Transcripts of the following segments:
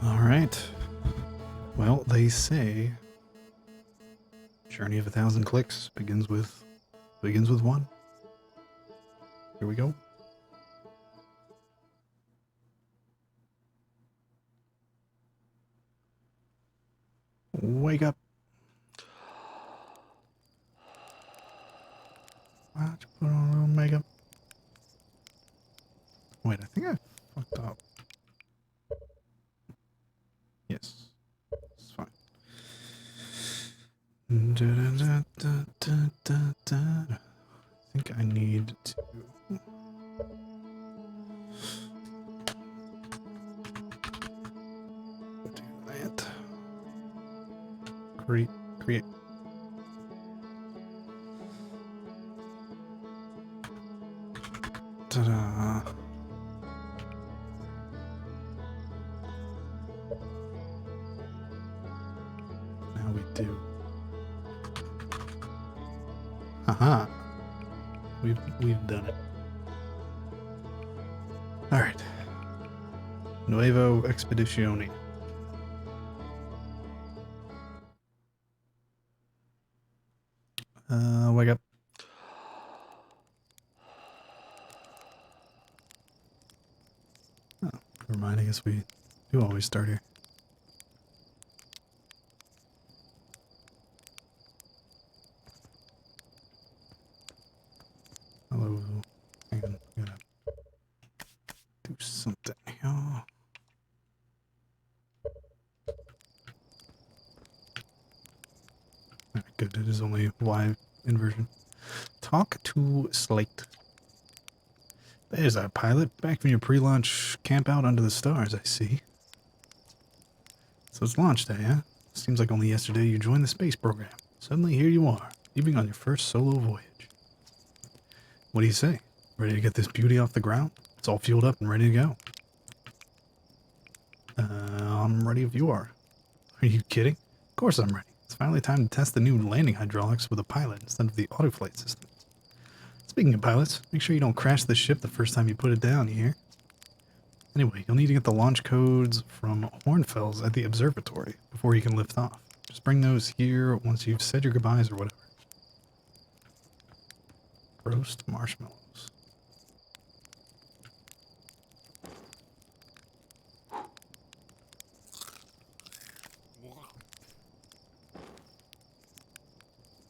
All right. Well, they say journey of 1,000 clicks begins with one. Here we go. Wake up. Why'd you put on a little makeup? Wait, I think I fucked up. Yes. It's fine. I think I need to... do that. Create. Ta-da. Now we do. Haha. We've done it. All right. Nuevo Expedizione. Wake up. Oh, never mind. I guess we do always start here. Hello. Hang on. I gotta do something here. Alright, good. It is only Y inversion. Talk to Slate. There's our pilot, back from your pre-launch camp out under the stars, I see. So it's launch day, huh? Seems like only yesterday you joined the space program. Suddenly here you are, leaving on your first solo voyage. What do you say? Ready to get this beauty off the ground? It's all fueled up and ready to go. I'm ready if you are. Are you kidding? Of course I'm ready. It's finally time to test the new landing hydraulics with a pilot instead of the autoflight system. Speaking of pilots, make sure you don't crash the ship the first time you put it down, you hear? Anyway, you'll need to get the launch codes from Hornfels at the observatory before you can lift off. Just bring those here once you've said your goodbyes or whatever. Roast marshmallows.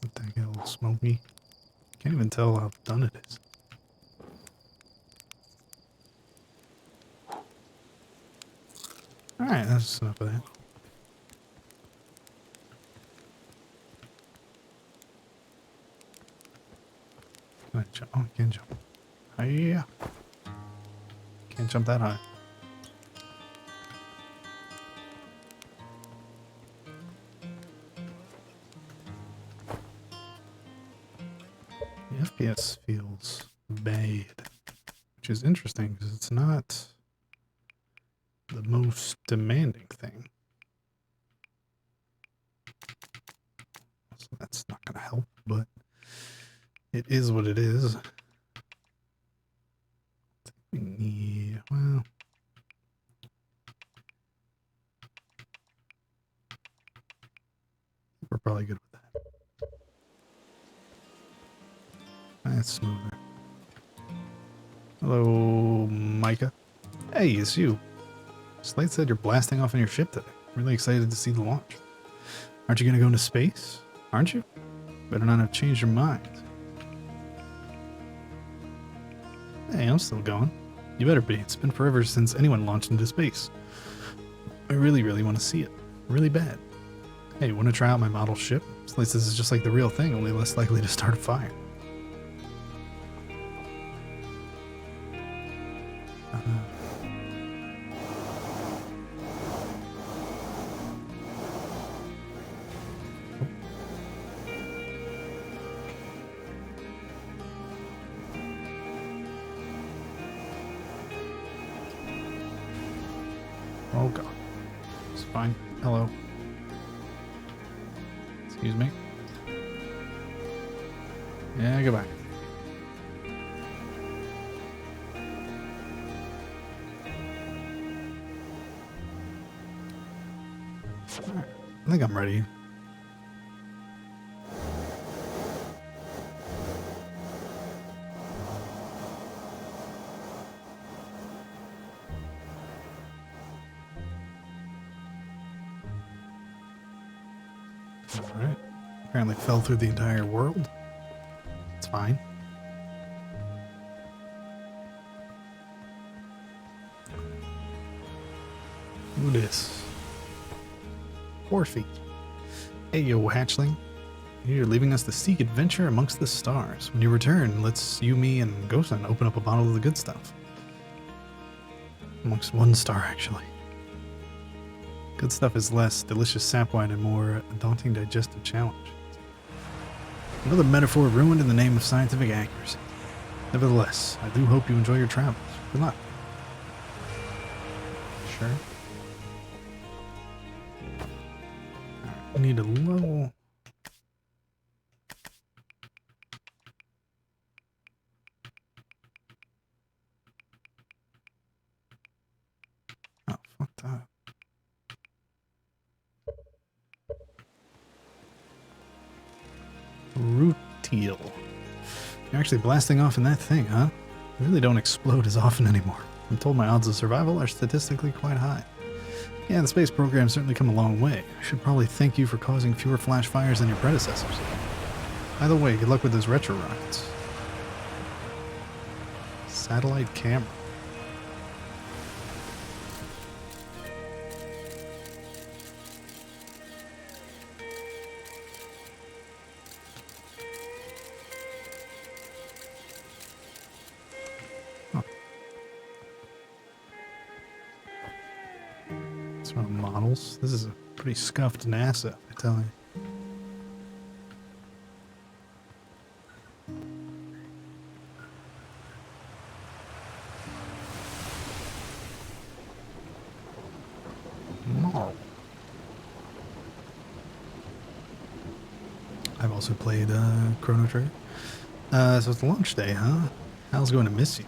What the hell, a little smoky? Can't even tell how done it is. Alright, that's enough of that. Can I jump? Oh, I can jump. Hiya. Can't jump that high. The FPS feels bad, which is interesting because it's not the most demanding thing. So that's not going to help, but it is what it is. We need, well, we're probably good with that. That's smoother. Hello, Micah. Hey, it's you. Slate said you're blasting off in your ship today. Really excited to see the launch. Aren't you going to go into space? Aren't you? Better not have changed your mind. Hey, I'm still going. You better be. It's been forever since anyone launched into space. I really, really want to see it. Really bad. Hey, want to try out my model ship? Slate says it's just like the real thing, only less likely to start a fire. Oh god. It's fine. Hello. Excuse me. Yeah, goodbye. Alright, I think I'm ready. Alright. Apparently fell through the entire world. It's fine. Who this? 4 feet. Hey yo, hatchling. You're leaving us to seek adventure amongst the stars. When you return, let's you, me, and Gosen open up a bottle of the good stuff. Amongst 1 star, actually. Good stuff is less, delicious sap wine and more daunting digestive challenge. Another metaphor ruined in the name of scientific accuracy. Nevertheless, I do hope you enjoy your travels. Good luck. Sure. Alright, we need a level. Oh, fuck that. Rutiel. You're actually blasting off in that thing, huh? You really don't explode as often anymore. I'm told my odds of survival are statistically quite high. Yeah, the space program's certainly come a long way. I should probably thank you for causing fewer flash fires than your predecessors. By the way, good luck with those retro rockets. Satellite camera. Models. This is a pretty scuffed NASA, I tell you. Marl. I've also played Chrono Trigger. So it's launch day, huh? Hal's going to miss you.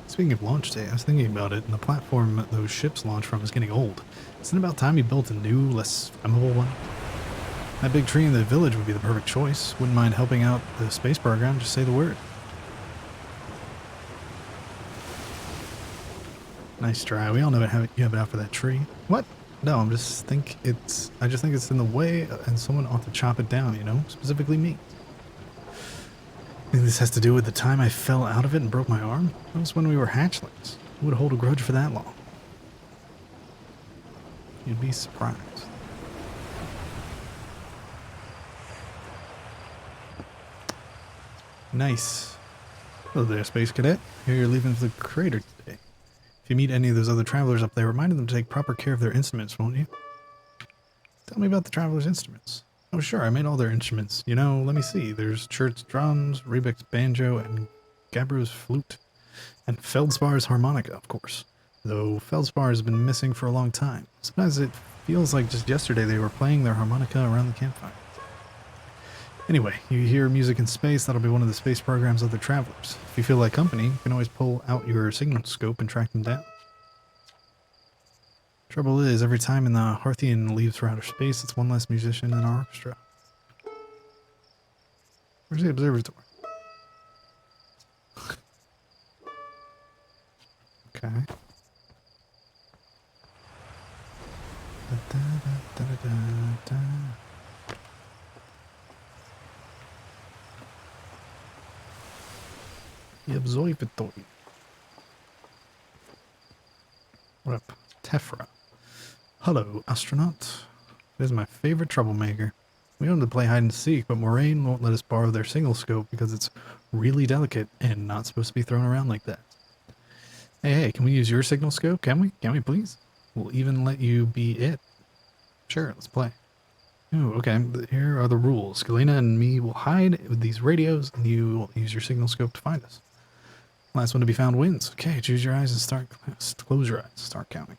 Speaking of launch day, I was thinking about it, and the platform those ships launch from is getting old. Isn't it about time you built a new, less flammable one? That big tree in the village would be the perfect choice. Wouldn't mind helping out the space program, just say the word. Nice try. We all know you have it out for that tree. What? No, I just think it's in the way, and someone ought to chop it down, you know? Specifically me. I think this has to do with the time I fell out of it and broke my arm. That was when we were hatchlings. Who would hold a grudge for that long? You'd be surprised. Nice. Hello there, Space Cadet. Here you're leaving for the crater today. If you meet any of those other travelers up there, remind them to take proper care of their instruments, won't you? Tell me about the travelers' instruments. Oh sure, I made all their instruments. You know, let me see. There's Chert's drums, Rebek's banjo, and Gabro's flute. And Feldspar's harmonica, of course. Though Feldspar has been missing for a long time. Sometimes it feels like just yesterday they were playing their harmonica around the campfire. Anyway, you hear music in space, that'll be one of the space program's other travelers. If you feel like company, you can always pull out your signal scope and track them down. Trouble is, every time the Harthian leaves for outer space, it's one less musician in our orchestra. Where's the observatory? Okay. The observatory. What up? Tefra. Hello, astronaut. It is my favorite troublemaker. We wanted to play hide and seek, but Moraine won't let us borrow their signal scope because it's really delicate and not supposed to be thrown around like that. Hey, can we use your signal scope? Can we? Can we please? We'll even let you be it. Sure, let's play. Oh, okay. Here are the rules. Galena and me will hide with these radios, and you will use your signal scope to find us. Last one to be found wins. Okay, choose your eyes and start. Close your eyes. Start counting.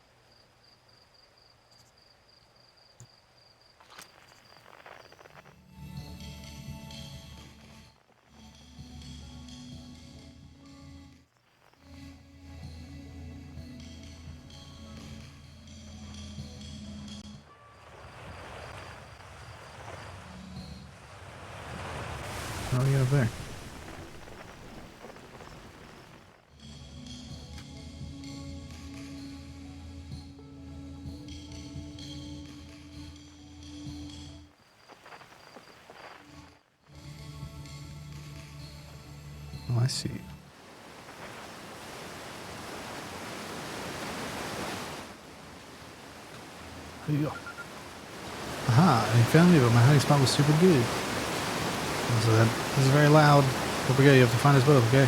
How do we get up there? Oh, I see. Yeah. Aha, I found me, but my hiding spot was super good. So this is very loud. Don't forget, you have to find us both, okay?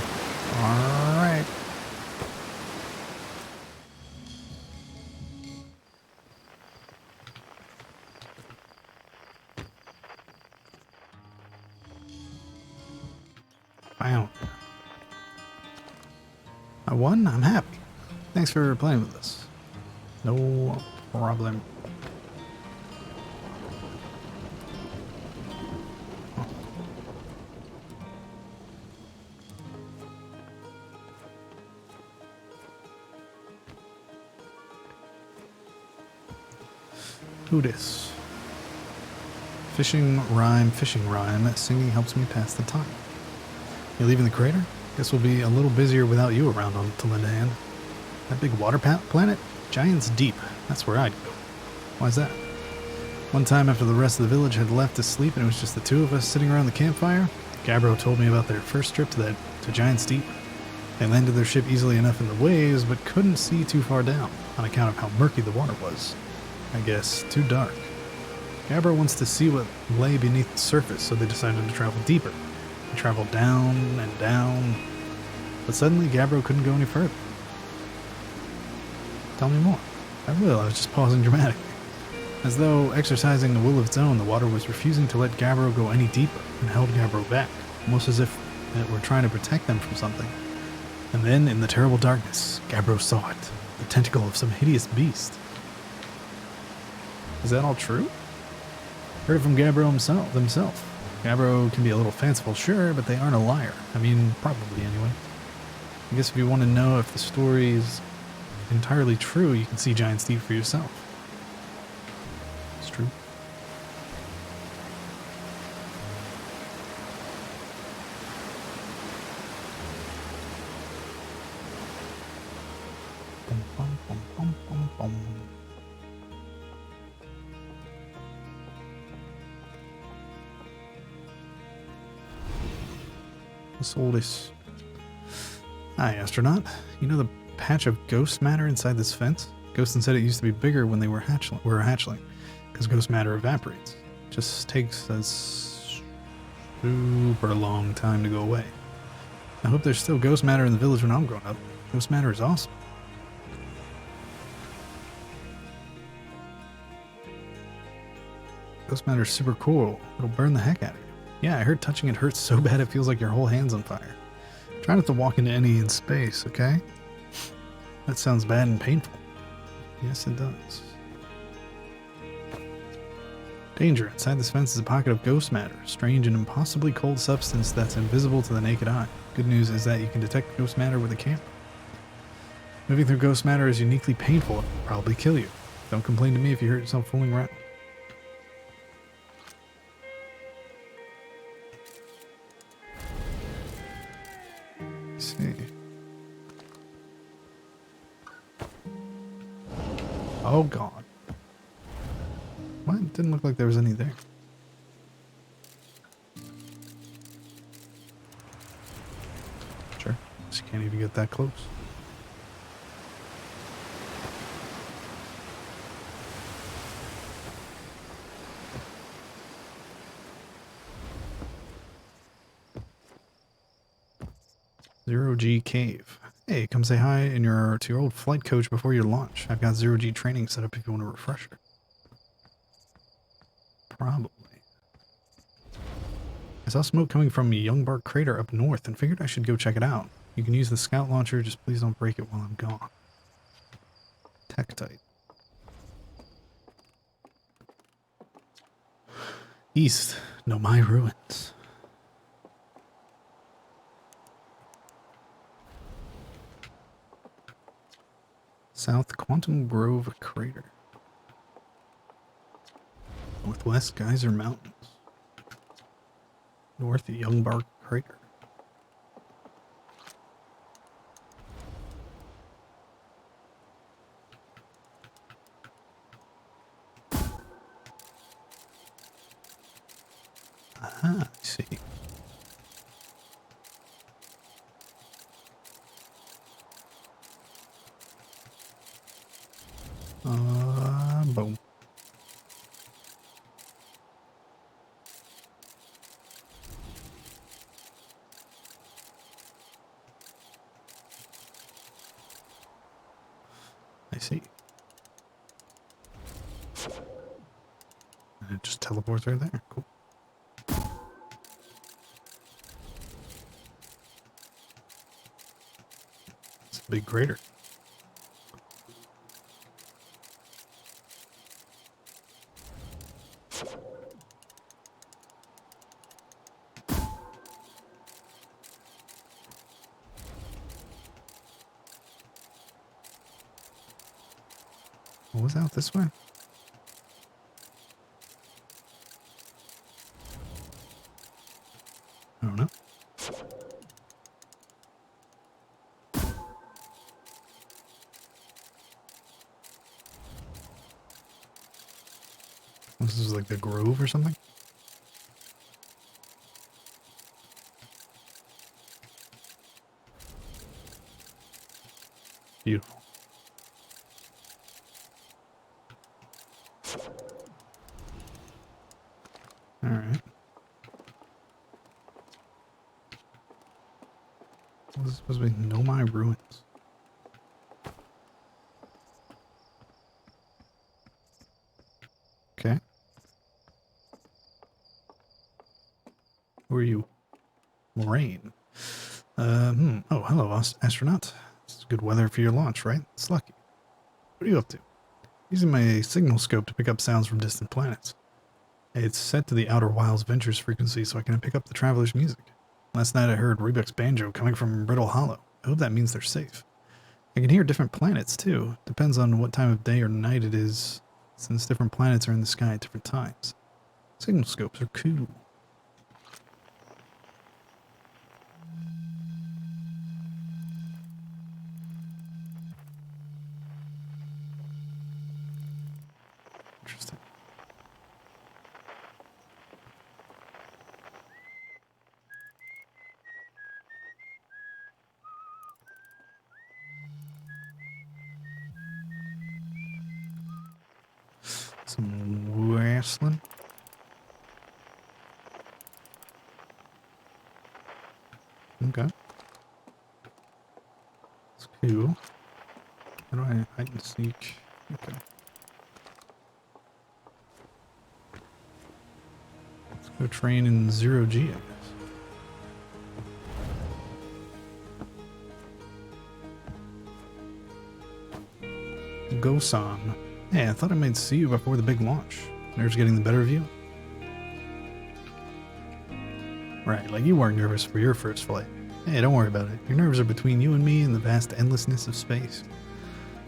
Alright. Found. I won? I'm happy. Thanks for playing with us. No problem. Who dis? Fishing rhyme. Singing helps me pass the time. You leaving the crater? Guess we'll be a little busier without you around on Talindahan. That big water planet? Giant's Deep. That's where I'd go. Why's that? One time after the rest of the village had left to sleep and it was just the two of us sitting around the campfire, Gabbro told me about their first trip to Giant's Deep. They landed their ship easily enough in the waves, but couldn't see too far down, on account of how murky the water was. I guess, too dark. Gabbro wants to see what lay beneath the surface, so they decided to travel deeper. They traveled down and down, but suddenly Gabbro couldn't go any further. Tell me more. I will, I was just pausing dramatically. As though exercising a will of its own, the water was refusing to let Gabbro go any deeper and held Gabbro back, almost as if it were trying to protect them from something. And then, in the terrible darkness, Gabbro saw it, the tentacle of some hideous beast. Is that all true? Heard it from Gabbro themselves. Gabbro can be a little fanciful, sure, but they aren't a liar. I mean, probably anyway. I guess if you want to know if the story is entirely true, you can see Giant's Deep for yourself. It's true. Bum, bum, bum, bum, bum, bum. What's all this? Hi, astronaut. You know the patch of ghost matter inside this fence? Ghostin said it used to be bigger when they were a hatchling, because ghost matter evaporates. Just takes a super long time to go away. I hope there's still ghost matter in the village when I'm grown up. Ghost matter is awesome. Ghost matter is super cool. It'll burn the heck out of you. Yeah, I heard touching it hurts so bad it feels like your whole hand's on fire. Try not to walk into any in space, okay? That sounds bad and painful. Yes, it does. Danger. Inside this fence is a pocket of ghost matter, strange and impossibly cold substance that's invisible to the naked eye. Good news is that you can detect ghost matter with a camera. Moving through ghost matter is uniquely painful and will probably kill you. Don't complain to me if you hurt yourself fooling around. Let's see. Oh god. What? It didn't look like there was any there. Sure. Just can't even get that close. Zero G Cave. Hey, come say hi to your old flight coach before your launch. I've got Zero G training set up if you want a refresher. Probably. I saw smoke coming from Youngbark Crater up north and figured I should go check it out. You can use the scout launcher, just please don't break it while I'm gone. Tektite. East, Nomai Ruins. South, Quantum Grove Crater. Northwest, Geyser Mountains. North Youngbark Crater. Aha, I see. Boom. I see. And it just teleports right there. Cool. It's a big crater. What was out this way? I don't know. This is like the grove or something? Beautiful. Alright. This is supposed to be Nomai Ruins. Okay. Who are you? Moraine. Oh, hello, astronaut. It's good weather for your launch, right? It's lucky. What are you up to? Using my signal scope to pick up sounds from distant planets. It's set to the Outer Wilds Ventures frequency so I can pick up the traveler's music. Last night I heard Rebek's banjo coming from Brittle Hollow. I hope that means they're safe. I can hear different planets too. Depends on what time of day or night it is, since different planets are in the sky at different times. Signal scopes are cool. Interesting. Some wrestling. Okay. It's cool. How do I hide and seek? Okay. Let's go train in 0G, I guess. Gosan. Hey, I thought I might see you before the big launch. Nerves getting the better of you? Right, like you weren't nervous for your first flight. Hey, don't worry about it. Your nerves are between you and me and the vast endlessness of space.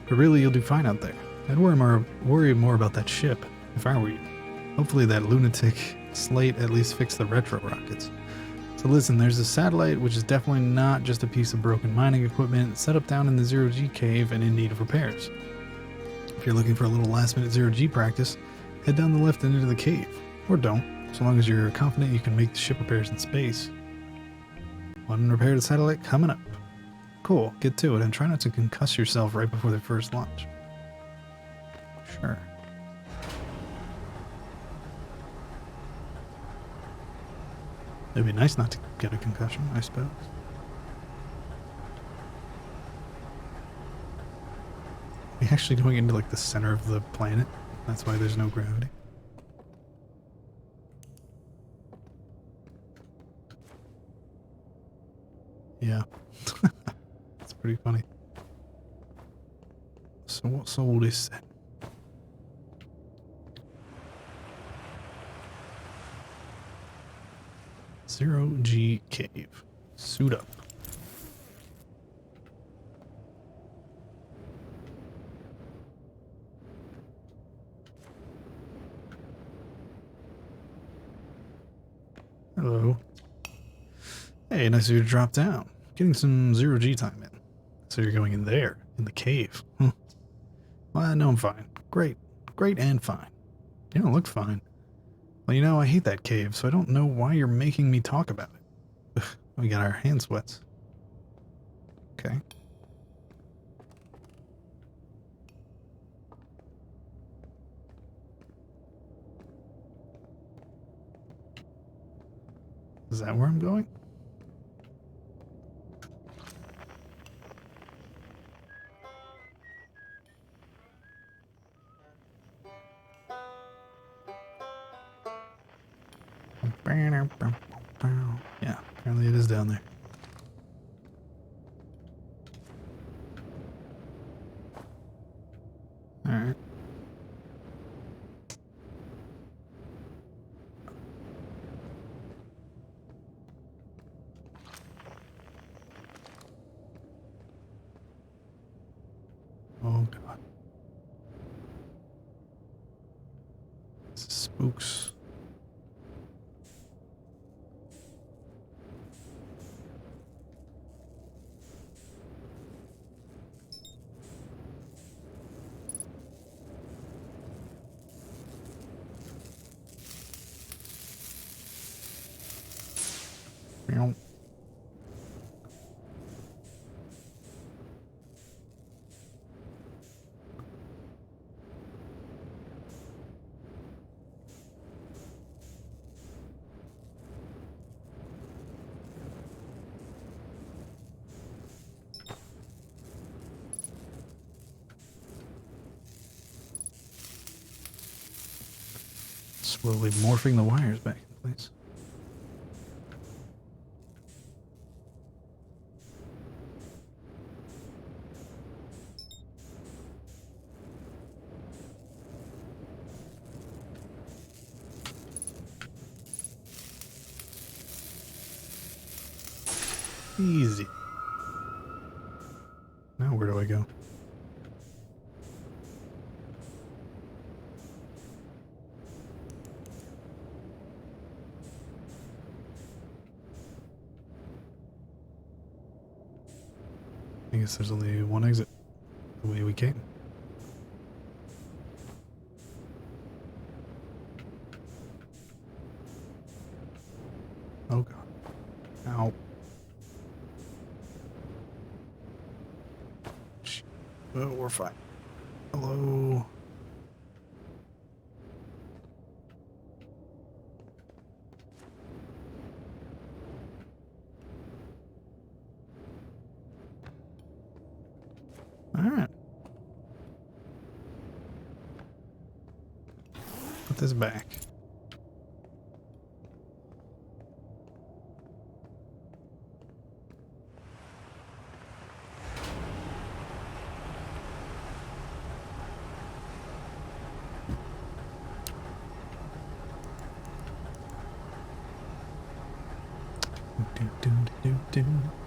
But really, you'll do fine out there. I'd worry more about that ship, if I were you. Hopefully that lunatic Slate at least fixed the retro rockets. So listen, there's a satellite which is definitely not just a piece of broken mining equipment set up down in the 0G cave and in need of repairs. If you're looking for a little last-minute 0G practice, head down the lift and into the cave. Or don't, so long as you're confident you can make the ship repairs in space. One repaired satellite coming up. Cool, get to it and try not to concuss yourself right before the first launch. Sure. It'd be nice not to get a concussion, I suppose. Are we actually going into like the center of the planet? That's why there's no gravity. Yeah. That's pretty funny. So what's all this then? Zero G cave. Suit up. Hello. Hey, nice of you to drop down. Getting some zero-G time in. So you're going in there, in the cave. Huh. Well, no, I'm fine. Great. Great and fine. You don't look fine. Well, you know, I hate that cave, so I don't know why you're making me talk about it. We got our hand sweats. Okay. Is that where I'm going? Yeah, apparently it is down there. Alright. Oh god. This is spooks. Meow. Slowly morphing the wires back in place. Easy. Now where do I go? I guess there's only one exit. The way we came. Oh god. Ow. Oh, we're fine. Hello. Alright. Put this back.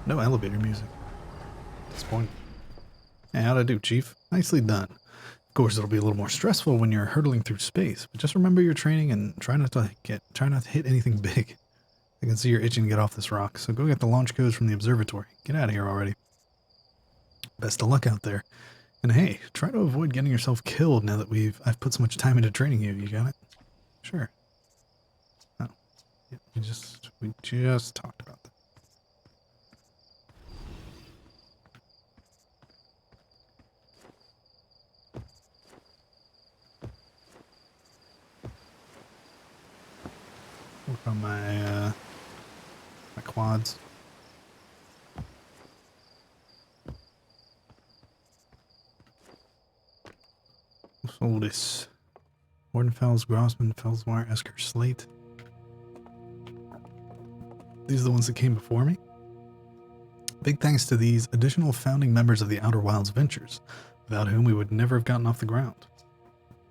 No elevator music. Disappointing. Hey, how'd I do, Chief? Nicely done. Of course, it'll be a little more stressful when you're hurtling through space, but just remember your training and try not to hit anything big. I can see you're itching to get off this rock, so go get the launch codes from the observatory. Get out of here already. Best of luck out there. And hey, try to avoid getting yourself killed now that I've put so much time into training you. You got it? Sure. Oh. Yeah, we just talked about that. Work on my quads. What's all this? Wardenfels, Grossman, Felswire, Esker, Slate. These are the ones that came before me. Big thanks to these additional founding members of the Outer Wilds Ventures, without whom we would never have gotten off the ground.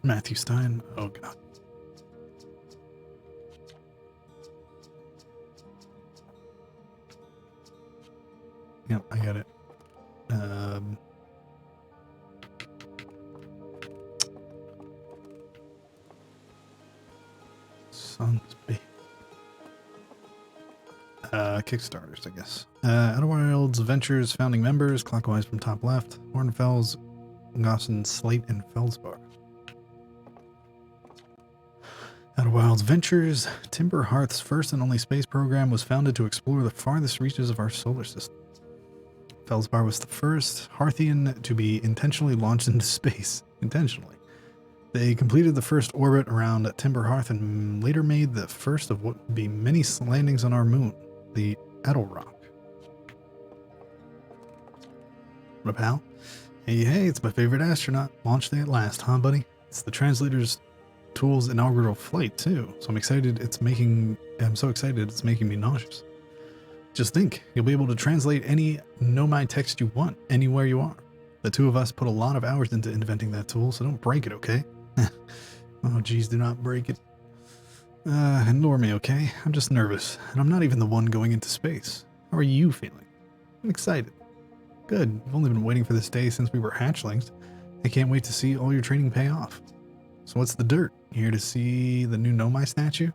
Matthew Stein, oh god. Yep, I got it. Sons B. Kickstarters, I guess. Outer Wilds Ventures founding members, clockwise from top left. Hornfels, Gossen, Slate, and Feldspar. Outer Wilds Ventures, Timber Hearth's first and only space program, was founded to explore the farthest reaches of our solar system. Feldspar was the first Hearthian to be intentionally launched into space. Intentionally. They completed the first orbit around Timber Hearth and later made the first of what would be many landings on our moon, the Edelrock. What up, pal? Hey, it's my favorite astronaut. Launch day at last, huh, buddy? It's the translator's tool's inaugural flight, too. So I'm so excited it's making me nauseous. Just think, you'll be able to translate any Nomai text you want, anywhere you are. The two of us put a lot of hours into inventing that tool, so don't break it, okay? Oh, geez, do not break it. Ignore me, okay? I'm just nervous, and I'm not even the one going into space. How are you feeling? I'm excited. Good. I've only been waiting for this day since we were hatchlings. I can't wait to see all your training pay off. So what's the dirt? You here to see the new Nomai statue?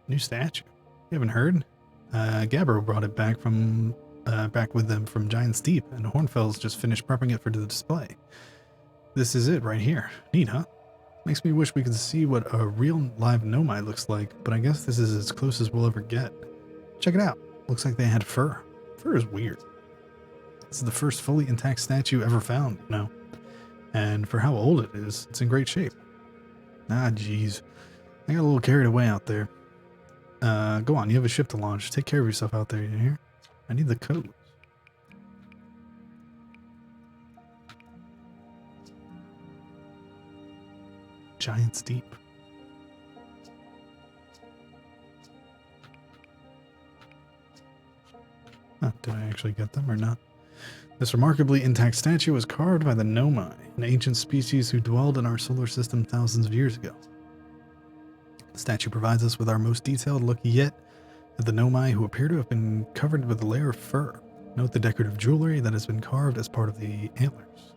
New statue? You haven't heard? Gabbro brought it back with them from Giant's Deep, and Hornfels just finished prepping it for the display. This is it right here. Neat, huh? Makes me wish we could see what a real live Nomai looks like, but I guess this is as close as we'll ever get. Check it out. Looks like they had fur. Fur is weird. This is the first fully intact statue ever found, you know. And for how old it is, it's in great shape. Ah, jeez. I got a little carried away out there. Go on, you have a ship to launch. Take care of yourself out there, you hear? I need the codes. Giant's Deep. Did I actually get them or not? This remarkably intact statue was carved by the Nomai, an ancient species who dwelled in our solar system thousands of years ago. The statue provides us with our most detailed look yet at the Nomai, who appear to have been covered with a layer of fur. Note the decorative jewelry that has been carved as part of the antlers.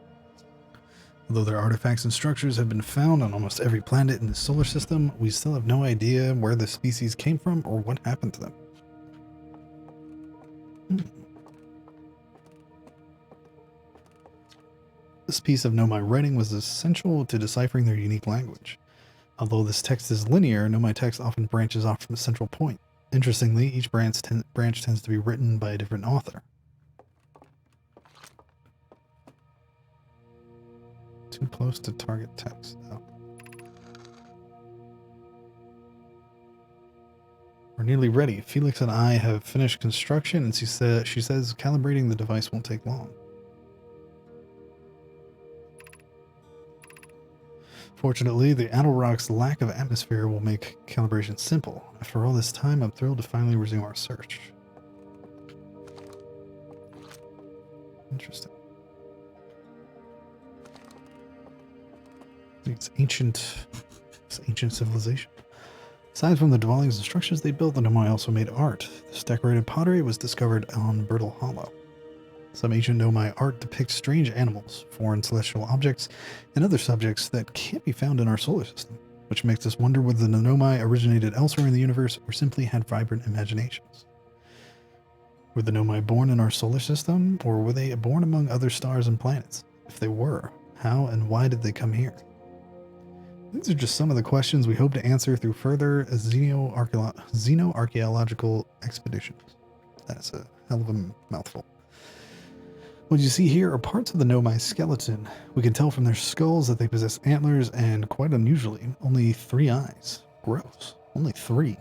Although their artifacts and structures have been found on almost every planet in the solar system, we still have no idea where the species came from or what happened to them. This piece of Nomai writing was essential to deciphering their unique language. Although this text is linear, Nomai text often branches off from a central point. Interestingly, each branch tends to be written by a different author. Too close to target text. Oh. We're nearly ready. Felix and I have finished construction, and she says calibrating the device won't take long. Fortunately, the Adelrock's lack of atmosphere will make calibration simple. After all this time, I'm thrilled to finally resume our search. Interesting. It's ancient civilization. Aside from the dwellings and structures they built, the Nomai also made art. This decorated pottery was discovered on Bertle Hollow. Some ancient Nomai art depicts strange animals, foreign celestial objects, and other subjects that can't be found in our solar system, which makes us wonder whether the Nomai originated elsewhere in the universe or simply had vibrant imaginations. Were the Nomai born in our solar system, or were they born among other stars and planets? If they were, how and why did they come here? These are just some of the questions we hope to answer through further xenoarchaeological expeditions. That's a hell of a mouthful. What you see here are parts of the Nomai skeleton. We can tell from their skulls that they possess antlers and, quite unusually, only 3 eyes. Gross. Only 3.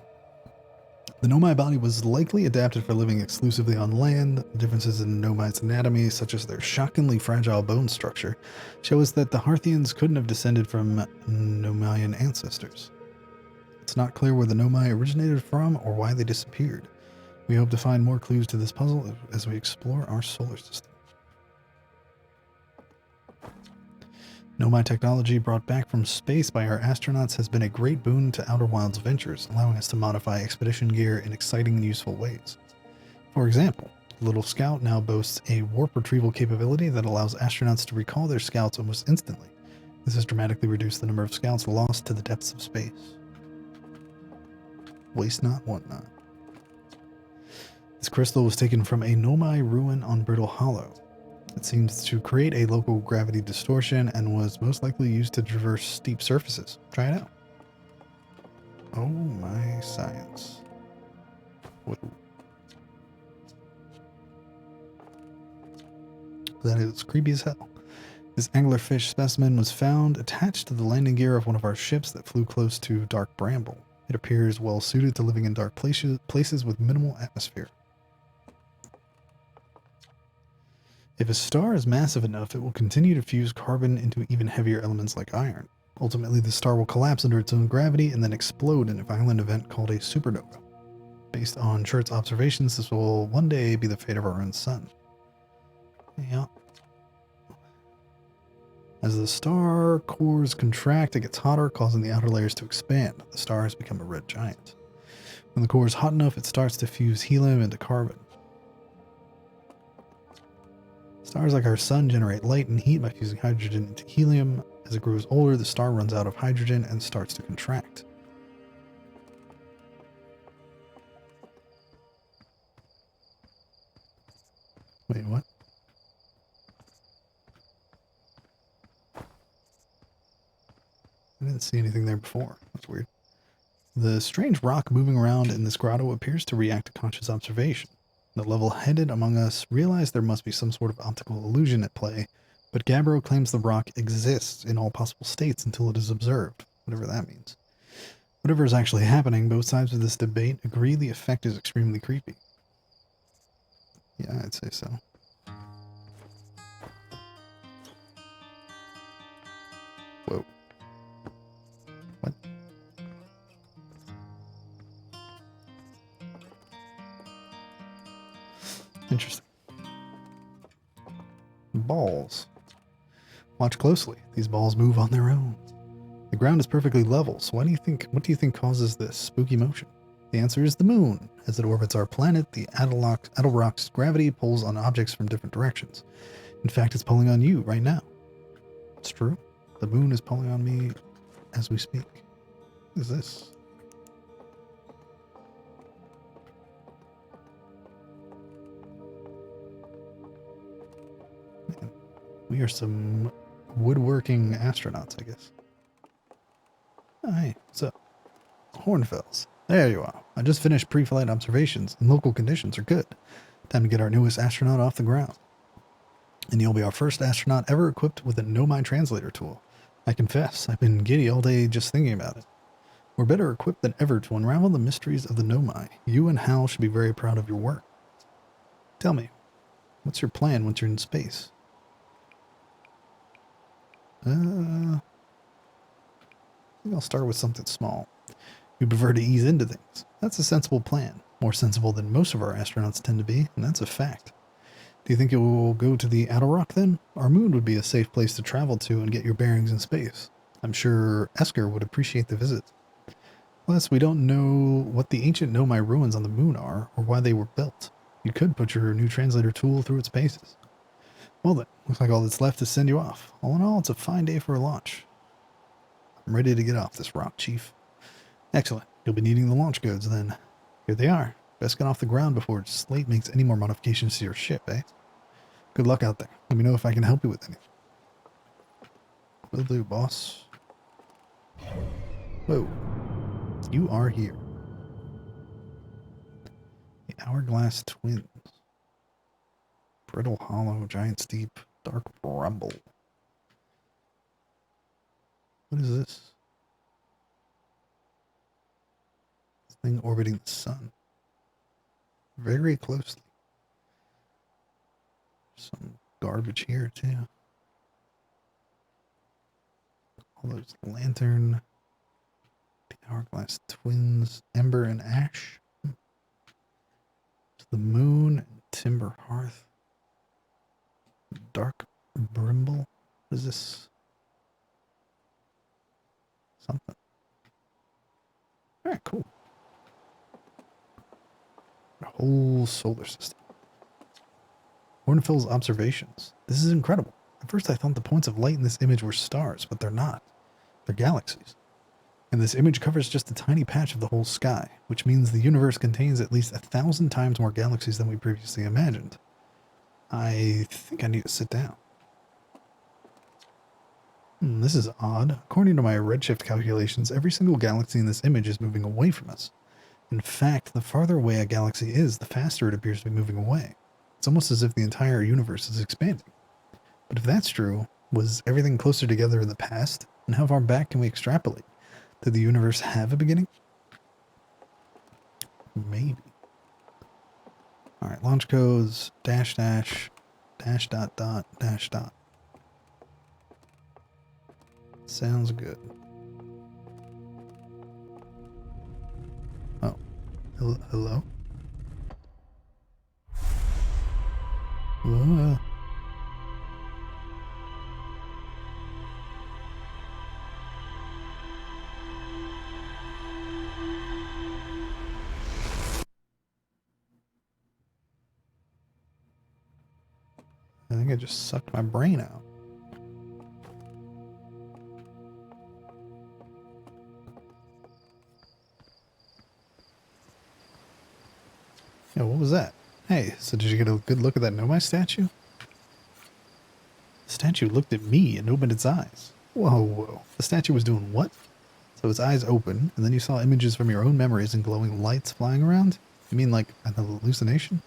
The Nomai body was likely adapted for living exclusively on land. The differences in Nomai's anatomy, such as their shockingly fragile bone structure, show us that the Hearthians couldn't have descended from Nomaian ancestors. It's not clear where the Nomai originated from or why they disappeared. We hope to find more clues to this puzzle as we explore our solar system. Nomai technology brought back from space by our astronauts has been a great boon to Outer Wilds Ventures, allowing us to modify expedition gear in exciting and useful ways. For example, the Little Scout now boasts a warp retrieval capability that allows astronauts to recall their scouts almost instantly. This has dramatically reduced the number of scouts lost to the depths of space. Waste not, want not. This crystal was taken from a Nomai ruin on Brittle Hollow. It seems to create a local gravity distortion and was most likely used to traverse steep surfaces. Try it out. Oh my science. Whoa. That is creepy as hell. This anglerfish specimen was found attached to the landing gear of one of our ships that flew close to Dark Bramble. It appears well suited to living in dark places with minimal atmosphere. If a star is massive enough, it will continue to fuse carbon into even heavier elements like iron. Ultimately, the star will collapse under its own gravity and then explode in a violent event called a supernova. Based on Schurt's observations, this will one day be the fate of our own sun. Yeah. As the star cores contract, it gets hotter, causing the outer layers to expand. The star has become a red giant. When the core is hot enough, it starts to fuse helium into carbon. Stars like our sun generate light and heat by fusing hydrogen into helium. As it grows older, the star runs out of hydrogen and starts to contract. Wait, what? I didn't see anything there before. That's weird. The strange rock moving around in this grotto appears to react to conscious observation. The level-headed among us realize there must be some sort of optical illusion at play, but Gabbro claims the rock exists in all possible states until it is observed, whatever that means. Whatever is actually happening, both sides of this debate agree the effect is extremely creepy. Yeah, I'd say so. Whoa. What? Interesting. Balls. Watch closely. These balls move on their own. The ground is perfectly level, so what do you think causes this spooky motion? The answer is the moon. As it orbits our planet, the Adelrock's gravity pulls on objects from different directions. In fact, it's pulling on you right now. It's true. The moon is pulling on me as we speak. What is this? Man, we are some woodworking astronauts, I guess. Oh, hey, what's up? Hornfels. There you are. I just finished pre-flight observations, and local conditions are good. Time to get our newest astronaut off the ground. And you'll be our first astronaut ever equipped with a Nomai translator tool. I confess, I've been giddy all day just thinking about it. We're better equipped than ever to unravel the mysteries of the Nomai. You and Hal should be very proud of your work. Tell me, what's your plan once you're in space? I think I'll start with something small. We prefer to ease into things. That's a sensible plan. More sensible than most of our astronauts tend to be, and that's a fact. Do you think it will go to the Adelrock then? Our moon would be a safe place to travel to and get your bearings in space. I'm sure Esker would appreciate the visit. Plus, we don't know what the ancient Nomai ruins on the moon are, or why they were built. You could put your new translator tool through its paces. Well then, looks like all that's left is send you off. All in all, it's a fine day for a launch. I'm ready to get off this rock, Chief. Excellent. You'll be needing the launch codes then. Here they are. Best get off the ground before Slate makes any more modifications to your ship, eh? Good luck out there. Let me know if I can help you with anything. Will do, boss. Whoa. You are here. The Hourglass Twins. Brittle Hollow, Giant Steep, Dark Bramble. What is this? This thing orbiting the sun. Very closely. Some garbage here, too. All those lantern. The Hourglass Twins, Ember and Ash. The Moon and Timber Hearth. Dark Brimble. What is this? Something. Alright, cool. A whole solar system. Hornfels observations. This is incredible. At first I thought the points of light in this image were stars, but they're not. They're galaxies. And this image covers just a tiny patch of the whole sky, which means the universe contains at least 1,000 times more galaxies than we previously imagined. I think I need to sit down. This is odd. According to my redshift calculations, every single galaxy in this image is moving away from us. In fact, the farther away a galaxy is, the faster it appears to be moving away. It's almost as if the entire universe is expanding. But if that's true, was everything closer together in the past? And how far back can we extrapolate? Did the universe have a beginning? Maybe. Alright, launch codes, dash dash, dash dot dot, dash dot. Sounds good. Oh. Hello? I think I just sucked my brain out. Yeah, what was that? Hey, so did you get a good look at that Nomai statue? The statue looked at me and opened its eyes. Whoa, whoa. The statue was doing what? So its eyes open, and then you saw images from your own memories and glowing lights flying around? You mean like an hallucination?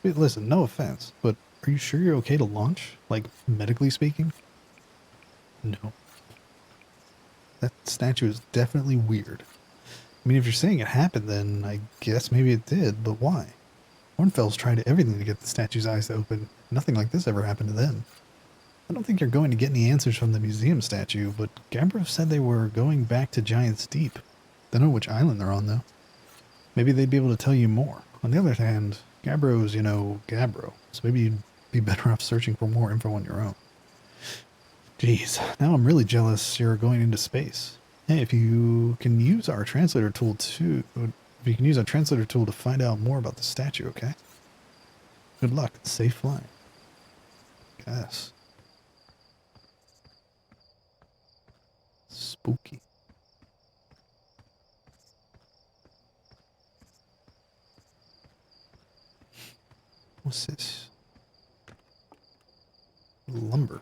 Listen, no offense, but are you sure you're okay to launch? Like, medically speaking? No. That statue is definitely weird. I mean, if you're saying it happened, then I guess maybe it did, but why? Hornfels tried everything to get the statue's eyes to open. Nothing like this ever happened to them. I don't think you're going to get any answers from the museum statue, but Gabbro said they were going back to Giant's Deep. Don't know which island they're on, though. Maybe they'd be able to tell you more. On the other hand, Gabbro's, Gabbro, so maybe you'd be better off searching for more info on your own. Jeez, now I'm really jealous you're going into space. Hey, if you can use our translator tool to find out more about the statue, okay? Good luck. Safe flying. Guess. Spooky. What's this? Lumber.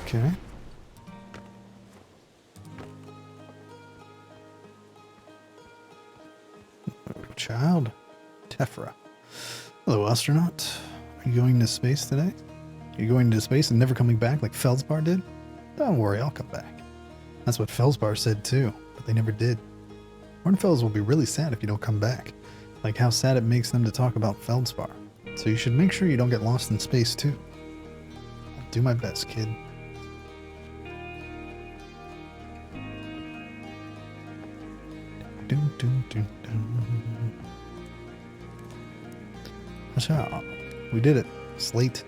Okay. Child. Tephra. Hello, astronaut. Are you going to space today? Are you going to space and never coming back like Feldspar did? Don't worry, I'll come back. That's what Feldspar said too, but they never did. Hornfels will be really sad if you don't come back. Like how sad it makes them to talk about Feldspar. So you should make sure you don't get lost in space too. I'll do my best, kid. Dun, dun, dun, dun. Watcha. We did it. Slate.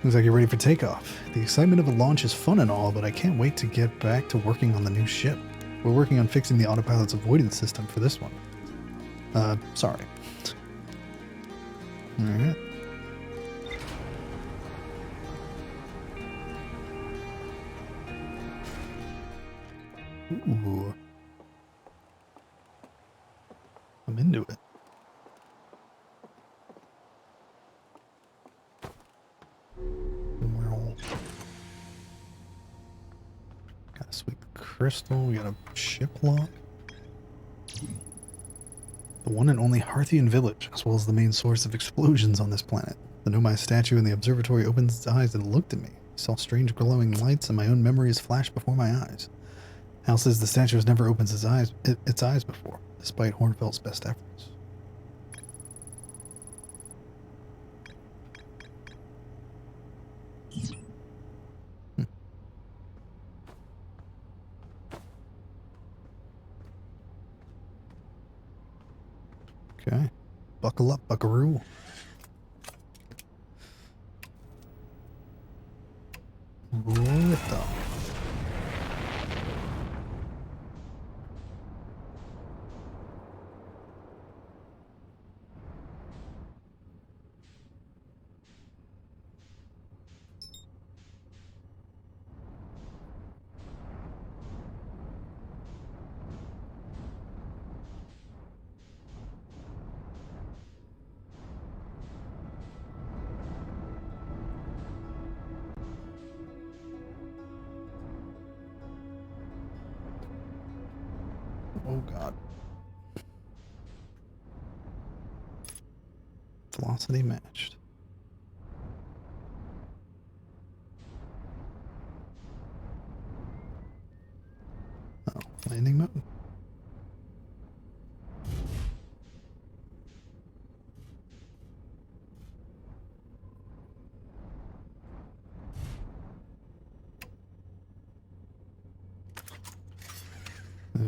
Looks like you're ready for takeoff. The excitement of a launch is fun and all, but I can't wait to get back to working on the new ship. We're working on fixing the autopilot's avoidance system for this one. Sorry. Alright. Ooh. I'm into it. Got a sweet crystal. We got a ship lock. The one and only Harthian village, as well as the main source of explosions on this planet. The Nomai statue in the observatory opened its eyes and looked at me. I saw strange glowing lights and my own memories flash before my eyes. Hal says the statue has never opened its eyes before, despite Hornfeld's best efforts. Okay. Buckle up, buckaroo. Dumb. Oh god. Velocity matched. Oh, landing mode?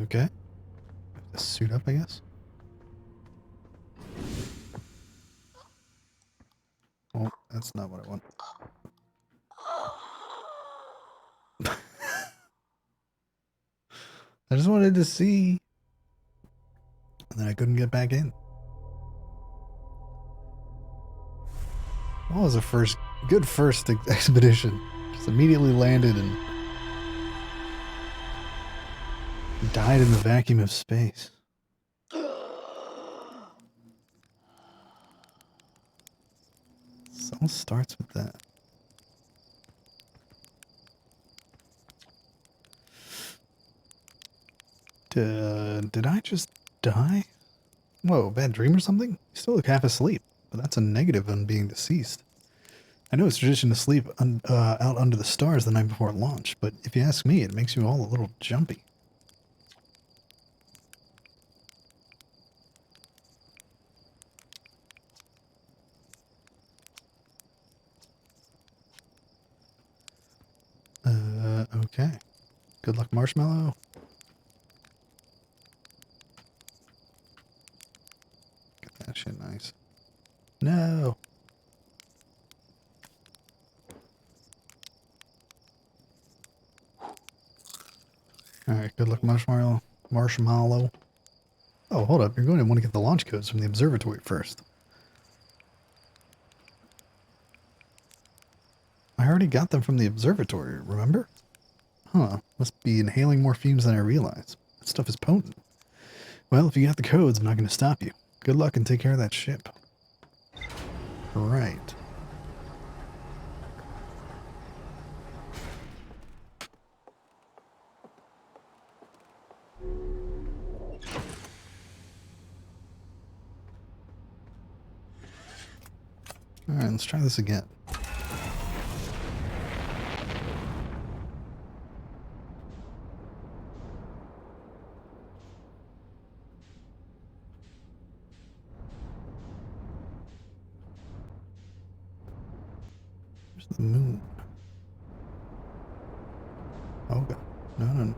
Okay. Suit up, I guess. Oh, that's not what I want. I just wanted to see. And then I couldn't get back in. What was a good first expedition? Just immediately landed and died in the vacuum of space. It all starts with that. Did I just die? Whoa, bad dream or something? You still look half asleep, but that's a negative on being deceased. I know it's tradition to sleep out under the stars the night before launch, but if you ask me, it makes you all a little jumpy. Okay. Good luck, Marshmallow. Get that shit nice. No. Alright, good luck, Marshmallow. Marshmallow. Oh, hold up. You're going to want to get the launch codes from the observatory first. I already got them from the observatory, remember? Huh. Must be inhaling more fumes than I realize. That stuff is potent. Well, if you got the codes, I'm not going to stop you. Good luck and take care of that ship. Right. Alright, let's try this again. Where's the moon? Oh god. No, no, no.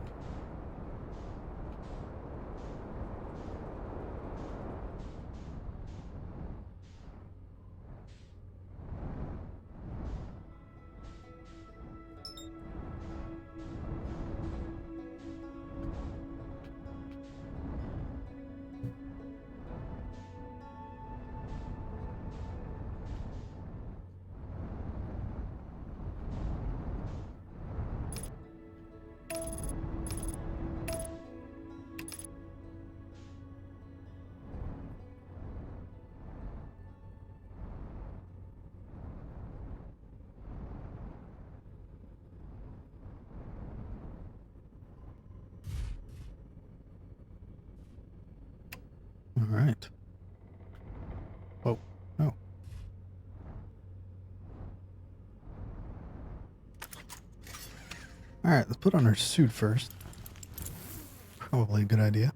Alright. Oh. Oh. Alright, let's put on our suit first. Probably a good idea.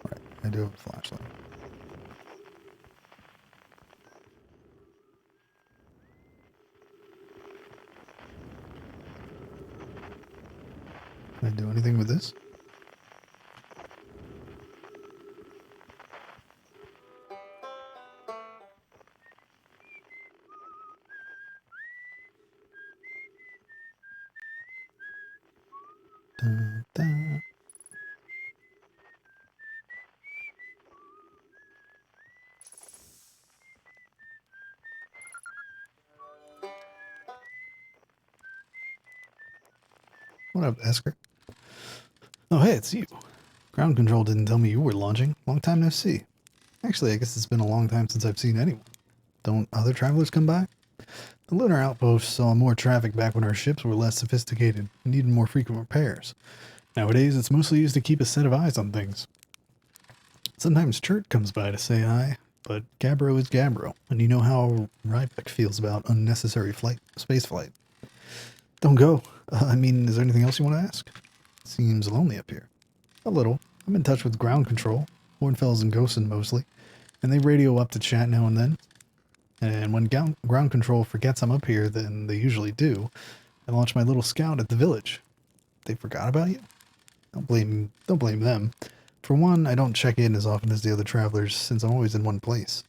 Right, I do have a flashlight. dun, dun. What up, Esker? Oh, hey, it's you. Ground control didn't tell me you were launching. Long time no see. Actually, I guess it's been a long time since I've seen anyone. Don't other travelers come by? The lunar outpost saw more traffic back when our ships were less sophisticated and needed more frequent repairs. Nowadays, it's mostly used to keep a set of eyes on things. Sometimes Chert comes by to say hi, but Gabbro is Gabbro, and you know how Ryback feels about unnecessary space flight. Don't go. Is there anything else you want to ask? Seems lonely up here. A little. I'm in touch with ground control, Hornfels and Gosen mostly, and they radio up to chat now and then. And when ground control forgets I'm up here, than they usually do, I launch my little scout at the village. They forgot about you? Don't blame them. For one, I don't check in as often as the other travelers since I'm always in one place.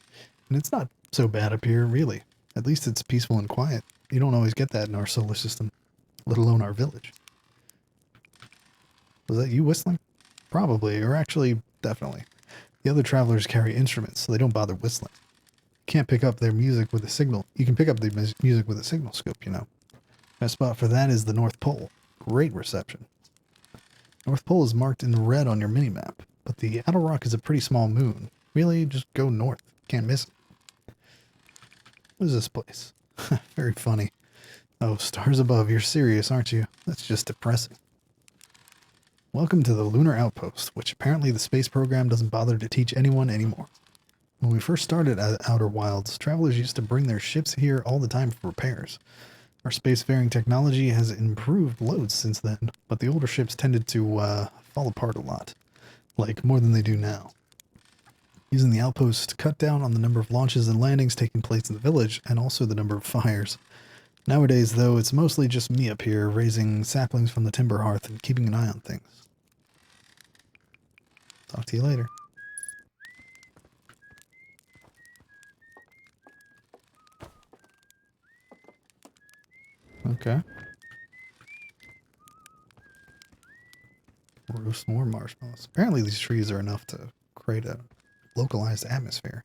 And it's not so bad up here, really. At least it's peaceful and quiet. You don't always get that in our solar system, let alone our village. Was that you whistling? Probably, or actually, definitely. The other travelers carry instruments, so they don't bother whistling. You can't pick up their music with a signal. You can pick up the music with a signal scope, you know. My spot for that is the North Pole. Great reception. North Pole is marked in red on your minimap, but the outer rock is a pretty small moon. Really, just go north. Can't miss it. What is this place? Very funny. Oh, stars above, you're serious, aren't you? That's just depressing. Welcome to the Lunar Outpost, which apparently the space program doesn't bother to teach anyone anymore. When we first started at Outer Wilds, travelers used to bring their ships here all the time for repairs. Our spacefaring technology has improved loads since then, but the older ships tended to fall apart a lot, like more than they do now. Using the outpost cut down on the number of launches and landings taking place in the village, and also the number of fires. Nowadays, though, it's mostly just me up here, raising saplings from the timber hearth and keeping an eye on things. Talk to you later. Okay. Roast more marshmallows. Apparently these trees are enough to create a localized atmosphere,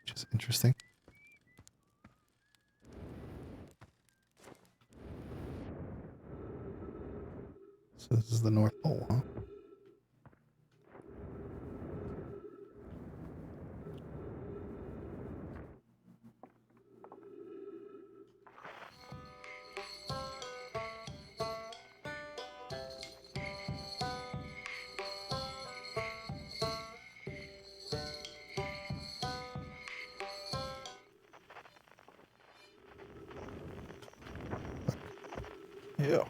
which is interesting. So this is the North Pole, huh? Yeah.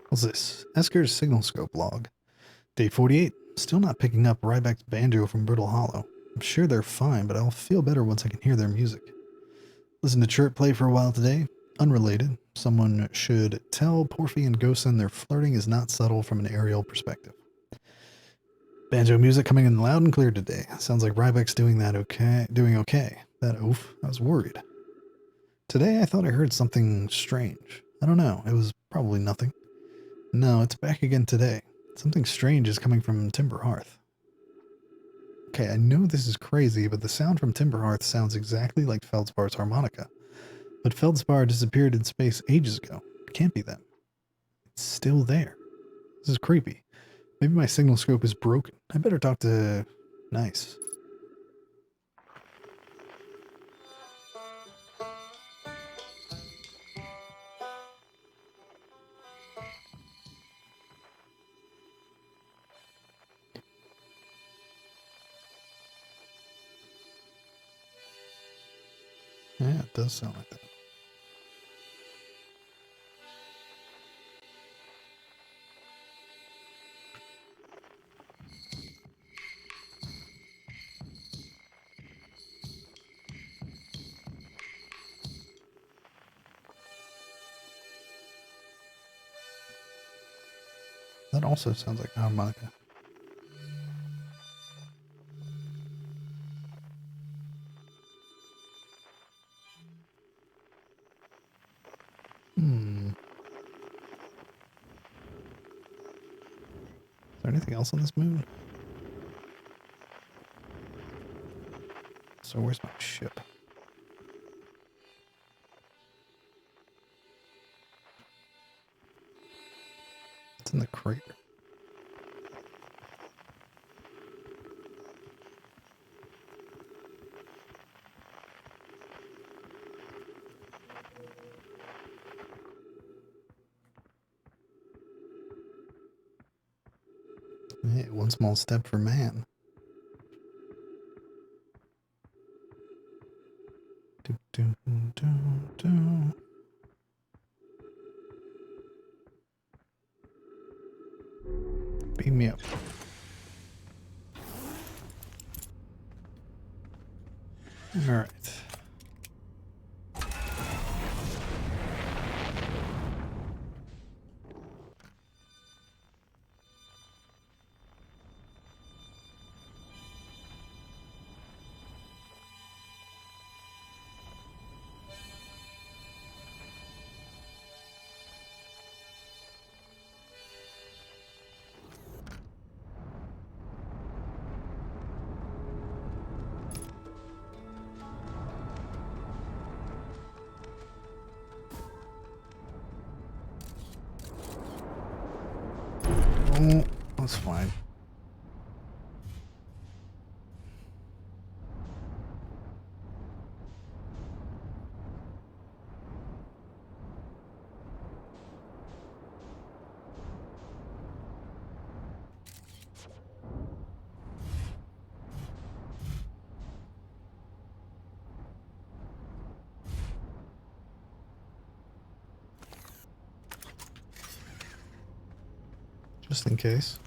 What's this? Esker's signal scope log. Day 48. Still not picking up Ryback's banjo from Brittle Hollow. I'm sure they're fine, but I'll feel better once I can hear their music. Listen to Chert play for a while today. Unrelated. Someone should tell Porphy and Gosen their flirting is not subtle from an aerial perspective. Banjo music coming in loud and clear today. Sounds like Ryback's doing okay. That oof, I was worried. Today I thought I heard something strange. I don't know, it was probably nothing. No, it's back again today. Something strange is coming from Timber Hearth. Okay, I know this is crazy, but the sound from Timber Hearth sounds exactly like Feldspar's harmonica. But Feldspar disappeared in space ages ago. It can't be them. It's still there. This is creepy. Maybe my signal scope is broken. I better talk to... Nice. Yeah, it does sound like that. That also sounds like a harmonica. there anything else on this moon? So where's my ship? It's in the crater. Hey, one small step for man. Do, do, do, do. Beam me up. All right. Oh, that's fine. Just in case.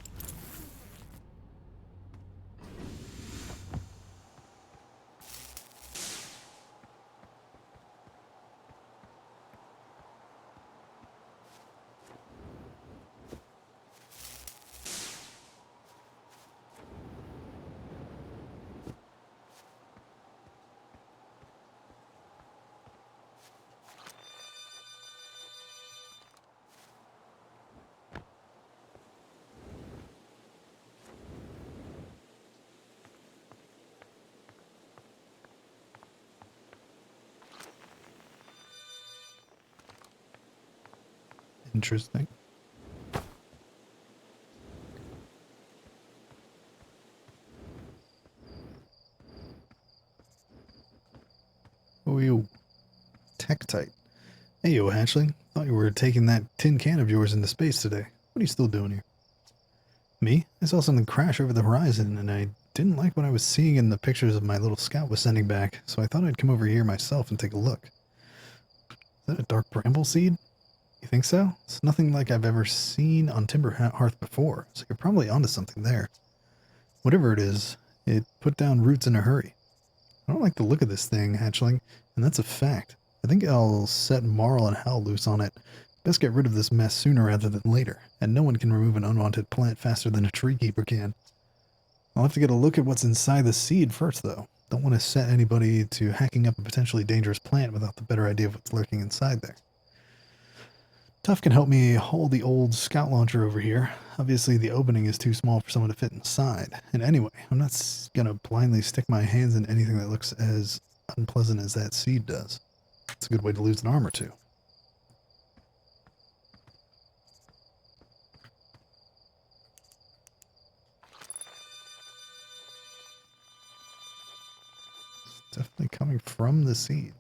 Interesting. Oh, you. Tektite. Hey, yo, Hatchling. Thought you were taking that tin can of yours into space today. What are you still doing here? Me? I saw something crash over the horizon, and I didn't like what I was seeing in the pictures of my little scout was sending back, so I thought I'd come over here myself and take a look. Is that a dark bramble seed? You think so? It's nothing like I've ever seen on Timber Hearth before, so you're probably onto something there. Whatever it is, it put down roots in a hurry. I don't like the look of this thing, Hatchling, and that's a fact. I think I'll set Marl and Hal loose on it. Best get rid of this mess sooner rather than later, and no one can remove an unwanted plant faster than a tree keeper can. I'll have to get a look at what's inside the seed first, though. Don't want to set anybody to hacking up a potentially dangerous plant without the better idea of what's lurking inside there. Tuff can help me haul the old scout launcher over here. Obviously, the opening is too small for someone to fit inside. And anyway, I'm not going to blindly stick my hands in anything that looks as unpleasant as that seed does. It's a good way to lose an arm or two. It's definitely coming from the seed.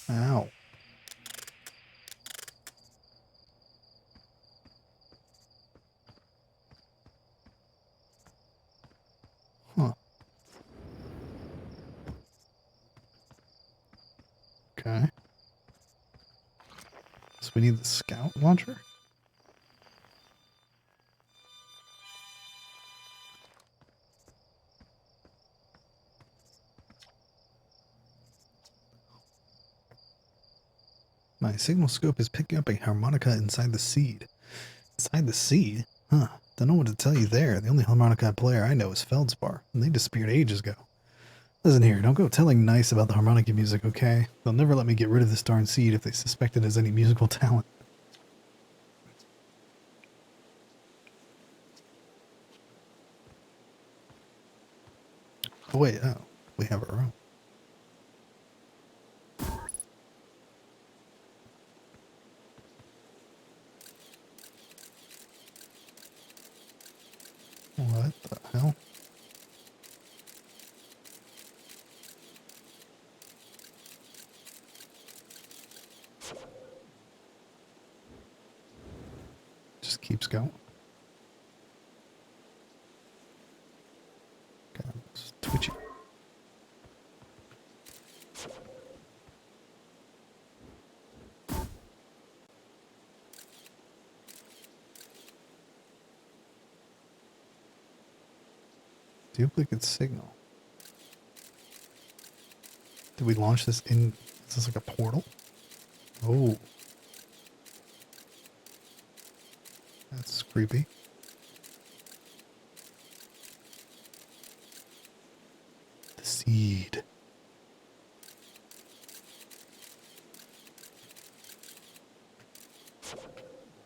Ow. Huh. Okay. So we need the scout launcher? My signal scope is picking up a harmonica inside the seed. Inside the seed? Huh. Don't know what to tell you there. The only harmonica player I know is Feldspar, and they disappeared ages ago. Listen here, don't go telling Nice about the harmonica music, okay? They'll never let me get rid of this darn seed if they suspect it has any musical talent. Oh, wait, oh, we have our own. What the hell? Just keeps going. God, it's twitchy. Duplicate signal. Did we launch this in? Is this like a portal? Oh. That's creepy. The seed.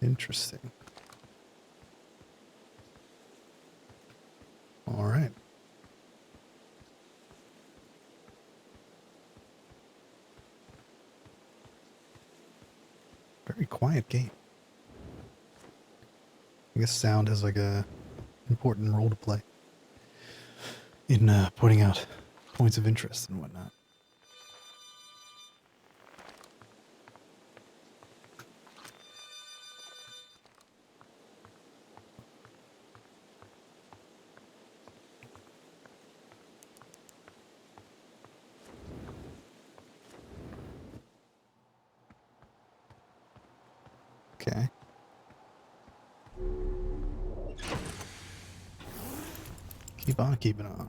Interesting. All right. Very quiet game. I guess sound has like a important role to play in pointing out points of interest and whatnot. Okay. Keep on keeping on.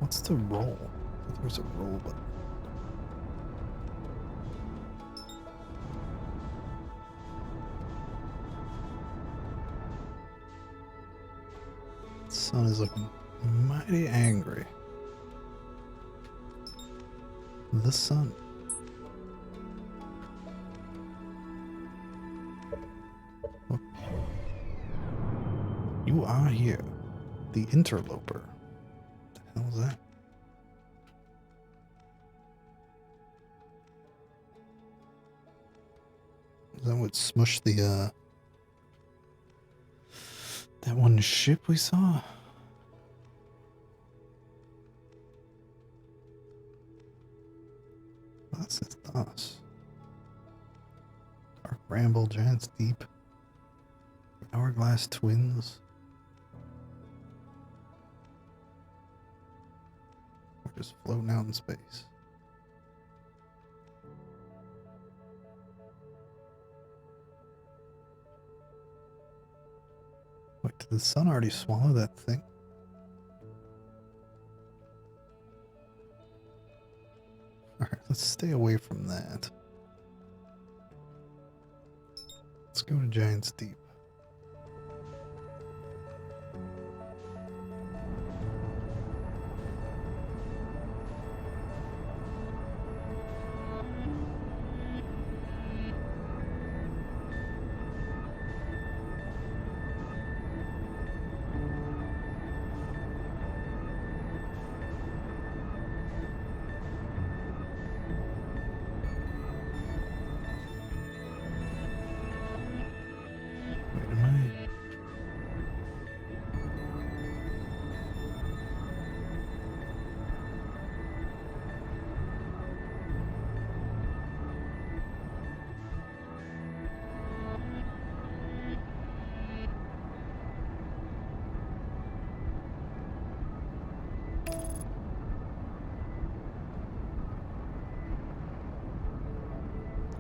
What's the roll? There's a roll button. The sun is looking mighty angry. The sun. Oh. You are here. The interloper. What the hell is that? Is that what smushed the that one ship we saw? That's us. Dark Ramble, Giants Deep, Hourglass Twins. We're just floating out in space. Wait, did the sun already swallow that thing? Alright, let's stay away from that. Let's go to Giants Deep. Wait a minute.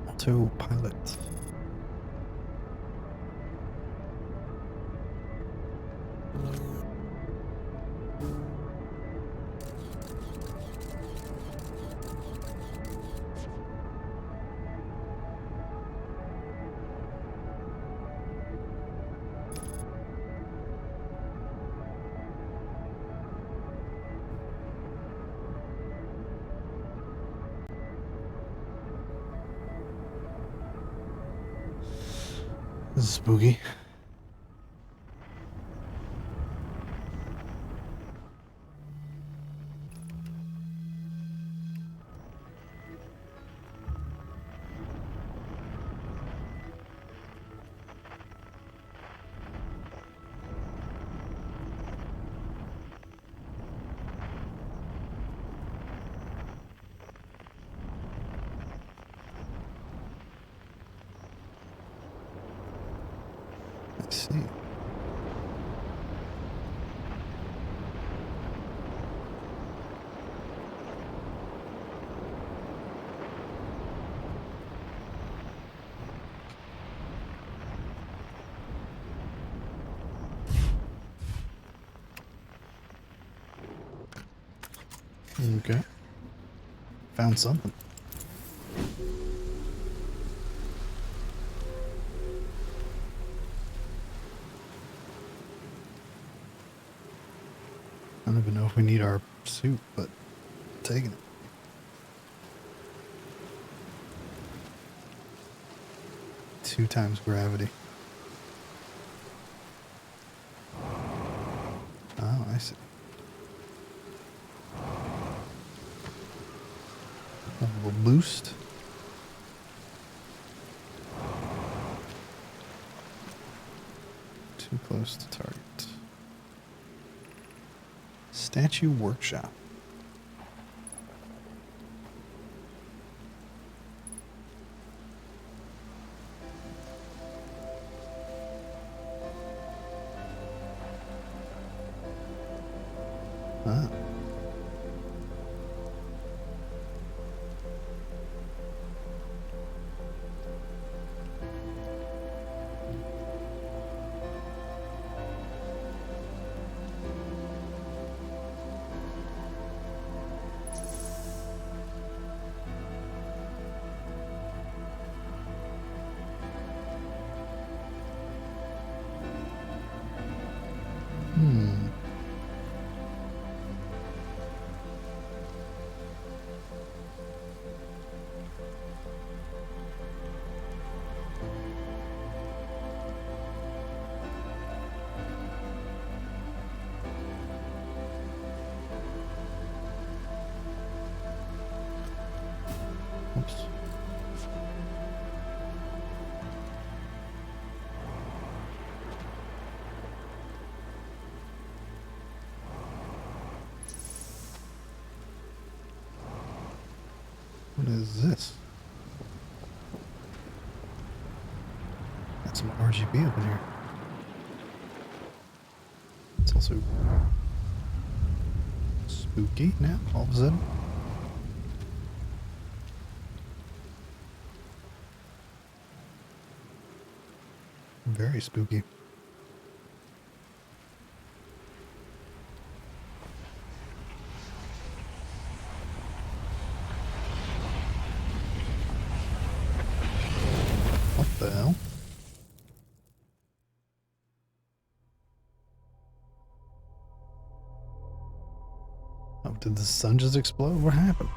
Autopilot. This is spooky. I see. Okay. Found something. I don't even know if we need our suit, but I'm taking it. Two times gravity. Oh, I see. A little boost. Too close to target. Statue Workshop. Ah. Hmm. Oops. What is this? Got some RGB up in here. It's also spooky now, all of a sudden. Very spooky. What the hell? Oh, did the sun just explode? What happened?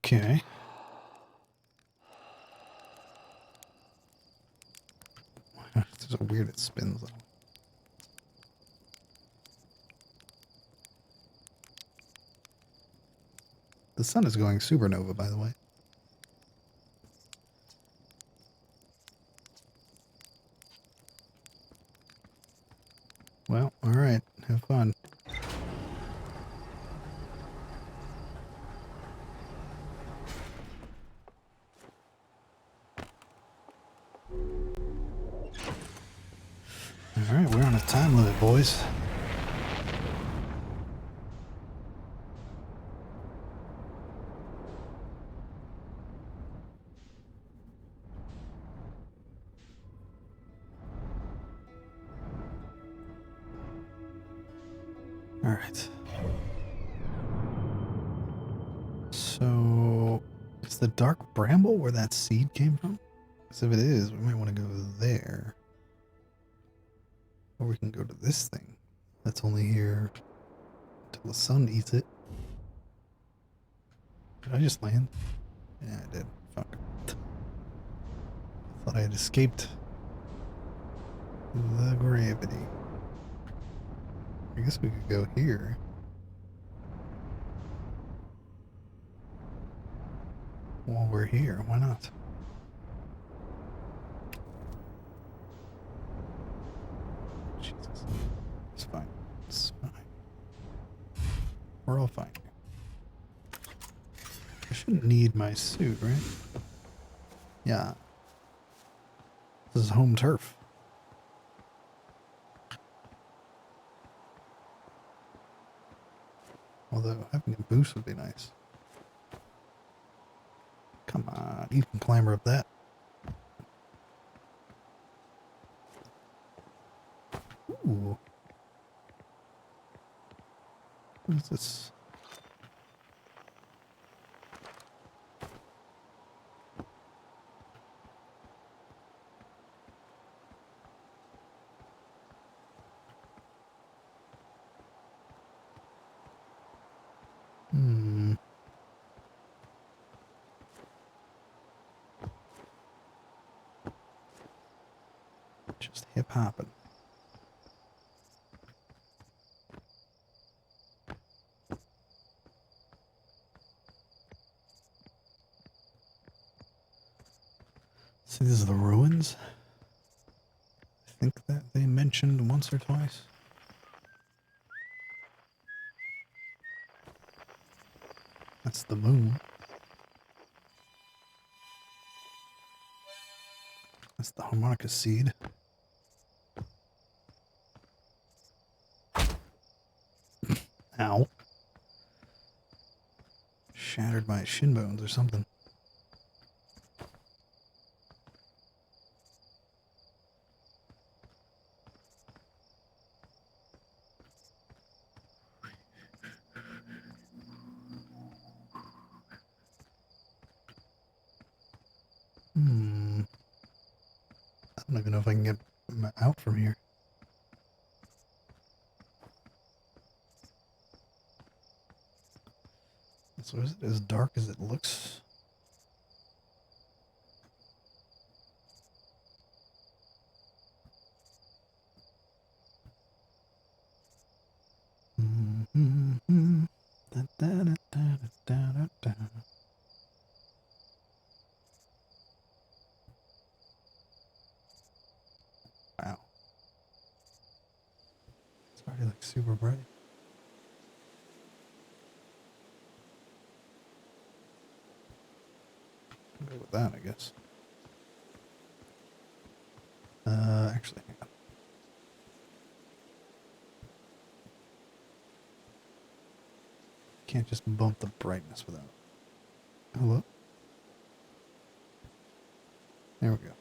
Okay. It's so weird it spins though. The sun is going supernova, by the way. Well, alright. Have fun. Alright, we're on a time limit, boys. Alright. Is the dark bramble where that seed came from? Because if it is, we might want to go there. Or we can go to this thing that's only here until the sun eats it. Did I just land? Yeah, I did. Fuck. Thought I had escaped the gravity. I guess we could go here. While we're here, why not? Jesus. It's fine. It's fine. We're all fine. I shouldn't need my suit, right? Yeah. This is home turf. Although having a boost would be nice. Come on, you can climber up that. Ooh. What is this? Just hip hopping. See, this is the ruins. I think that they mentioned once or twice. That's the moon. That's the harmonica seed. Ow. Shattered my shin bones or something. I don't even know if I can get out from here. So is it as dark as it looks? Wow. It's already like super bright. I'll go with that, I guess. Actually, hang on. Can't just bump the brightness without. Hello? There we go.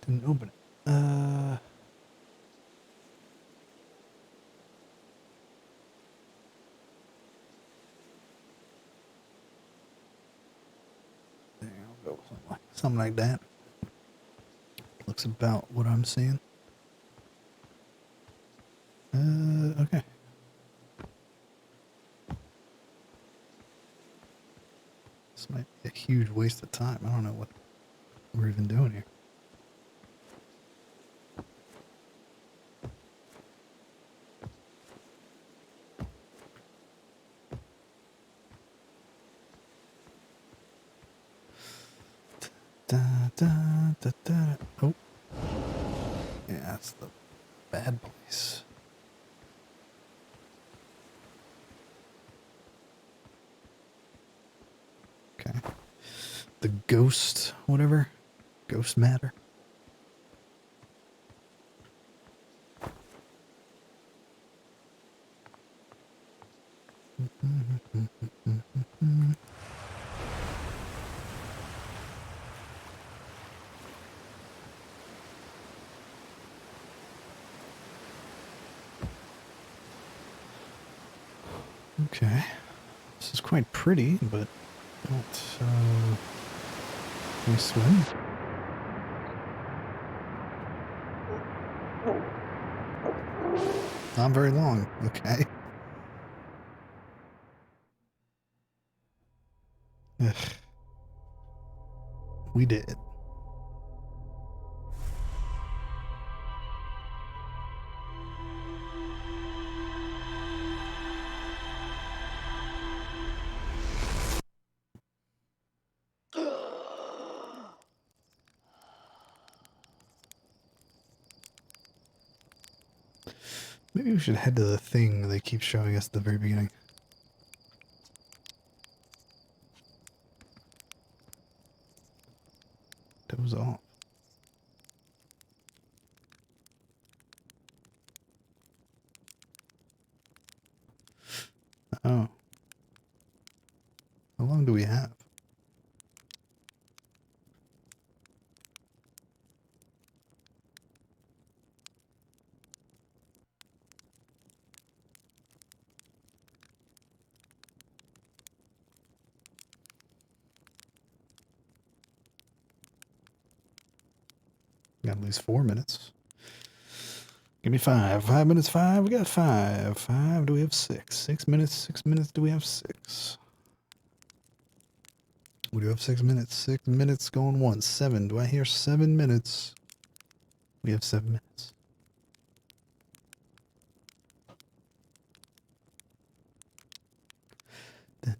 Didn't open it. There, I'll go with something like that. Looks about what I'm seeing. Okay. This might be a huge waste of time. I don't know what we're even doing here. Da, da, da, da. Oh. Yeah, that's the bad place. Okay. The ghost, whatever. Ghost matter. Okay. This is quite pretty, but Don't, can we swim? Not very long. Okay. Ugh. We did. Maybe we should head to the thing they keep showing us at the very beginning. Doze off. Oh. How long do we have? Got at least 4 minutes. Give me 5. 5 minutes, 5. We got 5. 5. Do we have 6? 6 minutes, 6 minutes. Do we have 6? We do have 6 minutes. 6 minutes going once. 7. Do I hear 7 minutes? We have 7 minutes. Is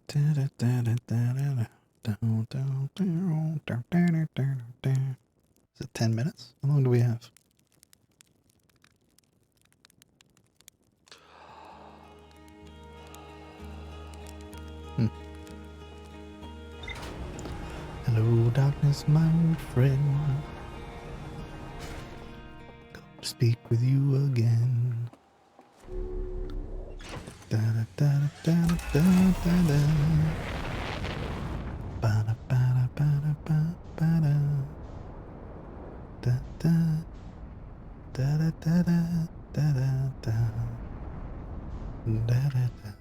it 10 minutes? How long do we have? Hello, darkness, my old friend. Come to speak with you again. Da da da da da da da da. Ba da ba da ba da ba ba da. Da da da da da da da da da da da.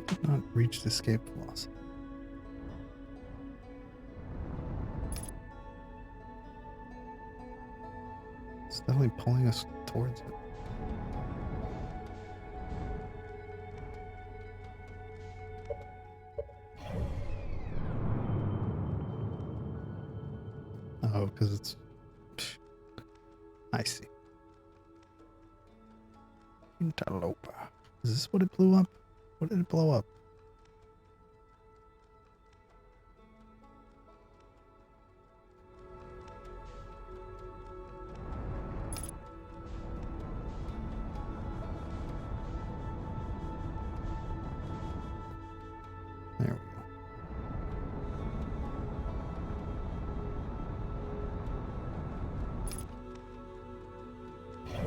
Did not reach the escape velocity. It's definitely pulling us towards it. Oh, because it's... I see. Interloper. Is this what it blew up? What did it blow up? There we go.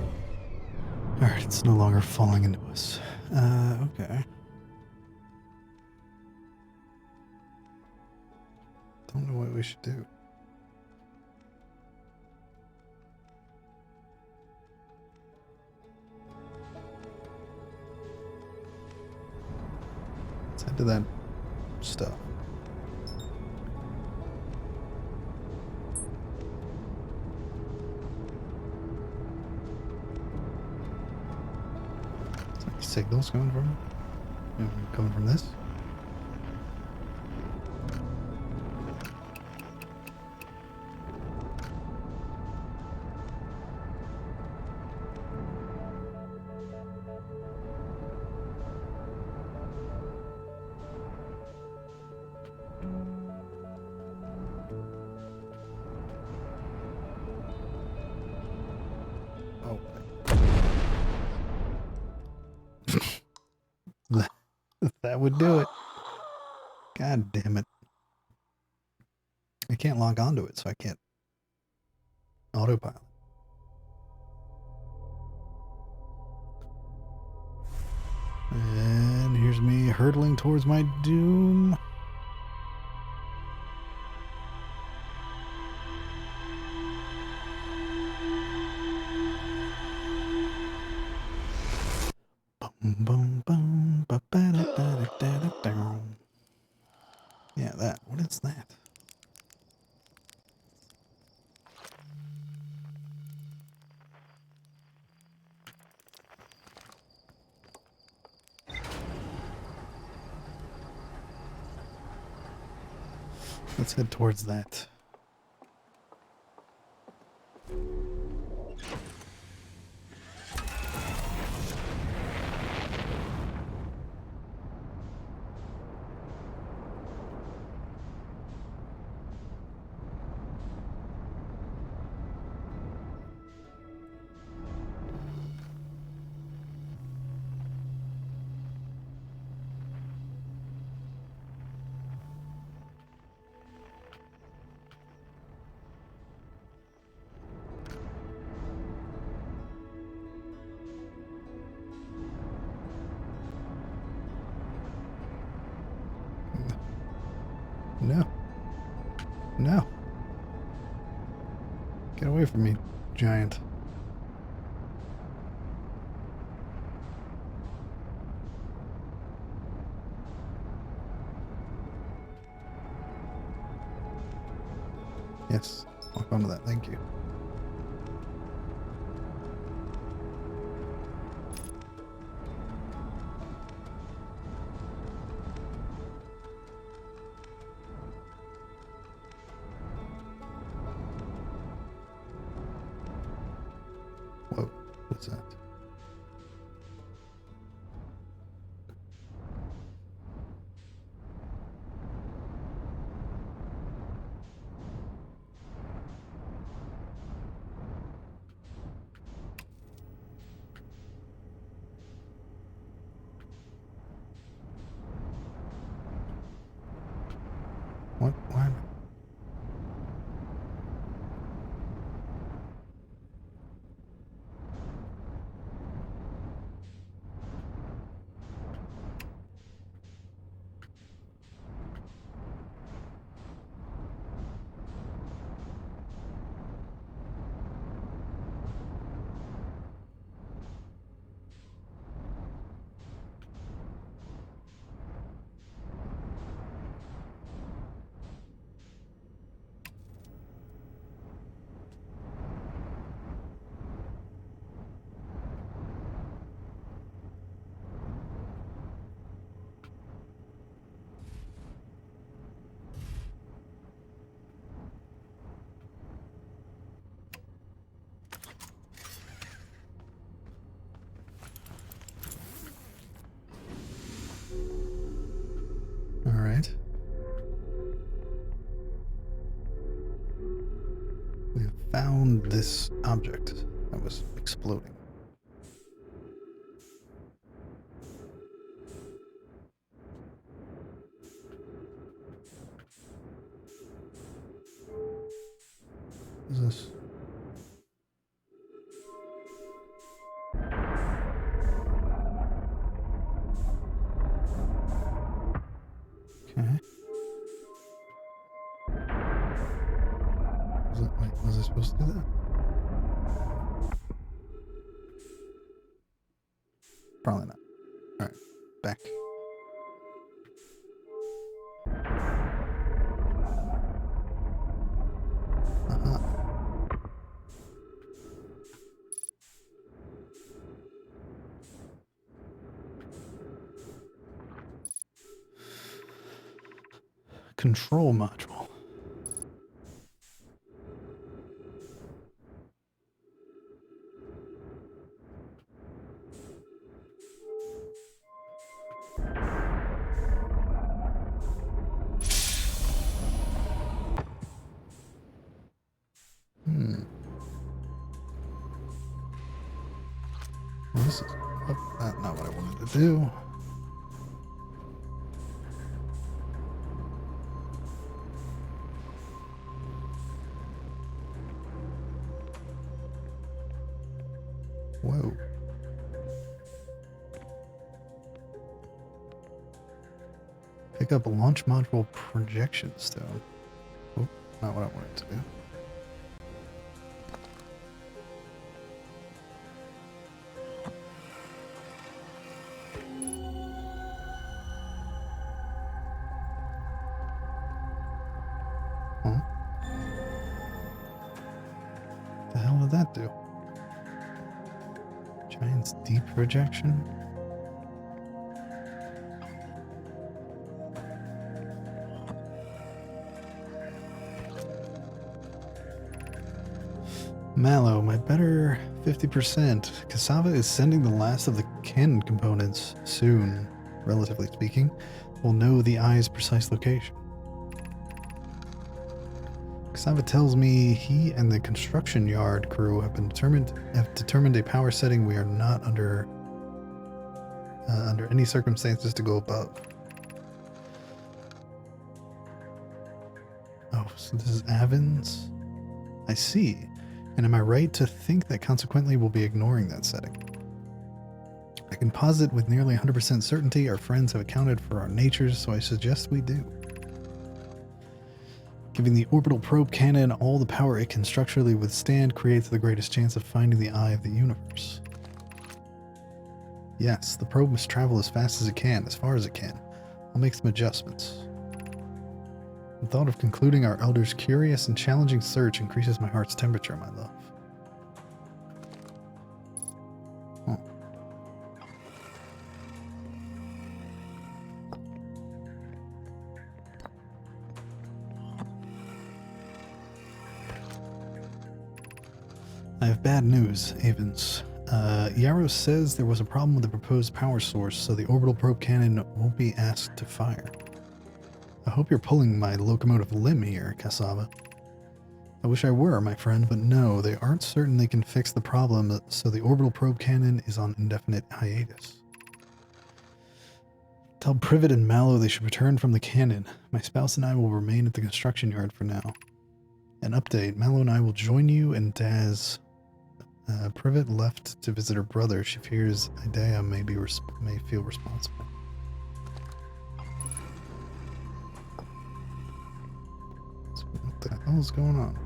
Alright, it's no longer falling into us. Okay. Don't know what we should do. Let's head to that stuff. Is there any signals coming from? Coming from this? That would do it. God damn it. I can't log onto it, so I can't autopilot. And here's There's me hurtling towards my doom. Boom, boom, boom. Ba-ba-da-da-da-da-da. Yeah, that. What is that? Let's head towards that. No. No. Get away from me, giant. Yes. Walk onto that. Thank you. Whoa. What's that? What? Why? All right. We have found this object that was exploding. What is this? Okay. Wait, was I supposed to do that? Probably not. All right, back. Uh-huh. Control module. Well, this is not what I wanted to do. Whoa. pick up a launch module projection stone. Oh, not what I wanted to do. Huh? The hell did that do? Giant's deep projection? Mallow, my better 50%. Cassava is sending the last of the cannon components soon, relatively speaking. We'll know the eye's precise location. Cassava tells me he and the construction yard crew have determined a power setting we are not under any circumstances to go above. Oh, so this is Avon's? I see. And am I right to think that consequently we'll be ignoring that setting? I can posit with nearly 100% certainty our friends have accounted for our natures, so I suggest we do. Giving the orbital probe cannon all the power it can structurally withstand creates the greatest chance of finding the eye of the universe. Yes, the probe must travel as fast as it can, as far as it can. I'll make some adjustments. The thought of concluding our elder's curious and challenging search increases my heart's temperature, my love. Oh. I have bad news, Avens. Yaros says there was a problem with the proposed power source, so the orbital probe cannon won't be asked to fire. I hope you're pulling my locomotive limb here, Cassava. I wish I were, my friend, but no, they aren't certain they can fix the problem, so the orbital probe cannon is on indefinite hiatus. Tell Privet and Mallow they should return from the cannon. My spouse and I will remain at the construction yard for now. An update, Mallow and I will join you and Daz. Privet left to visit her brother. She fears Idea may feel responsible. So what the hell is going on?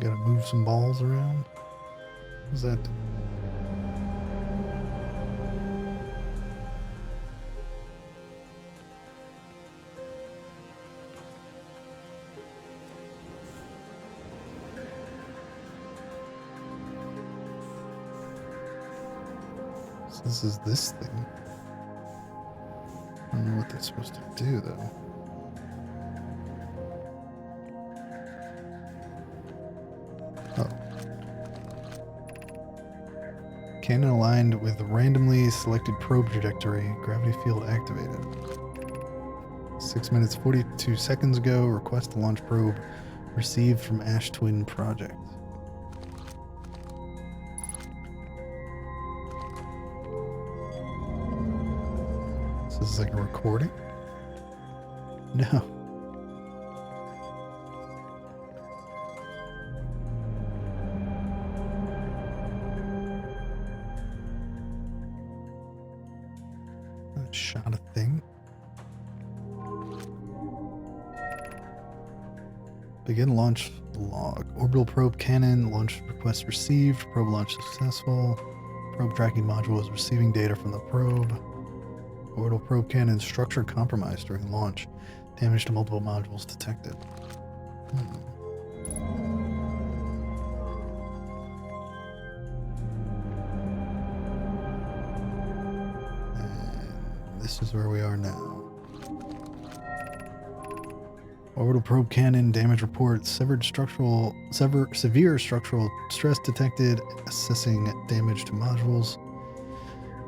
Gotta move some balls around. What's that? So this is this thing. I don't know what that's supposed to do though. Oh. Cannon aligned with randomly selected probe trajectory. Gravity field activated. 6 minutes 42 seconds ago. Request to launch probe received from Ash Twin Project. So this is like a recording? No. Shot a thing. Begin launch log. Orbital probe cannon. Launch request received. Probe launch successful. Probe tracking module is receiving data from the probe. Orbital probe cannon structure compromised during launch. Damage to multiple modules detected. This is where we are now. Orbital probe cannon damage report. Severe structural stress detected. Assessing damage to modules.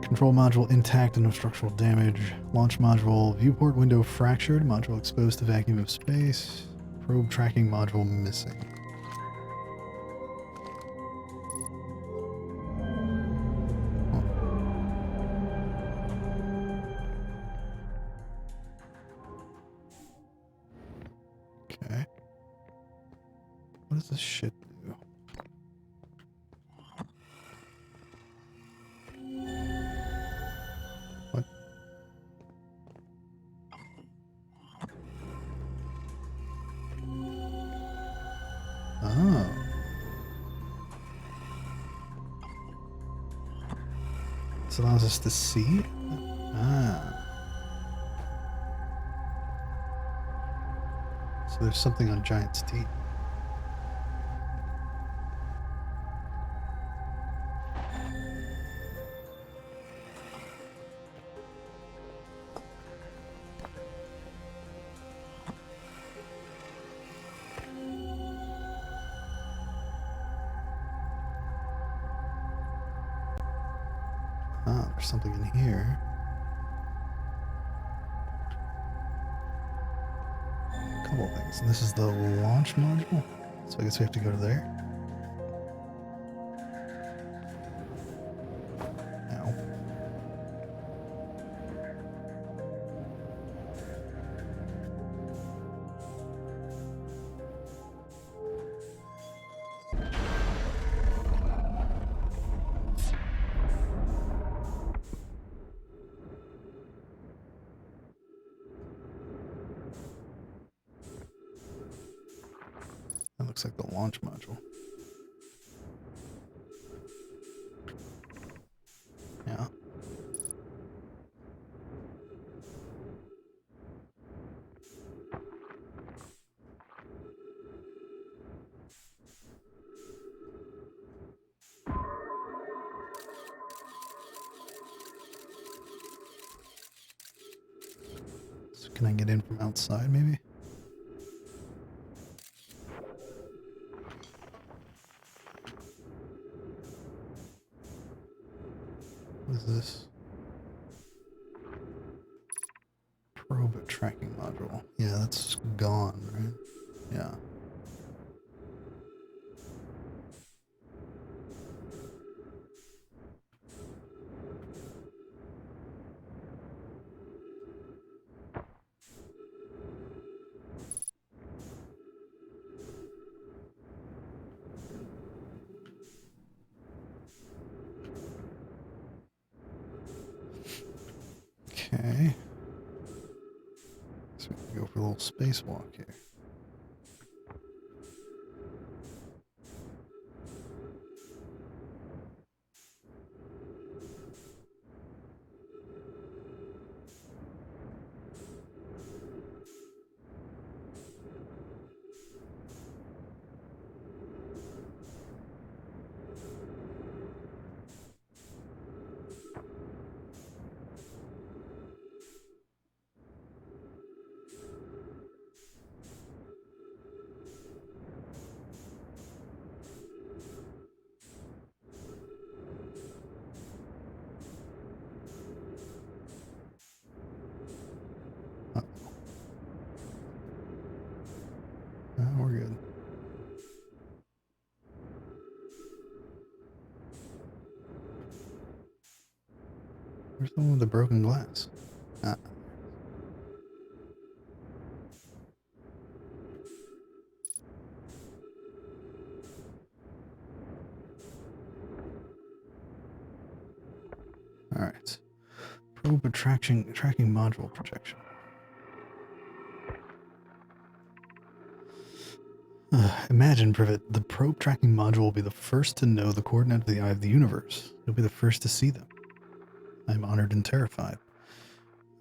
Control module intact and no structural damage. Launch module viewport window fractured. Module exposed to vacuum of space. Probe tracking module missing. does this shit do? What? Oh. This allows us to see? Ah. So there's something on Giant's teeth. Ah, there's something in here. A couple of things. And this is the launch module. So I guess we have to go to there. Ow. That looks like the launch module. Yeah. So can I get in from outside, maybe? What is this? Probe tracking module. Yeah, that's gone, right? Yeah. Okay. So we can go for a little spacewalk here. We're good. Where's the one with the broken glass? Ah. Alright. Probe tracking module projection. Imagine, Privet, the probe tracking module will be the first to know the coordinate of the eye of the universe. You'll be the first to see them. I'm honored and terrified.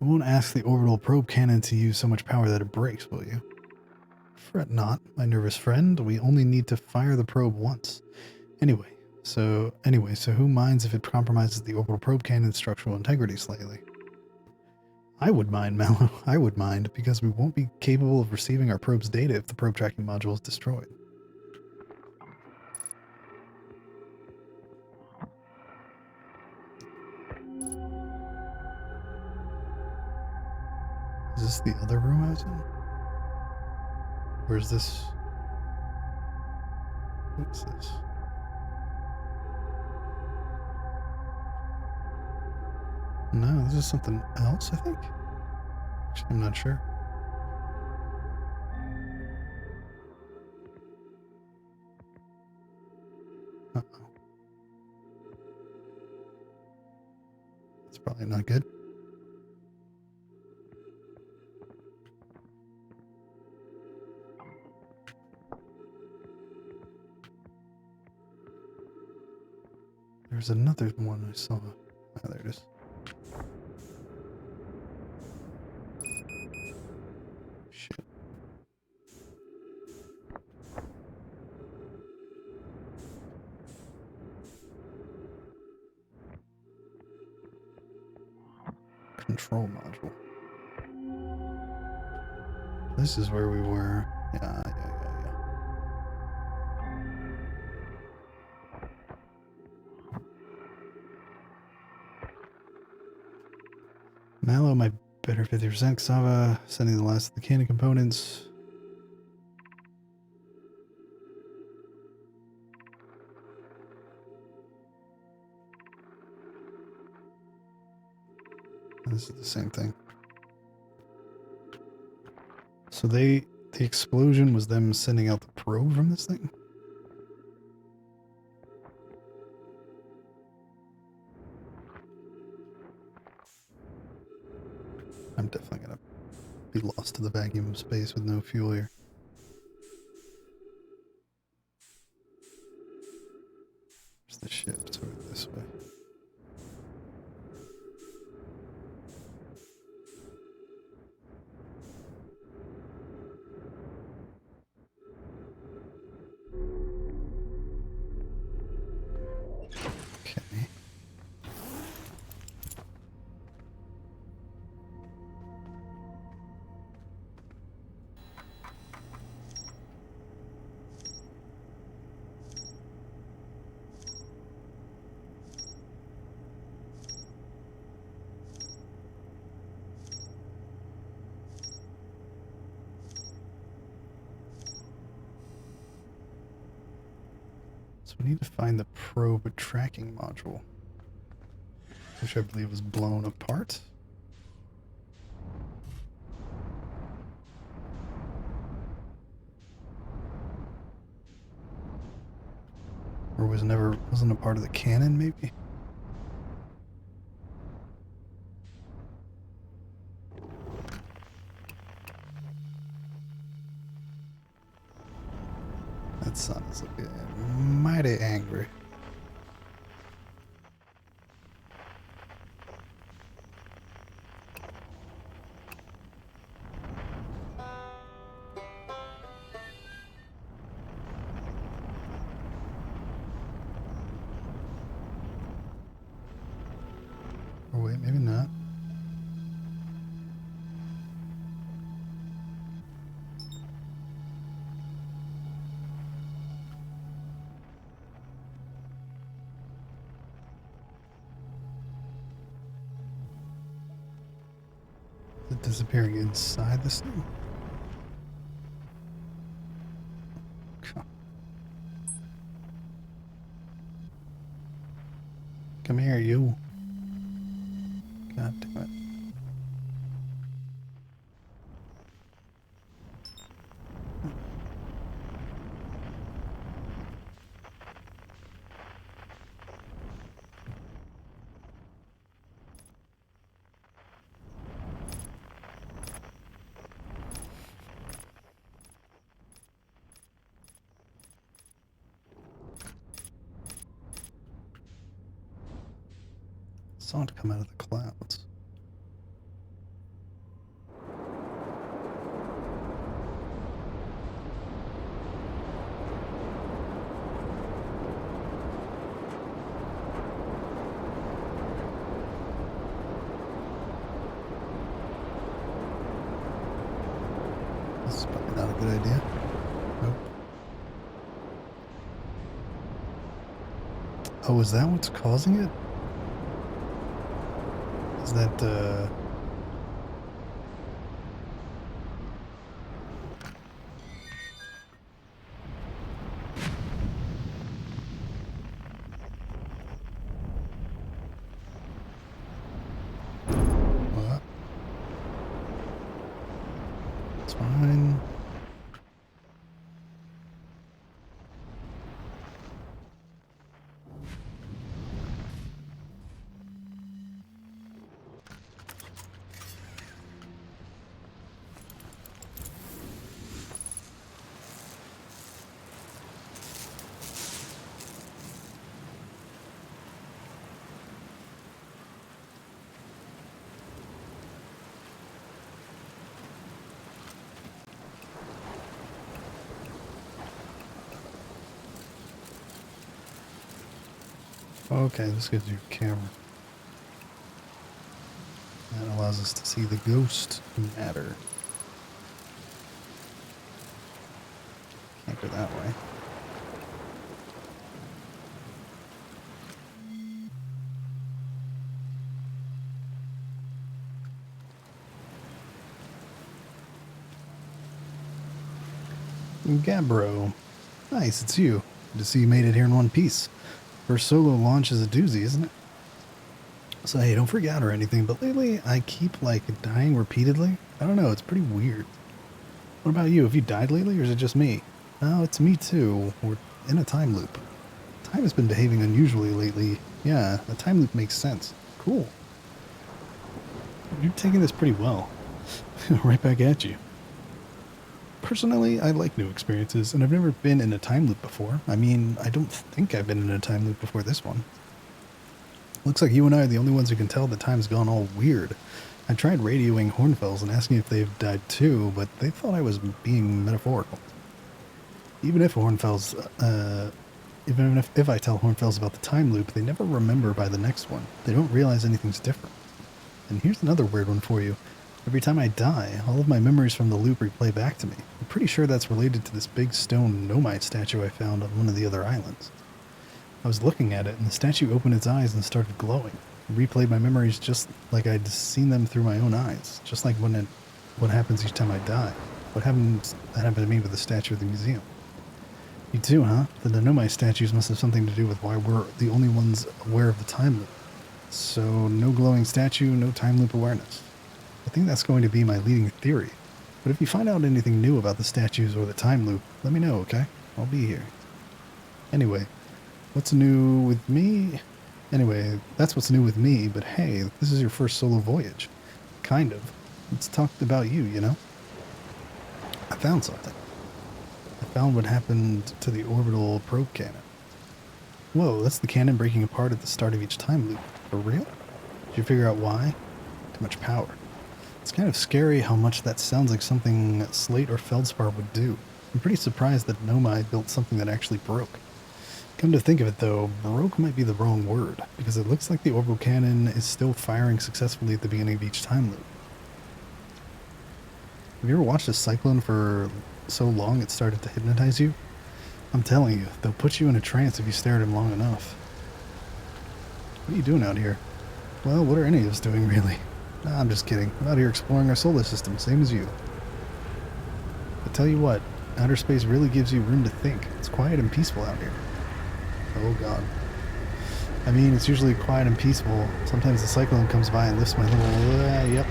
I won't ask the orbital probe cannon to use so much power that it breaks, will you? Fret not, my nervous friend. We only need to fire the probe once. Anyway, so who minds if it compromises the orbital probe cannon's structural integrity slightly? I would mind, Mallow. I would mind, because we won't be capable of receiving our probe's data if the probe tracking module is destroyed. Is this the other room I was in? Where's this? What's this? No, this is something else, I think. Actually, I'm not sure. It's probably not good. There's another one I saw. Ah, there it is. Shit. Control module. This is where we were. Yeah. Mallow, my better 50%. Cassava, sending the last of the cannon components. This is the same thing. So the explosion was them sending out the probe from this thing? I'm definitely gonna be lost to the vacuum of space with no fuel here. Where's the ship? It's over this way. Okay. So we need to find the probe tracking module, which I believe was blown apart. Or wasn't a part of the cannon, maybe? That sun is looking mighty angry. Or wait, maybe not. Is it disappearing inside this thing? Come here, you. God damn it. Saw it come out of the clouds. This is probably not a good idea. Nope. Oh, is that what's causing it? Is that, what? It's fine. Okay, this gives you a camera. That allows us to see the ghost matter. Can't go that way. Gabbro. Nice, it's you. Good to see you made it here in one piece. First solo launch is a doozy, isn't it? So hey, don't freak out or anything, but lately I keep, like, dying repeatedly. I don't know, it's pretty weird. What about you? Have you died lately, or is it just me? Oh, it's me too. We're in a time loop. Time has been behaving unusually lately. Yeah, a time loop makes sense. Cool. You're taking this pretty well. Right back at you. Personally, I like new experiences, and I've never been in a time loop before. I mean, I don't think I've been in a time loop before this one. Looks like you and I are the only ones who can tell that time's gone all weird. I tried radioing Hornfells and asking if they've died too, but they thought I was being metaphorical. Even if Hornfells, even if I tell Hornfells about the time loop, they never remember by the next one. They don't realize anything's different. And here's another weird one for you. Every time I die, all of my memories from the loop replay back to me. I'm pretty sure that's related to this big stone Nomite statue I found on one of the other islands. I was looking at it, and the statue opened its eyes and started glowing. It replayed my memories just like I'd seen them through my own eyes, just like what happens each time I die. That happened to me with the statue at the museum. You too, huh? The Nomite statues must have something to do with why we're the only ones aware of the time loop. So, no glowing statue, no time loop awareness. I think that's going to be my leading theory. But if you find out anything new about the statues or the time loop, let me know, okay? I'll be here. Anyway, what's new with me? Anyway, that's what's new with me, but hey, this is your first solo voyage. Kind of. Let's talk about you, you know? I found something. I found what happened to the orbital probe cannon. Whoa, that's the cannon breaking apart at the start of each time loop. For real? Did you figure out why? Too much power. It's kind of scary how much that sounds like something Slate or Feldspar would do. I'm pretty surprised that Nomai built something that actually broke. Come to think of it though, broke might be the wrong word, because it looks like the orbital cannon is still firing successfully at the beginning of each time loop. Have you ever watched a cyclone for so long it started to hypnotize you? I'm telling you, they'll put you in a trance if you stare at him long enough. What are you doing out here? Well, what are any of us doing really? Nah, I'm just kidding. I'm out here exploring our solar system, same as you. But tell you what, outer space really gives you room to think. It's quiet and peaceful out here. Oh god. I mean, it's usually quiet and peaceful. Sometimes the cyclone comes by and lifts my little... yep.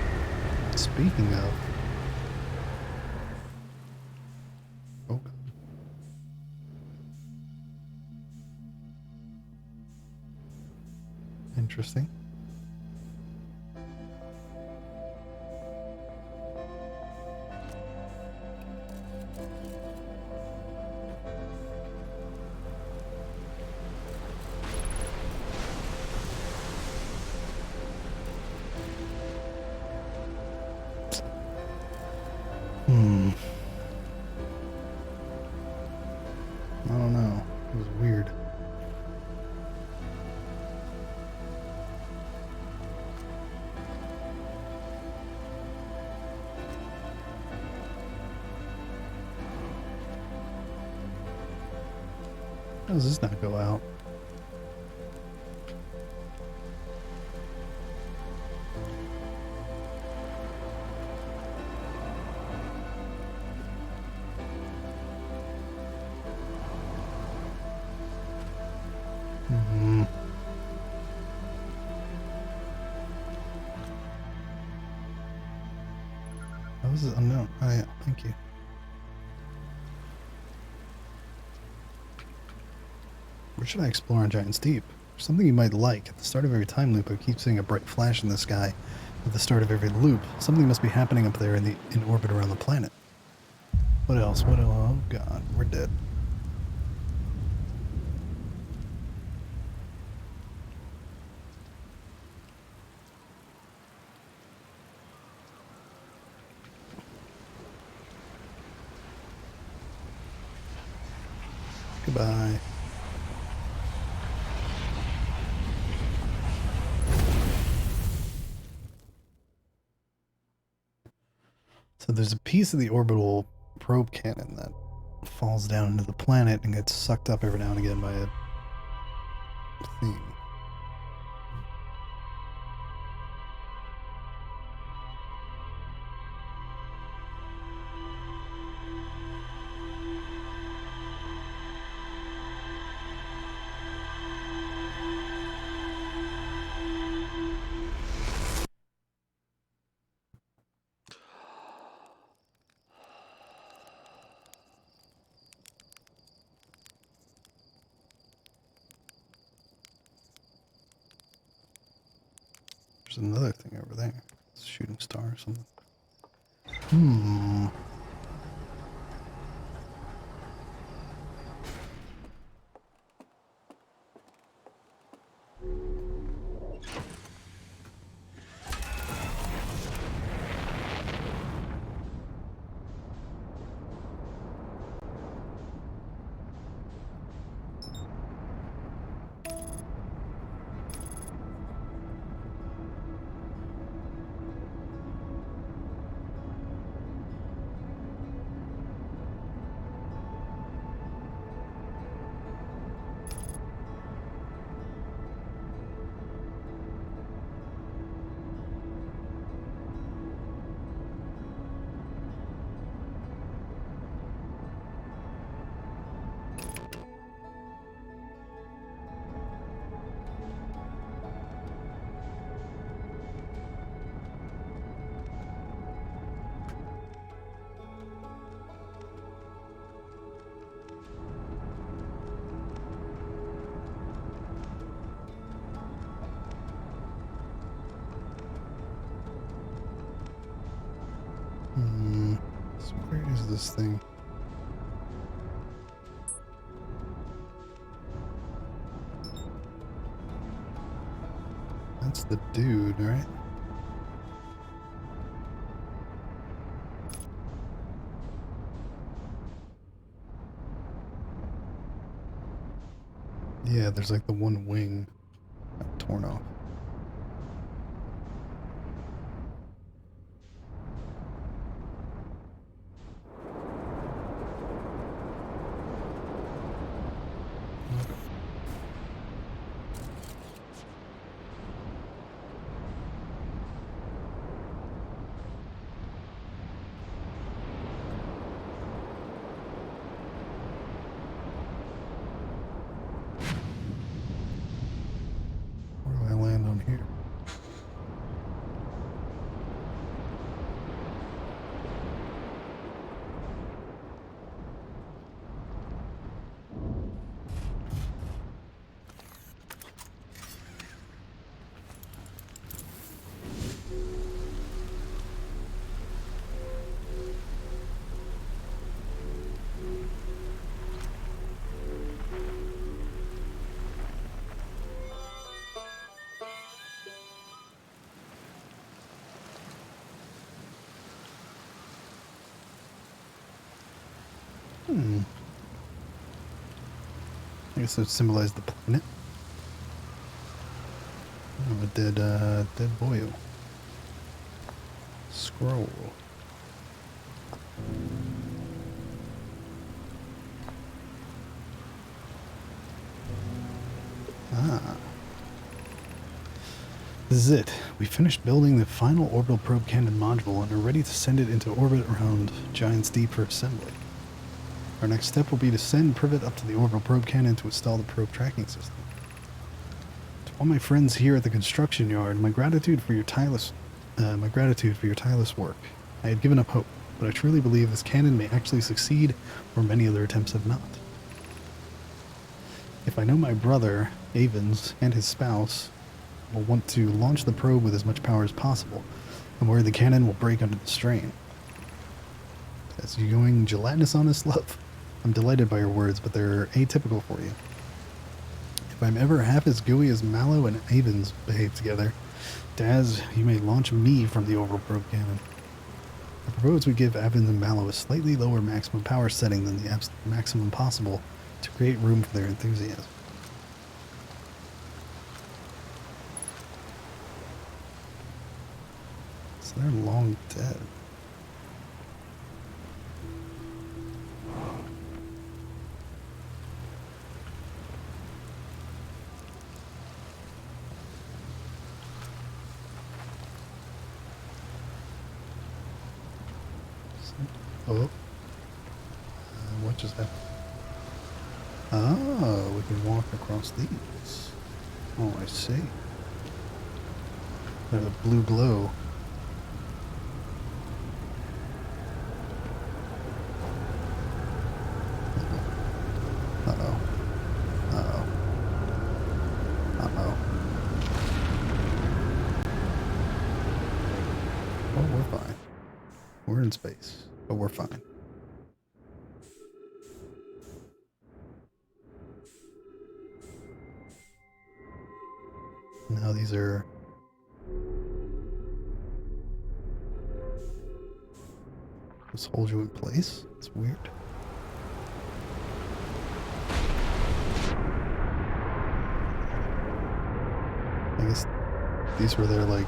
Speaking of... Oh god. Interesting. I don't know. It was weird. How does this not go out? How is it unknown? Oh yeah, thank you. Where should I explore on Giant's Deep? Something you might like. At the start of every time loop, I keep seeing a bright flash in the sky. At the start of every loop, something must be happening up there in orbit around the planet. What else? What else? Oh god, we're dead. Goodbye. So there's a piece of the orbital probe cannon that falls down into the planet and gets sucked up every now and again by a thing. There's another thing over there. It's a shooting star or something. So where is this thing? That's the dude, right? Yeah, there's like the one wing torn off. Where do I land on here? I guess it symbolized the planet. Oh, a dead boil. Scroll. Ah. This is it. We finished building the final orbital probe cannon module and are ready to send it into orbit around Giant's Deep for assembly. Our next step will be to send Privet up to the orbital probe cannon to install the probe tracking system. To all my friends here at the construction yard, my gratitude for your tireless work. I had given up hope, but I truly believe this cannon may actually succeed where many other attempts have not. If I know my brother, Avens, and his spouse will want to launch the probe with as much power as possible, I'm worried the cannon will break under the strain. As you going gelatinous on this, love? I'm delighted by your words, but they're atypical for you. If I'm ever half as gooey as Mallow and Avens behave together, Daz, you may launch me from the orbital probe cannon. I propose we give Avens and Mallow a slightly lower maximum power setting than the absolute maximum possible to create room for their enthusiasm. So they're long dead. Oh, what just happened? Oh, we can walk across these. Oh, I see. There's a blue glow. Uh-oh. Uh-oh. Uh-oh. Oh, we're fine. We're in space, but we're fine. Now these are... Just hold you in place? It's weird. I guess these were their, like,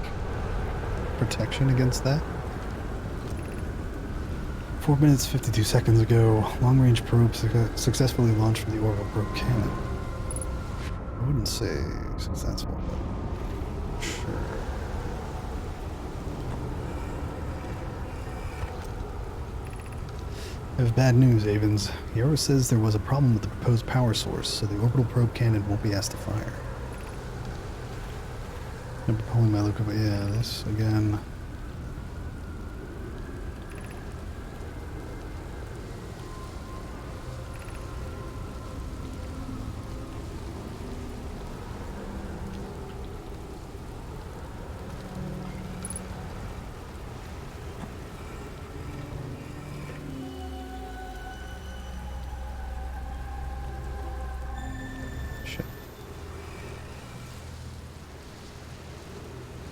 protection against that. 4 minutes, 52 seconds ago, long-range probe successfully launched from the orbital probe cannon. I wouldn't say successful, but sure. I have bad news, Avens. Yarrow says there was a problem with the proposed power source, so the orbital probe cannon won't be asked to fire. I'm pulling my look over. Yeah, this again.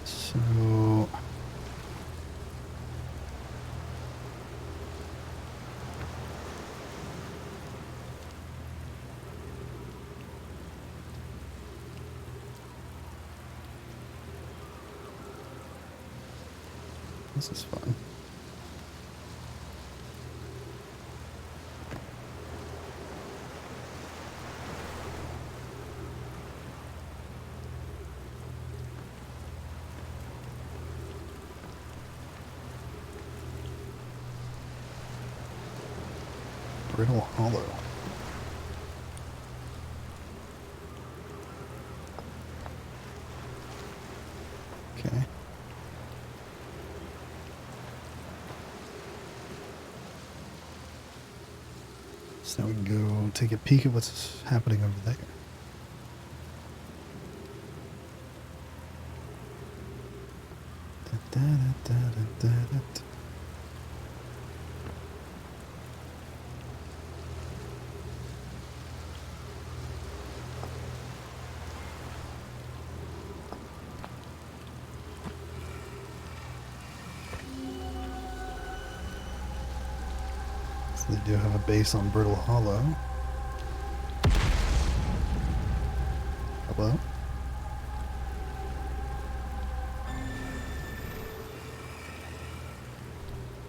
So... This is fun. Brittle Hollow. Okay. So now we can go take a peek at what's happening over there. Da, da, da, da, da, da. They do have a base on Brittle Hollow. Hello?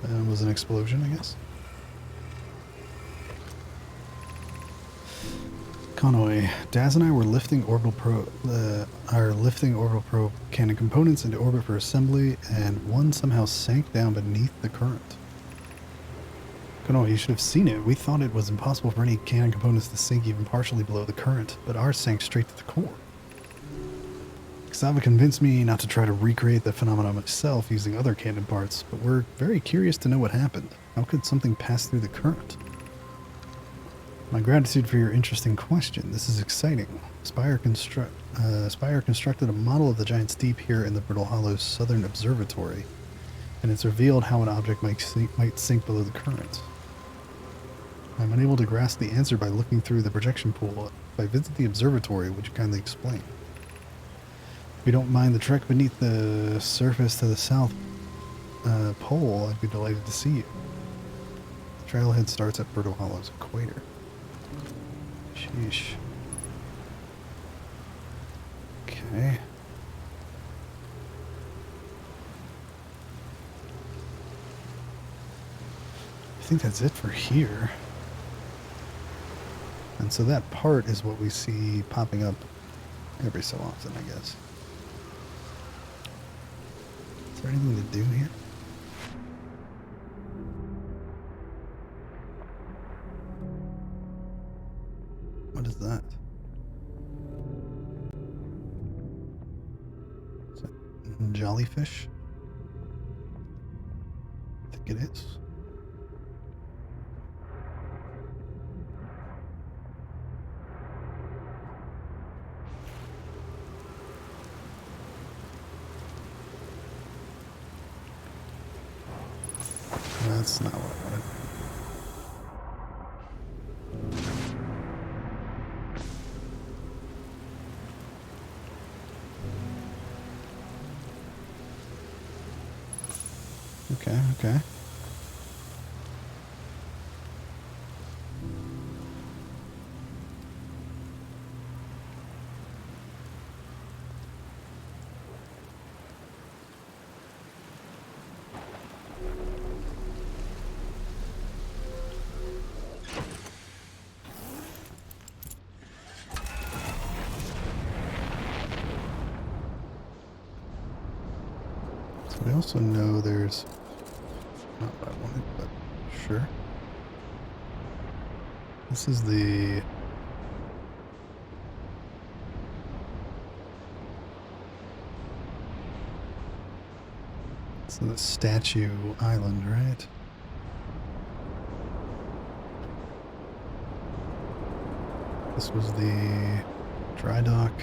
That was an explosion, I guess. Conway, Daz and I were lifting orbital probe cannon components into orbit for assembly, and one somehow sank down beneath the current. Conway, you should have seen it. We thought it was impossible for any cannon components to sink even partially below the current, but ours sank straight to the core. Xava convinced me not to try to recreate the phenomenon myself using other cannon parts, but we're very curious to know what happened. How could something pass through the current? My gratitude for your interesting question. This is exciting. Spire constructed a model of the giant steep here in the Brittle Hollow's Southern Observatory, and it's revealed how an object might sink below the current. I'm unable to grasp the answer by looking through the projection pool. If I visit the observatory, would you kindly explain? If you don't mind the trek beneath the surface to the south pole, I'd be delighted to see you. The trailhead starts at Brittle Hollow's equator. Sheesh. Okay. I think that's it for here. And so that part is what we see popping up every so often, I guess. Is there anything to do here? jellyfish? I think it is. That's not what I wanted. Okay, okay. So we also know there's not what I wanted, but sure. This is the the Statue Island, right? This was the dry dock.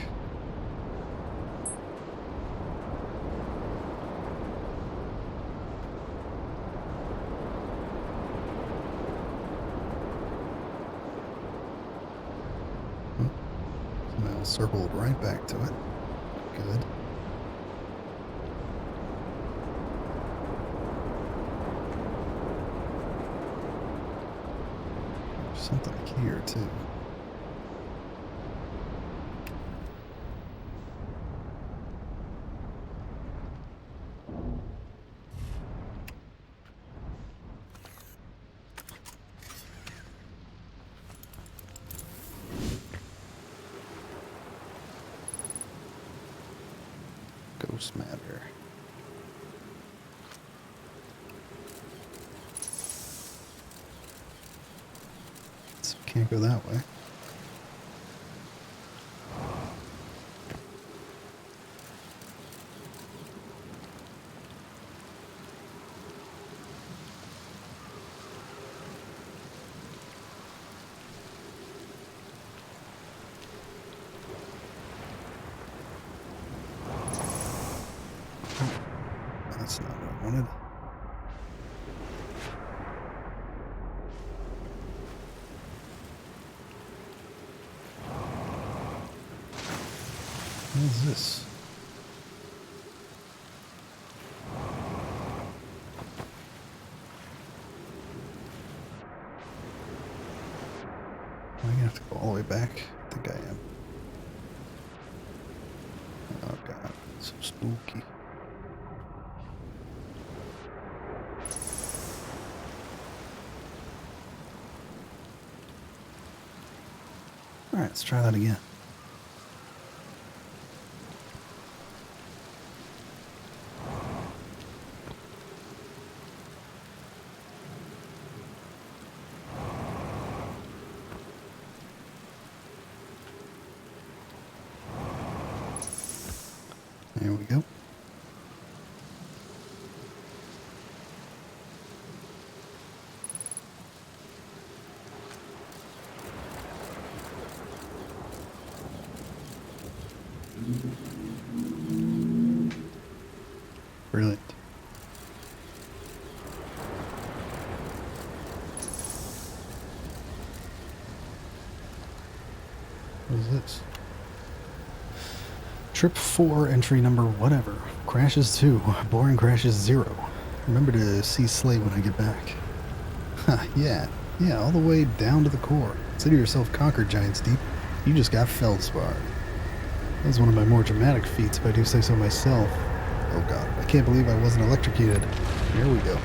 Now circled right back to it. Good. There's something here too. Ghost matter. So can't go that way. That's not what I wanted. What is this? Am I gonna have to go all the way back? I think I am. Oh god, so spooky. Alright, let's try that again. There we go. Brilliant. What is this? Trip 4, entry number whatever. Crashes 2. Boring crashes 0. Remember to see Slate when I get back. Ha, yeah, all the way down to the core. Consider yourself conquered, Giants Deep. You just got feldsparred. That was one of my more dramatic feats, if I do say so myself. Oh god, I can't believe I wasn't electrocuted. Here we go.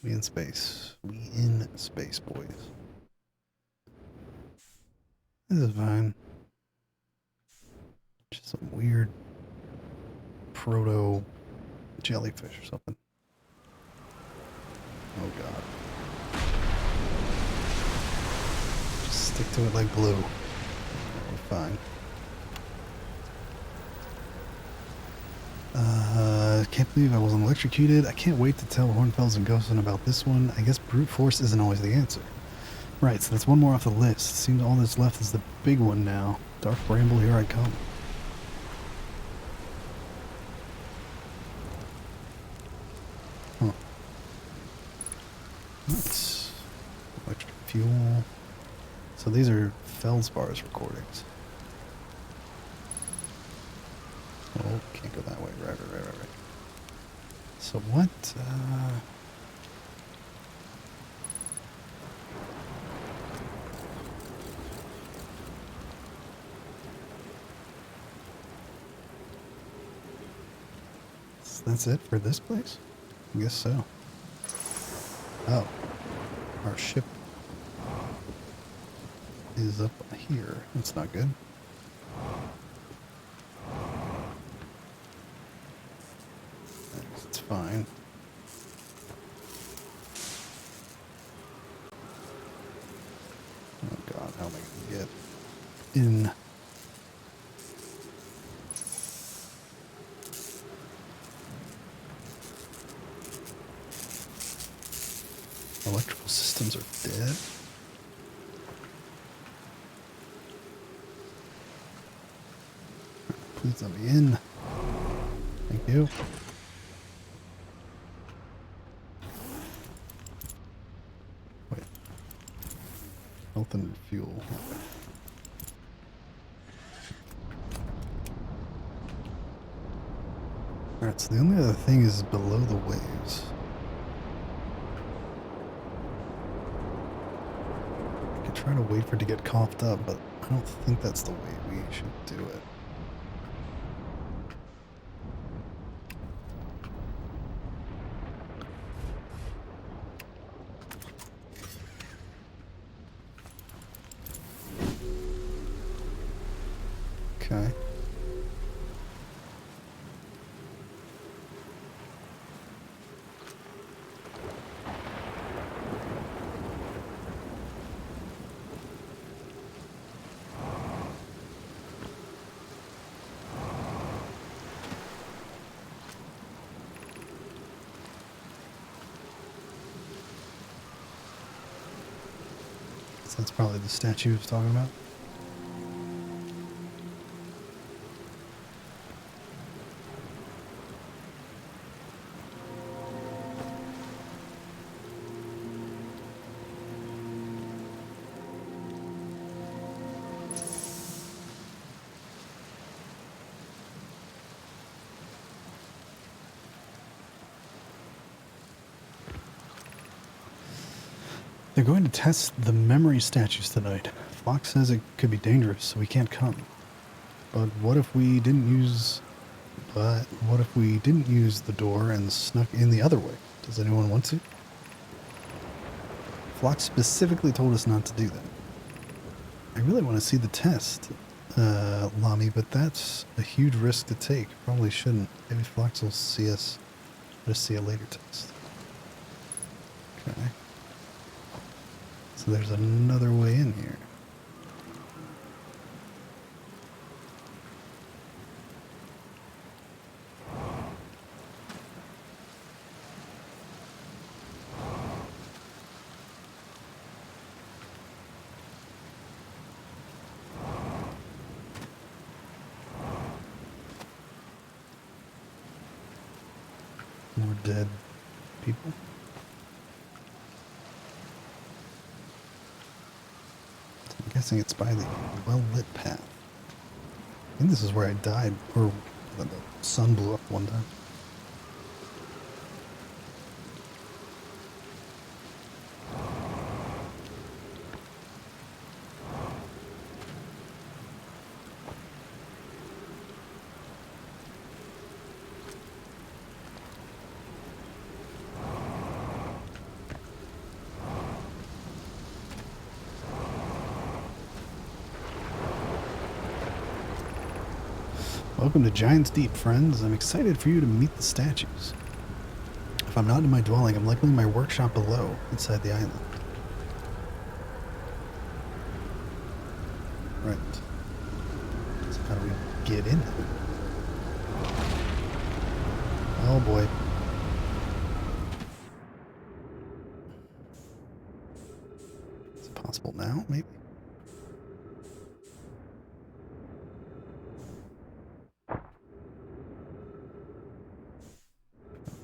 We in space. We in space, boys. This is fine. Just some weird proto jellyfish or something. Oh god. Just Stick to it like glue. We're fine. Can't believe I wasn't electrocuted. I can't wait to tell Hornfels and Ghostin about this one. I guess brute force isn't always the answer. Right, so that's one more off the list. Seems all that's left is the big one now. Dark Bramble, here I come. Huh. Nice. Electric fuel. So these are Feldspar's recordings. Oh, can't go that way. Right. So what, that's it for this place? I guess so. Oh. Our ship is up here. That's not good. It's fine. Oh god, how am I gonna get in? Electrical systems are dead. Please let me in. Thank you. Wait. Health and fuel. Okay. Alright, so the only other thing is below the waves. I could try to wait for it to get coughed up, but I don't think that's the way we should do it. Okay. So that's probably the statue I was talking about. They're going to test the memory statues tonight. Flock says it could be dangerous, so we can't come. But what if we didn't use... the door and snuck in the other way? Does anyone want to? Flock specifically told us not to do that. I really want to see the test, Lamy, but that's a huge risk to take. Probably shouldn't. Maybe Flox will see us. Let's see a later test. Okay. So there's another way in here. More dead people. I'm guessing it's by the well-lit path. I think this is where I died, or the sun blew up one time. Welcome to Giant's Deep, friends. I'm excited for you to meet the statues. If I'm not in my dwelling, I'm likely in my workshop below, inside the island. Right. So how do we get in there? Oh boy. Is it possible now, maybe?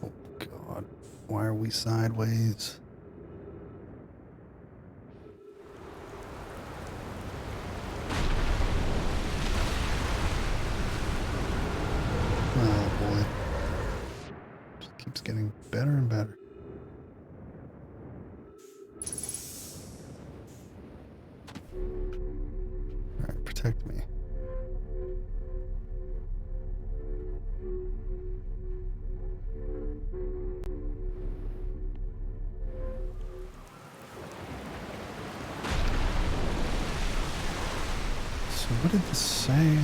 Oh god. Why are we sideways? Oh boy. Just keeps getting better and better. Alright, protect me. So what did this say?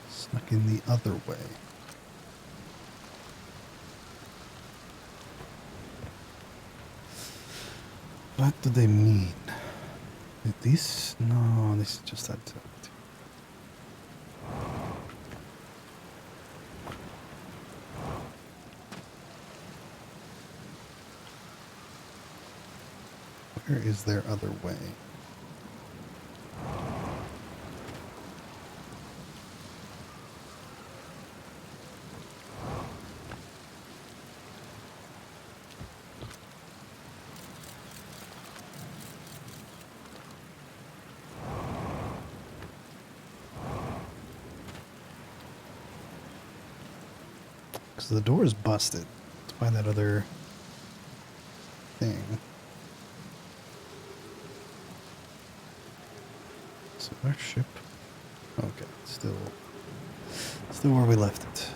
Snuck in the other way. What do they mean? This? No, this is just that. Where is their other way? Because the door is busted. Let's find that other thing. So our ship. Okay, still where we left it.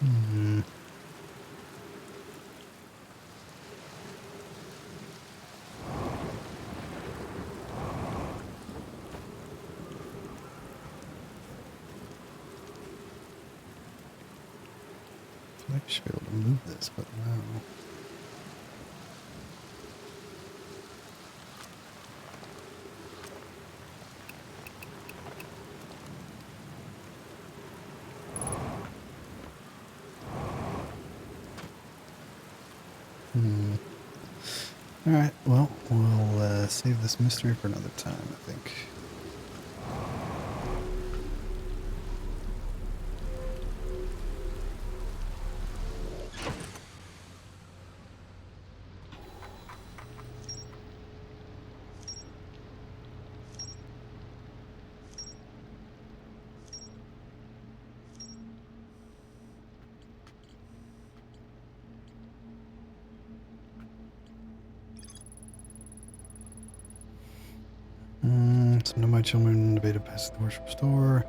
Hmm. I should be able to move this, but no. Hmm. Alright, well, we'll save this mystery for another time, I think. Some of my children debated past the worship store.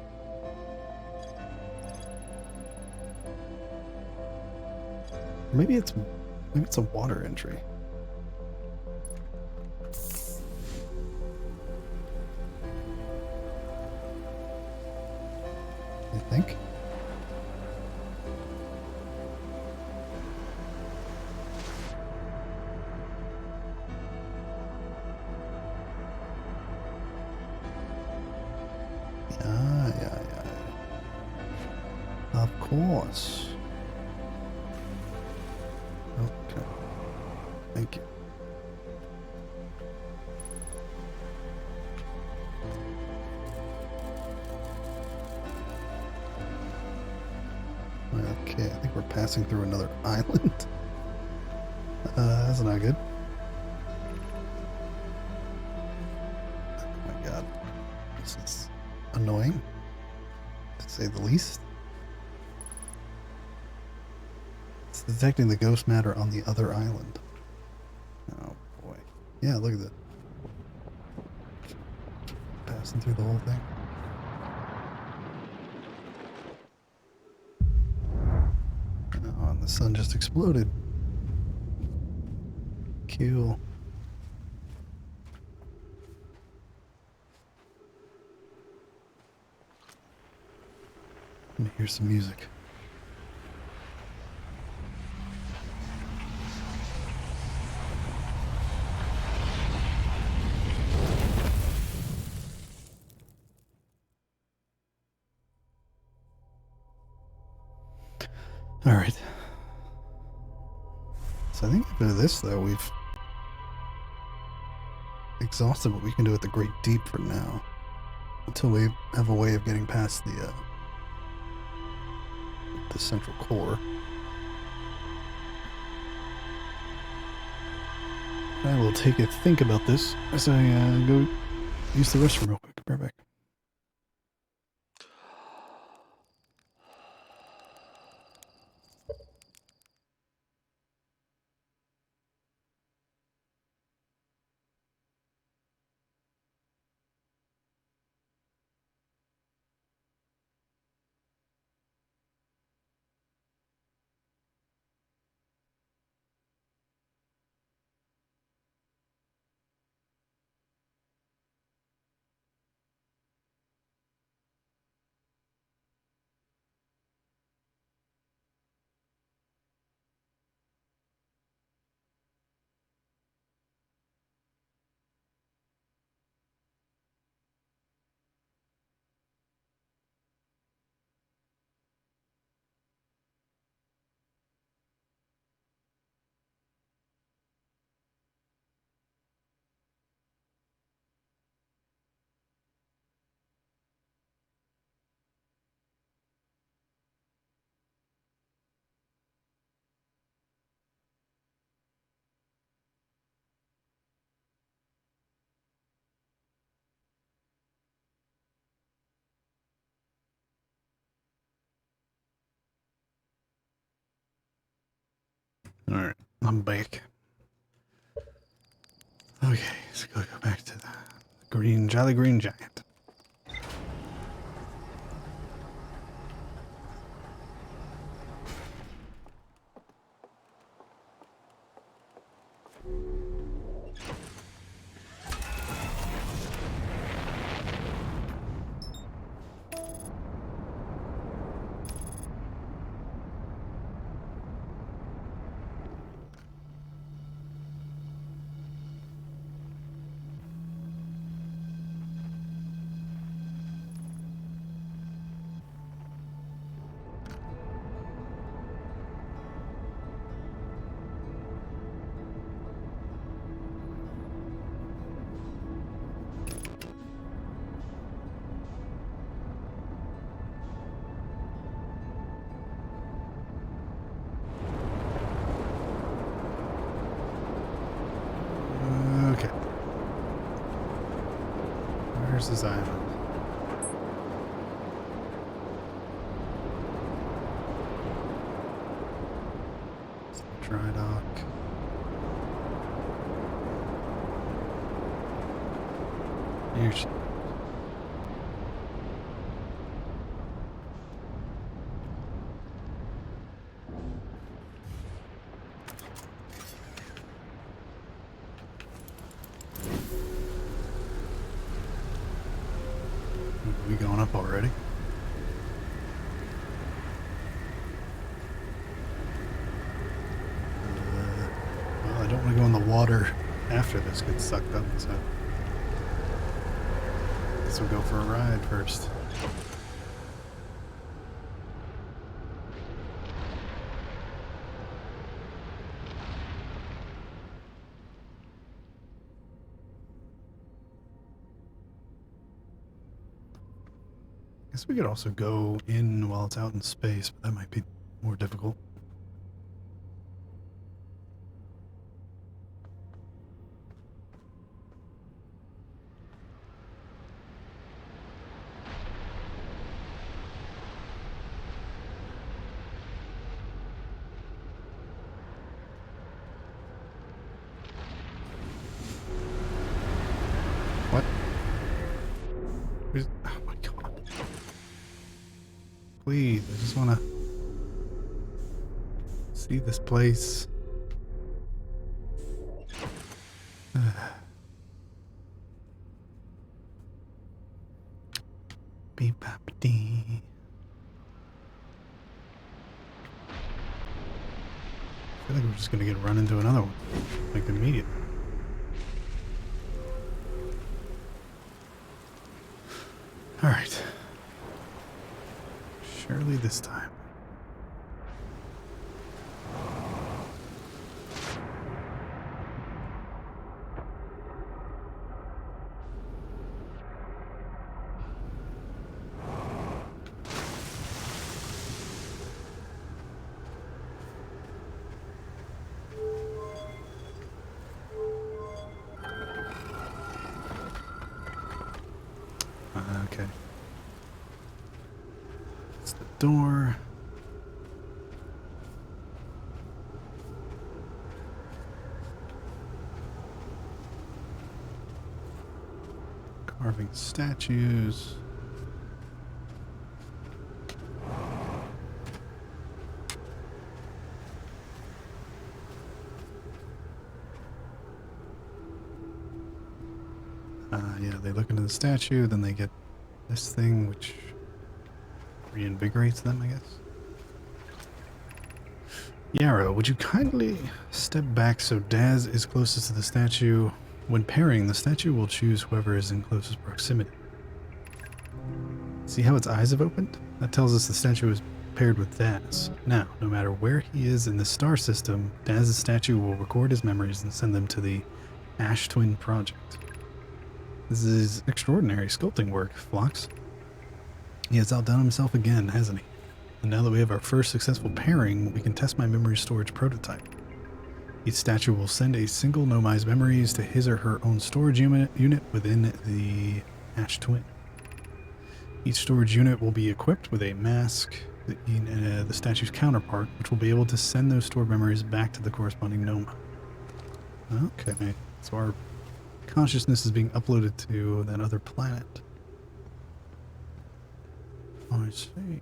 Maybe it's a water entry. You think? Yeah. Of course. Okay. Thank you. Okay, I think we're passing through another island. That's not good. Oh my god. This is annoying, to say the least. It's detecting the ghost matter on the other island. Oh boy. Yeah, look at that. Passing through the whole thing. Oh, and the sun just exploded. Cool. Let me hear some music. All right. So I think after this, though, we've exhausted what we can do at the Great Deep for now, until we have a way of getting past the central core. I will take a think about this as I go use the restroom real quick. Be right back. All right, I'm back. Okay, let's go back to the green, jolly green giant. Okay. Where's this island? Dry dock. Here she. We going up already? Well, I don't want to go in the water after this gets sucked up, so I guess we'll go for a ride first. I guess we could also go in while it's out in space, but that might be more difficult. What? Oh my god. Please, I just want to... see this place. Beep bop dee. I feel like we're just gonna get run into another one, like immediately. All right. Surely this time. Okay. It's the door. Carving statues. Yeah, they look into the statue, then they get this thing which reinvigorates them, I guess. Yarrow, would you kindly step back so Daz is closest to the statue? When pairing, the statue will choose whoever is in closest proximity. See how its eyes have opened? That tells us the statue is paired with Daz. Now, no matter where he is in the star system, Daz's statue will record his memories and send them to the Ash Twin Project. This is extraordinary sculpting work, Phlox. He has outdone himself again, hasn't he? And now that we have our first successful pairing, we can test my memory storage prototype. Each statue will send a single Nomai's memories to his or her own storage unit within the Ash Twin. Each storage unit will be equipped with a mask, the statue's counterpart, which will be able to send those stored memories back to the corresponding Nomai. Okay, so our consciousness is being uploaded to that other planet. Oh, I see.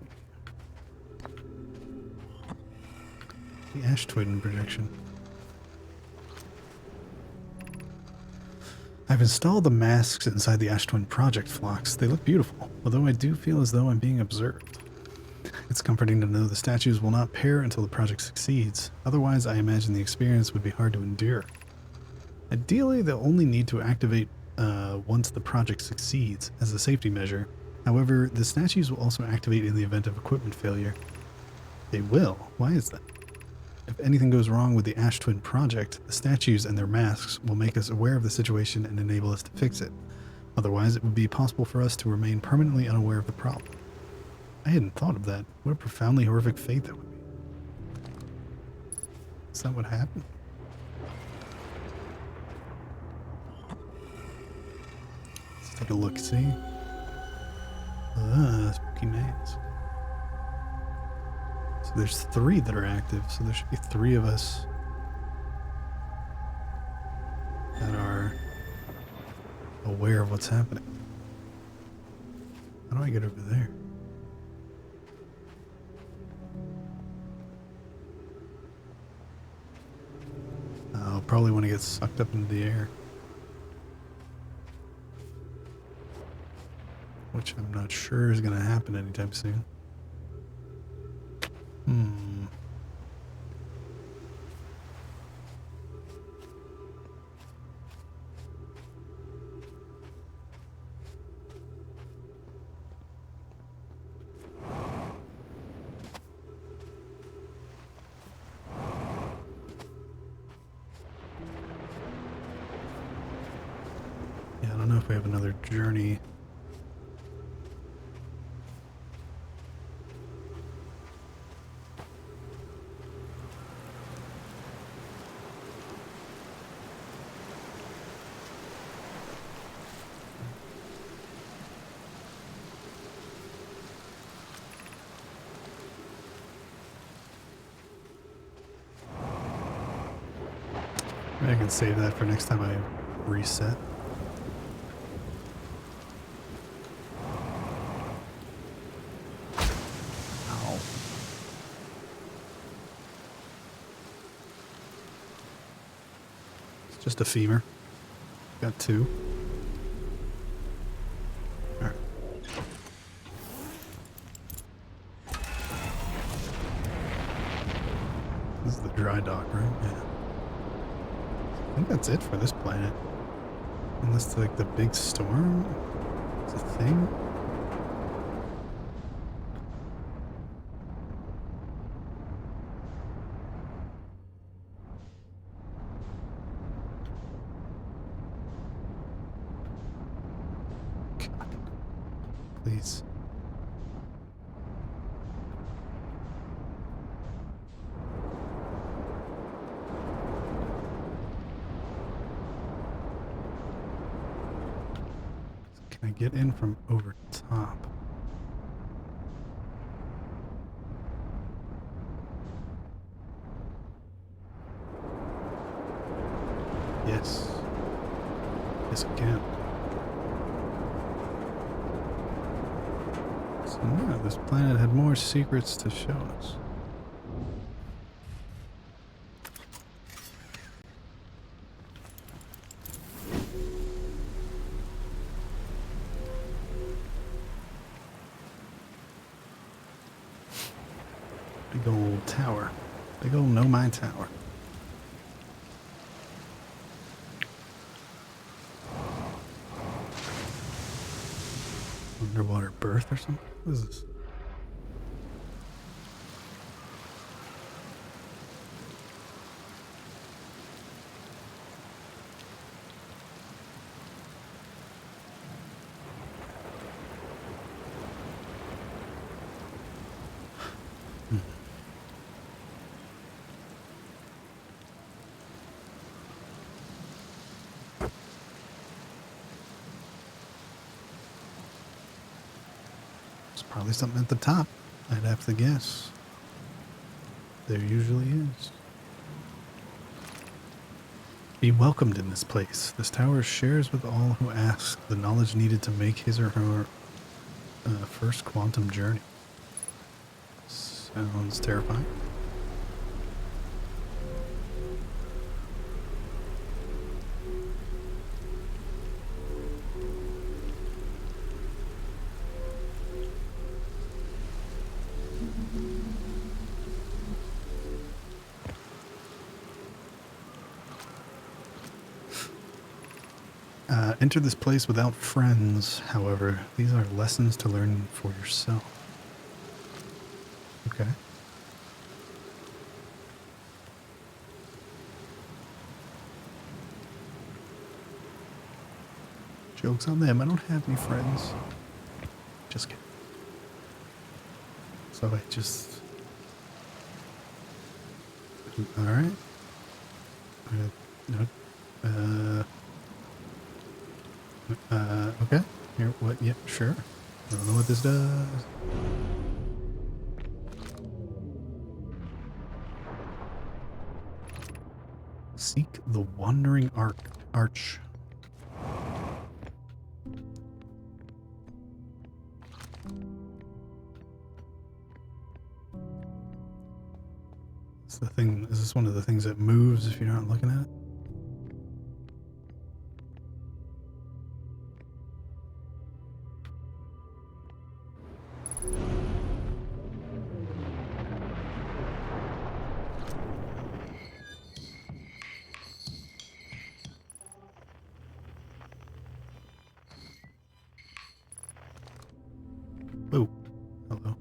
The Ash Twin projection. I've installed the masks inside the Ash Twin Project, Phlox. They look beautiful, although I do feel as though I'm being observed. It's comforting to know the statues will not pair until the project succeeds. Otherwise, I imagine the experience would be hard to endure. Ideally, they'll only need to activate once the project succeeds, as a safety measure. However, the statues will also activate in the event of equipment failure. They will? Why is that? If anything goes wrong with the Ash Twin Project, the statues and their masks will make us aware of the situation and enable us to fix it. Otherwise, it would be possible for us to remain permanently unaware of the problem. I hadn't thought of that. What a profoundly horrific fate that would be. Is that what happened? Let's take a look, see? Spooky maze. So there's 3 that are active, so there should be 3 of us that are aware of what's happening. How do I get over there? I'll probably want to get sucked up into the air. Which I'm not sure is going to happen anytime soon. Yeah, I don't know if we have another journey. I can save that for next time I reset. Ow. Just a femur. Got two. Alright. This is the dry dock, right? Yeah. I think that's it for this planet. Unless, like, the big storm is a thing. Please. Can I get in from over top? Yes. Yes, I can. So, yeah, this planet had more secrets to show us. Big old tower. Big old Nomai tower. Underwater berth or something? What is this? There's probably something at the top. I'd have to guess. There usually is. Be welcomed in this place. This tower shares with all who ask the knowledge needed to make his or her first quantum journey. Sounds terrifying. Enter this place without friends, however. These are lessons to learn for yourself. Okay. Joke's on them. I don't have any friends. Just kidding. So I just... Alright. Okay. Here, what? Yeah, sure. I don't know what this does. Seek the Wandering Arch. It's the thing. Is this one of the things that moves if you're not looking at it? Oh, hello.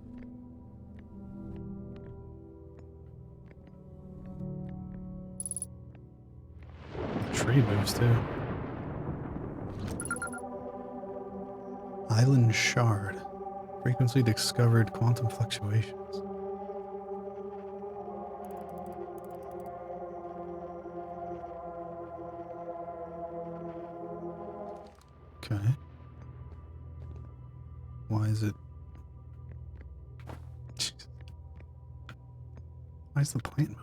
The tree moves too. Island Shard. Frequently discovered quantum fluctuations. Okay. Why is it... Why is the plant moving?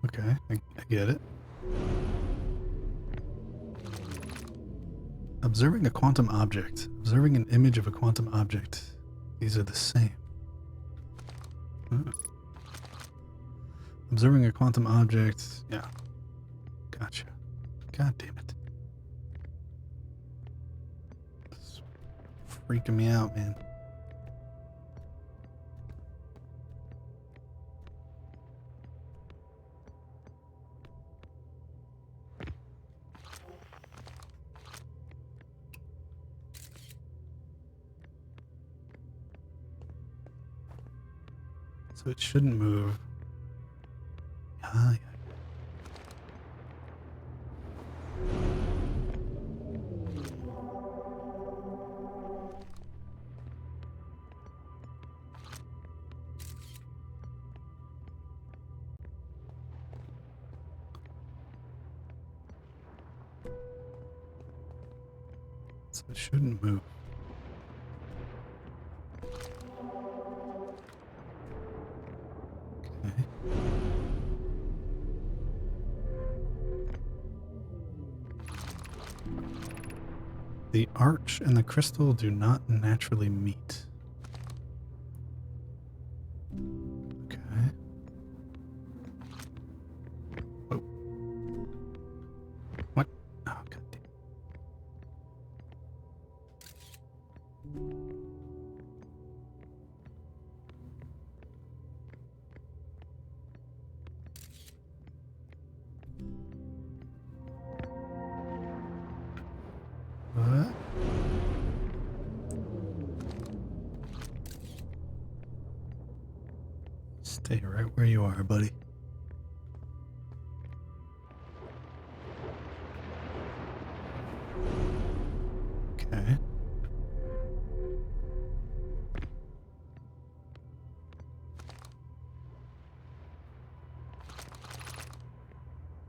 Okay, I get it. Observing a quantum object. Observing an image of a quantum object. These are the same. Observing a quantum object. Yeah. Gotcha. God damn it. It's freaking me out, man. So it shouldn't move. Ah, yeah. So it shouldn't move. Okay. The arch and the crystal do not naturally meet. Okay. Oh. What? Oh, god damn. What? Stay right where you are, buddy. Okay.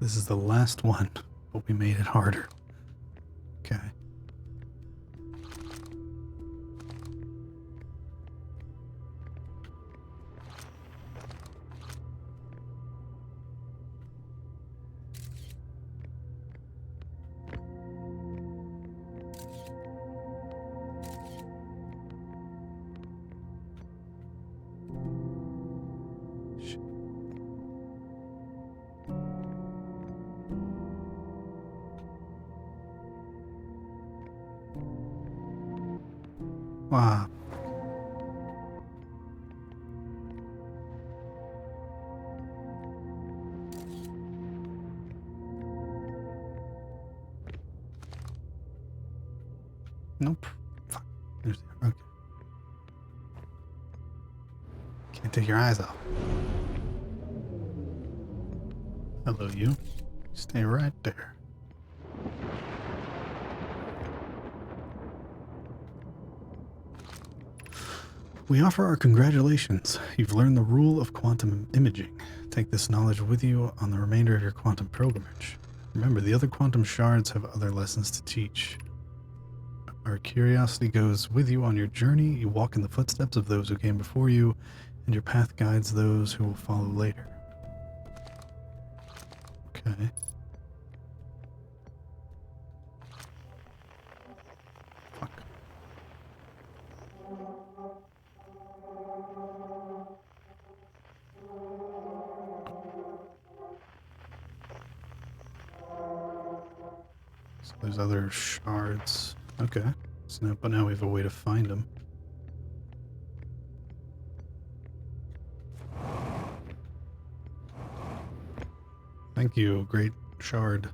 This is the last one, but we made it harder. Okay. Wow. Nope. Fuck. There's, okay. Can't take your eyes off. Hello, you. Stay right there. We offer our congratulations. You've learned the rule of quantum imaging. Take this knowledge with you on the remainder of your quantum pilgrimage. Remember, the other quantum shards have other lessons to teach. Our curiosity goes with you on your journey. You walk in the footsteps of those who came before you, and your path guides those who will follow later. Okay. Fuck. So there's other shards. Okay. So but now we have a way to find them. Thank you, great shard.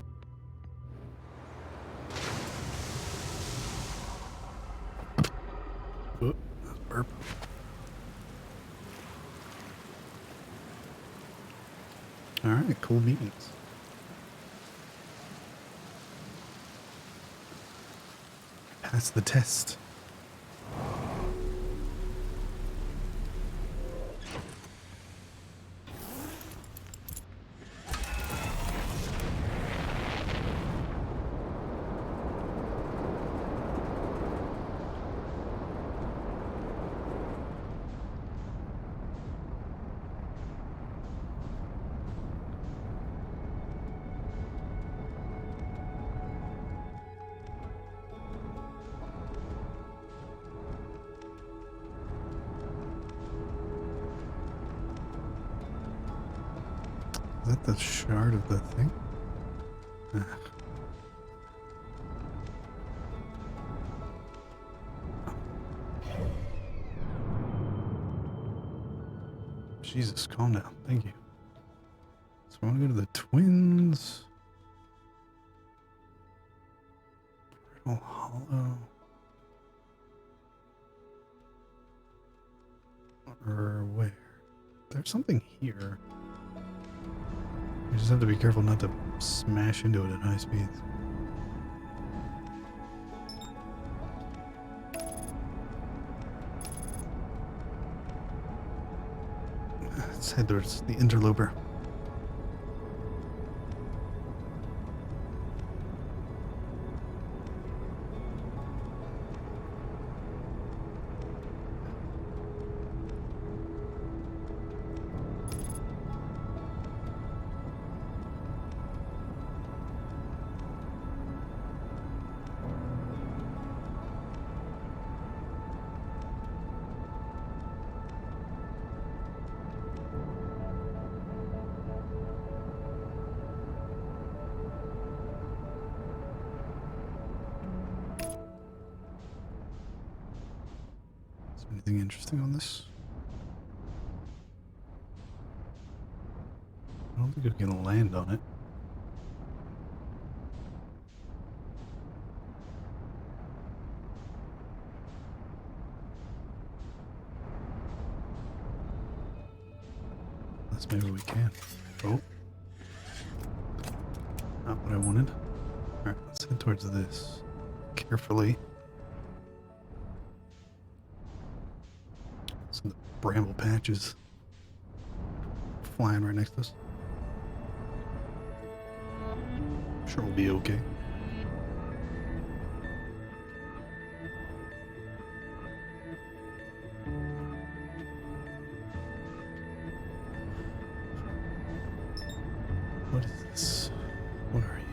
Oh, that's burp. Alright, cool beans. Pass the test. Is that the shard of the thing? Ah. Jesus, calm down. Thank you. So I want to go to the twins. Brittle Hollow. Or where? There's something here. You just have to be careful not to smash into it at high speeds. Let's head towards the interloper. Is there anything interesting on this? I don't think we can land on it. Unless maybe we can. Oh. Not what I wanted. Alright, let's head towards this. Carefully. Some of the bramble patches flying right next to us. Sure we'll be okay. What is this? What are you?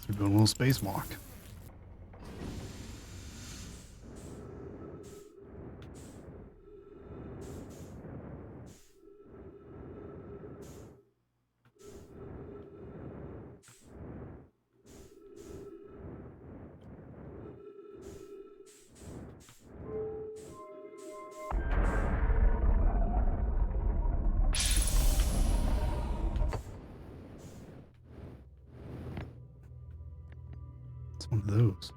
We're doing a little spacewalk. It's one of those.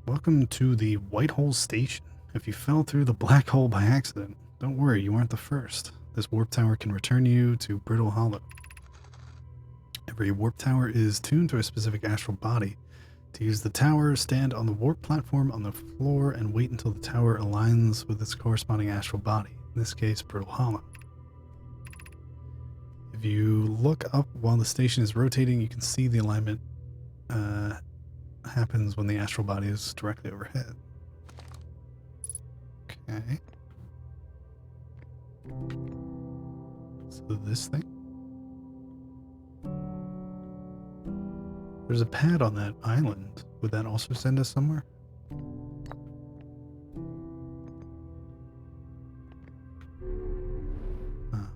Welcome to the White Hole Station. If you fell through the black hole by accident, don't worry, you aren't the first. This warp tower can return you to Brittle Hollow. Every warp tower is tuned to a specific astral body. To use the tower, stand on the warp platform on the floor and wait until the tower aligns with its corresponding astral body, in this case, Brittle Hollow. If you look up while the station is rotating, you can see the alignment happens when the astral body is directly overhead. Okay. So this thing? There's a pad on that island. Would that also send us somewhere? Ah.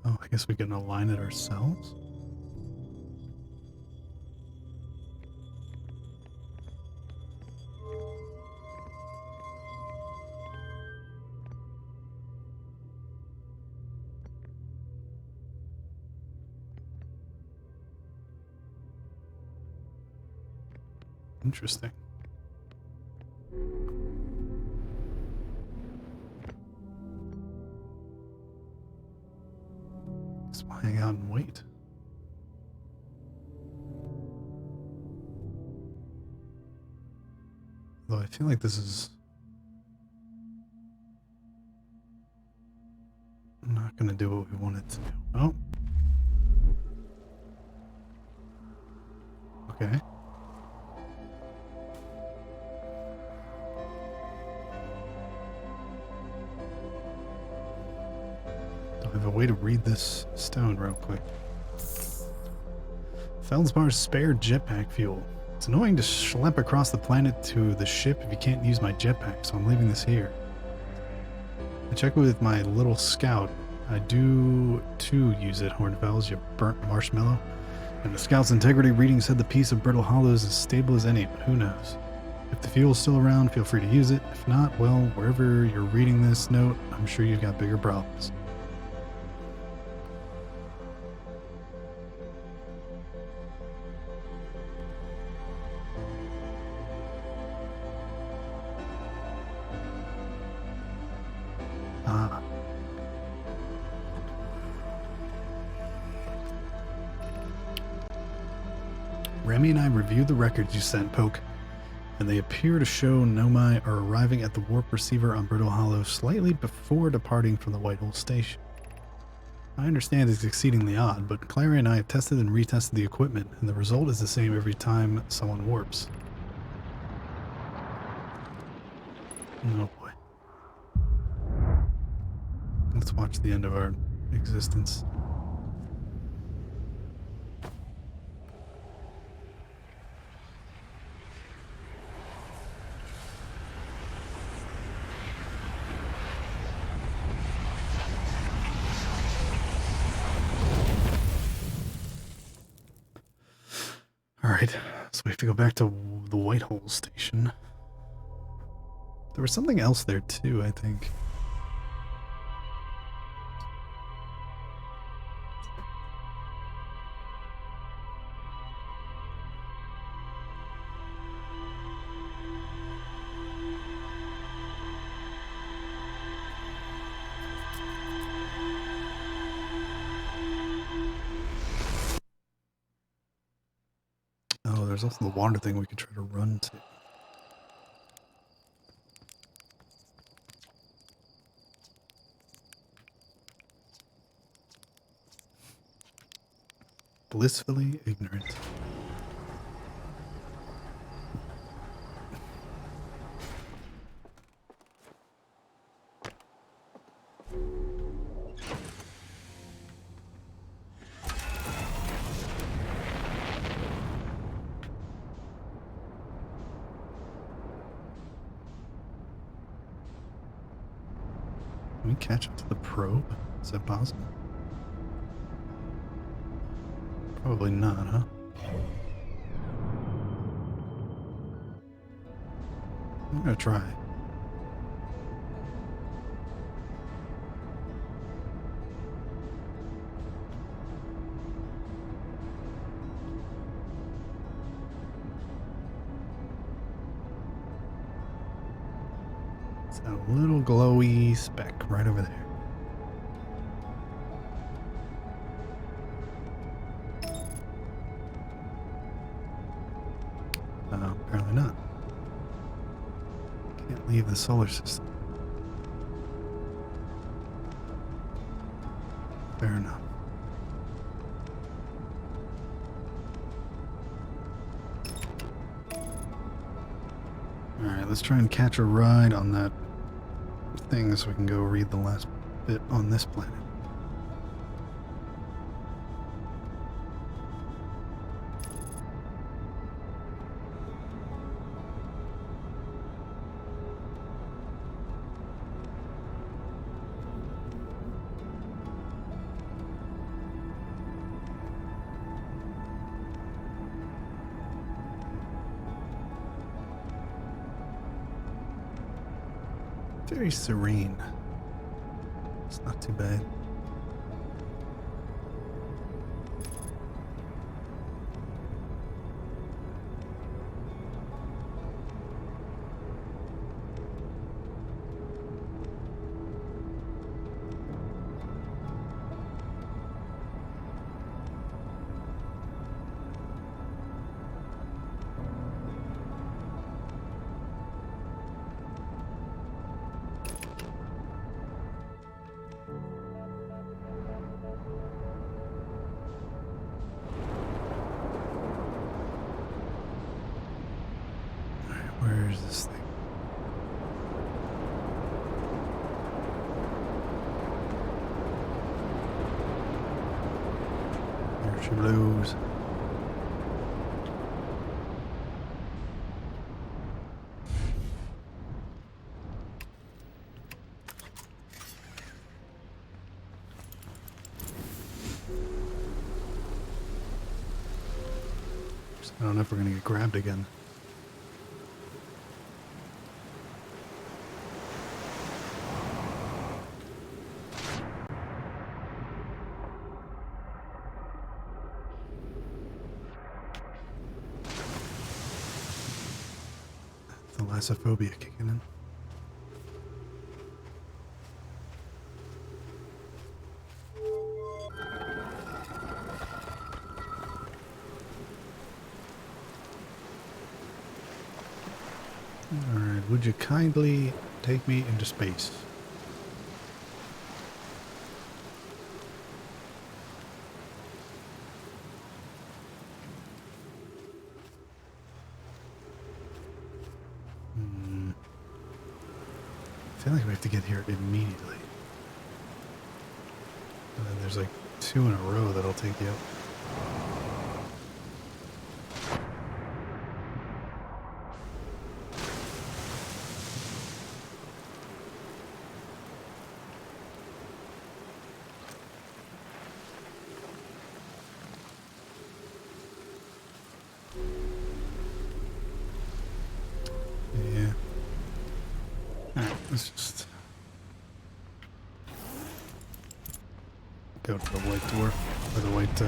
Oh, I guess we can align it ourselves? Interesting. Just hang out and wait. Though I feel like this is not going to do what we want it to do. Oh. Okay. Do I have a way to read this stone real quick? Feldspar's spare jetpack fuel. It's annoying to schlep across the planet to the ship if you can't use my jetpack, so I'm leaving this here. I checked with my little scout. I do too use it, Hornfels, you burnt marshmallow. And the scout's integrity reading said the piece of Brittle Hollow is as stable as any, but who knows? If the fuel's still around, feel free to use it. If not, well, wherever you're reading this note, I'm sure you've got bigger problems. Ah. Remy and I reviewed the records you sent, Poke, and they appear to show Nomai are arriving at the warp receiver on Brittle Hollow slightly before departing from the Whitehole station. I understand it's exceedingly odd, but Clary and I have tested and retested the equipment, and the result is the same every time someone warps. Oh boy. Let's watch the end of our existence. Alright, so we have to go back to the Whitehole station. There was something else there too, I think. Oh, there's also the water thing we could try to run to. Blissfully ignorant. Can we catch up to the probe? Is that possible? Probably not, huh? I'm gonna try. It's that little glowy speck right over there. Apparently not. Can't leave the solar system. Fair enough. Alright, let's try and catch a ride on that thing so we can go read the last bit on this planet. Very serene. It's not too bad. She blues. I don't know if we're gonna get grabbed again. Thalassophobia kicking in. Alright, would you kindly take me into space? I feel like we have to get here immediately. And then there's like 2 in a row that'll take you out. Yeah. Alright, let's just go to the white dwarf, or the white,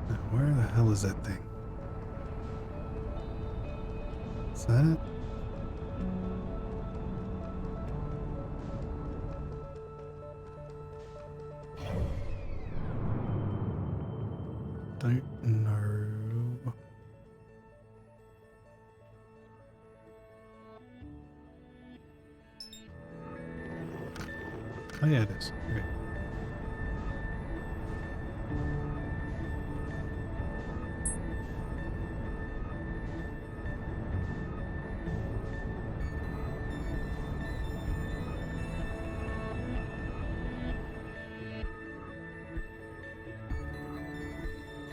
now, where the hell is that thing? Is that it? Don't know. Oh yeah, it is. Okay.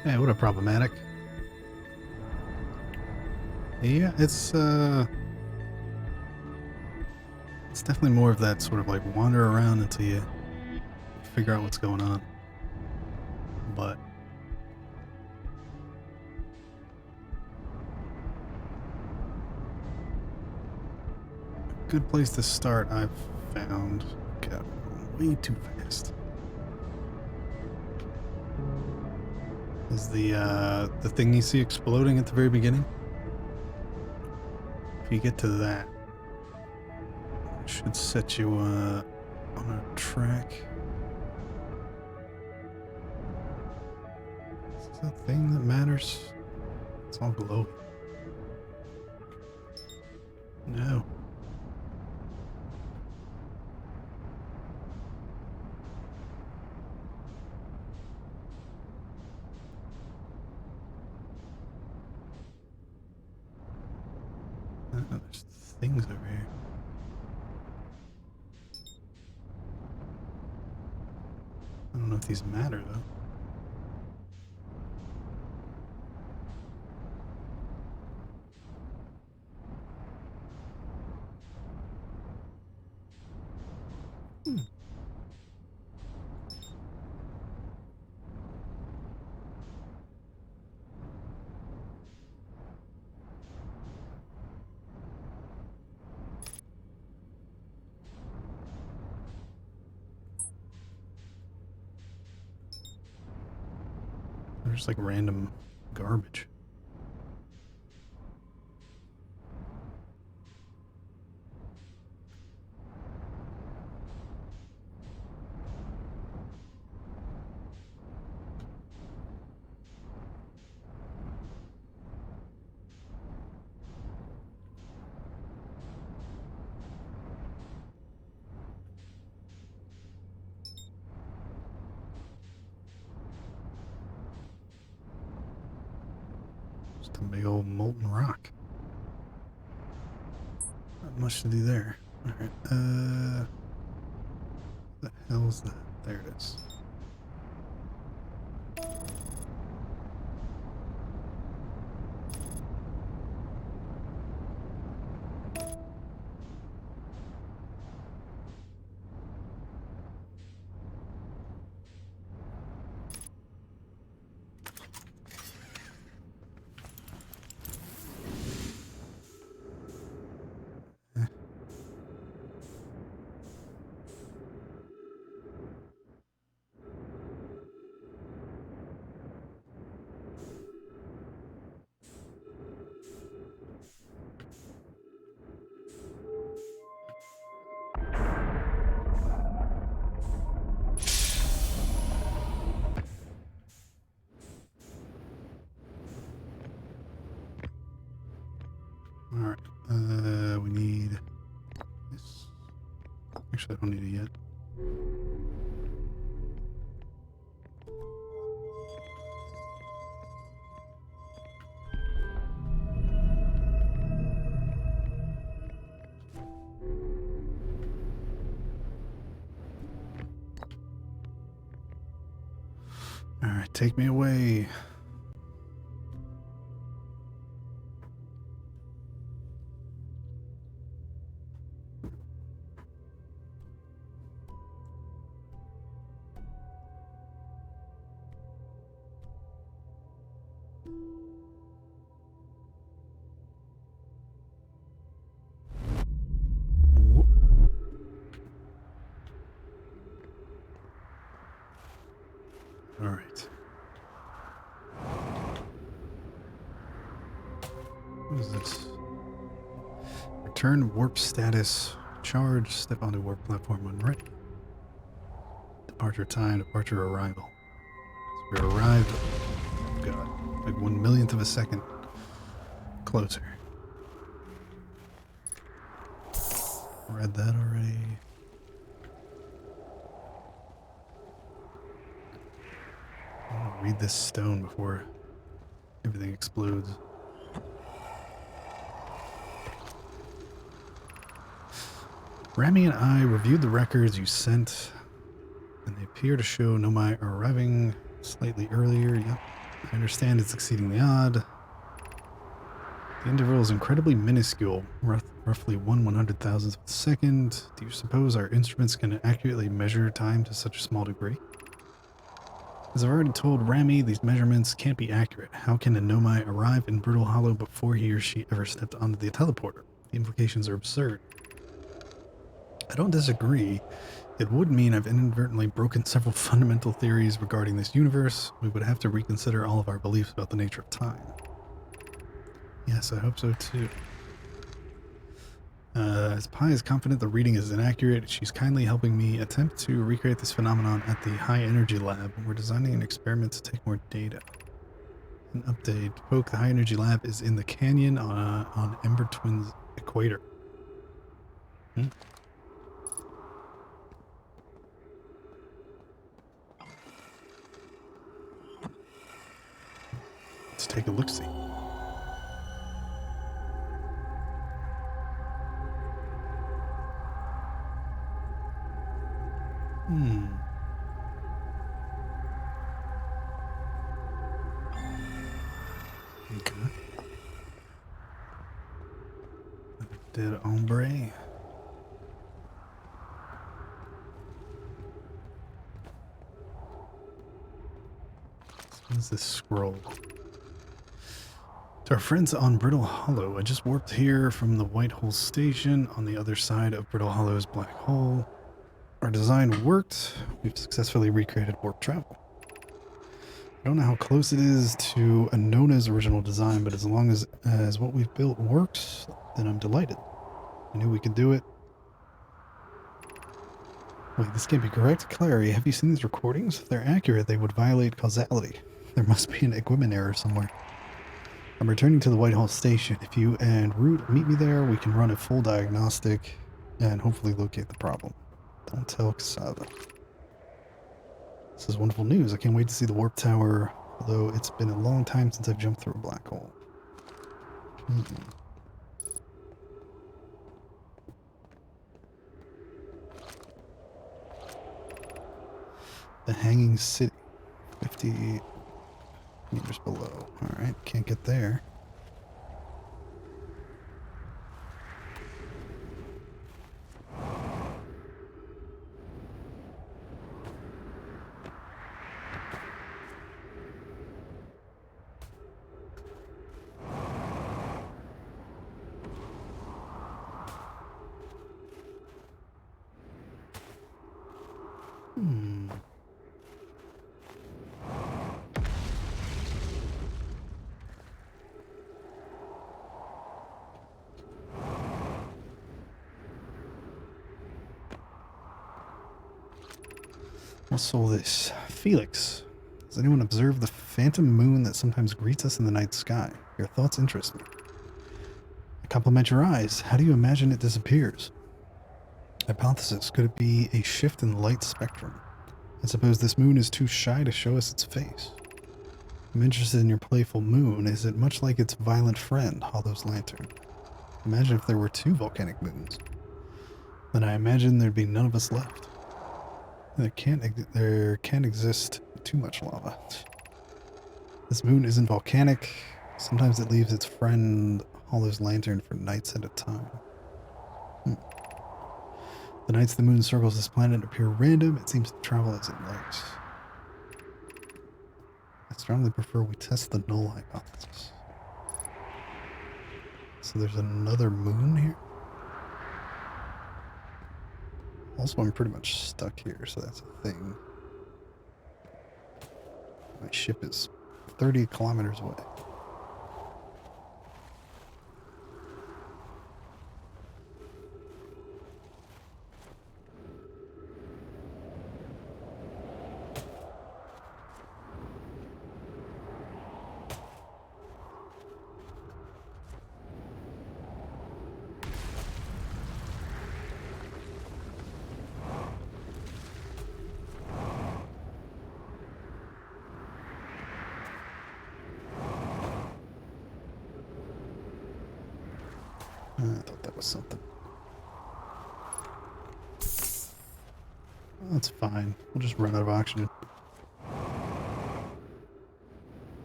Hey, what a problematic. Yeah, it's definitely more of that sort of like wander around until you figure out what's going on. But a good place to start, I've found. Got way too fast. Is the thing you see exploding at the very beginning? If you get to that, it should set you on a track. Is this a thing that matters? It's all glowing. No. There's things over here. I don't know if these matter though. There's like random garbage. Just a big old molten rock. Not much to do there. Alright, the hell's that? There it is. Alright, we need this. Actually, I don't need it yet. Alright, take me away. Alright. What is this? Return warp status. Charge. Step onto warp platform when ready. Departure time. Departure arrival. So we arrived. Oh god. Like 1/1,000,000th of a second closer. Read that already. I want to read this stone before everything explodes. Rami and I reviewed the records you sent, and they appear to show Nomai arriving slightly earlier. Yep, I understand it's exceedingly odd. The interval is incredibly minuscule, roughly 1/100,000th of a second. Do you suppose our instruments can accurately measure time to such a small degree? As I've already told Rami, these measurements can't be accurate. How can a Nomai arrive in Brittle Hollow before he or she ever stepped onto the teleporter? The implications are absurd. I don't disagree. It would mean I've inadvertently broken several fundamental theories regarding this universe. We would have to reconsider all of our beliefs about the nature of time. Yes, I hope so too. As Pi is confident the reading is inaccurate, she's kindly helping me attempt to recreate this phenomenon at the High Energy Lab. We're designing an experiment to take more data. An update. Poke, the High Energy Lab is in the canyon on Ember Twin's equator. Let's take a look-see. Okay. Dead hombre. What is this scroll? To our friends on Brittle Hollow, I just warped here from the White Hole Station on the other side of Brittle Hollow's black hole. Our design worked. We've successfully recreated warp travel. I don't know how close it is to Anona's original design, but as long as what we've built works, then I'm delighted. I knew we could do it. Wait, this can't be correct. Clary, have you seen these recordings? If they're accurate, they would violate causality. There must be an equipment error somewhere. I'm returning to the Whitehall Station. If you and Root meet me there, we can run a full diagnostic and hopefully locate the problem. Don't tell Cassava. This is wonderful news. I can't wait to see the warp tower, although it's been a long time since I've jumped through a black hole. Hmm. The Hanging City. 50 meters below. Alright, can't get there. Hmm. What's all this? Felix, has anyone observed the phantom moon that sometimes greets us in the night sky? Your thoughts interest me. I compliment your eyes. How do you imagine it disappears? Hypothesis, could it be a shift in light spectrum? I suppose this moon is too shy to show us its face. I'm interested in your playful moon. Is it much like its violent friend, Hollow's lantern? Imagine if there were 2 volcanic moons. Then I imagine there'd be none of us left. There can't exist too much lava. This moon isn't volcanic. Sometimes it leaves its friend Hollow's lantern for nights at a time. The nights the moon circles this planet appear random. It seems to travel as it likes. I strongly prefer we test the null hypothesis. So there's another moon here? Also, I'm pretty much stuck here, so that's a thing. My ship is 30 kilometers away. I thought that was something. That's fine. We'll just run out of oxygen.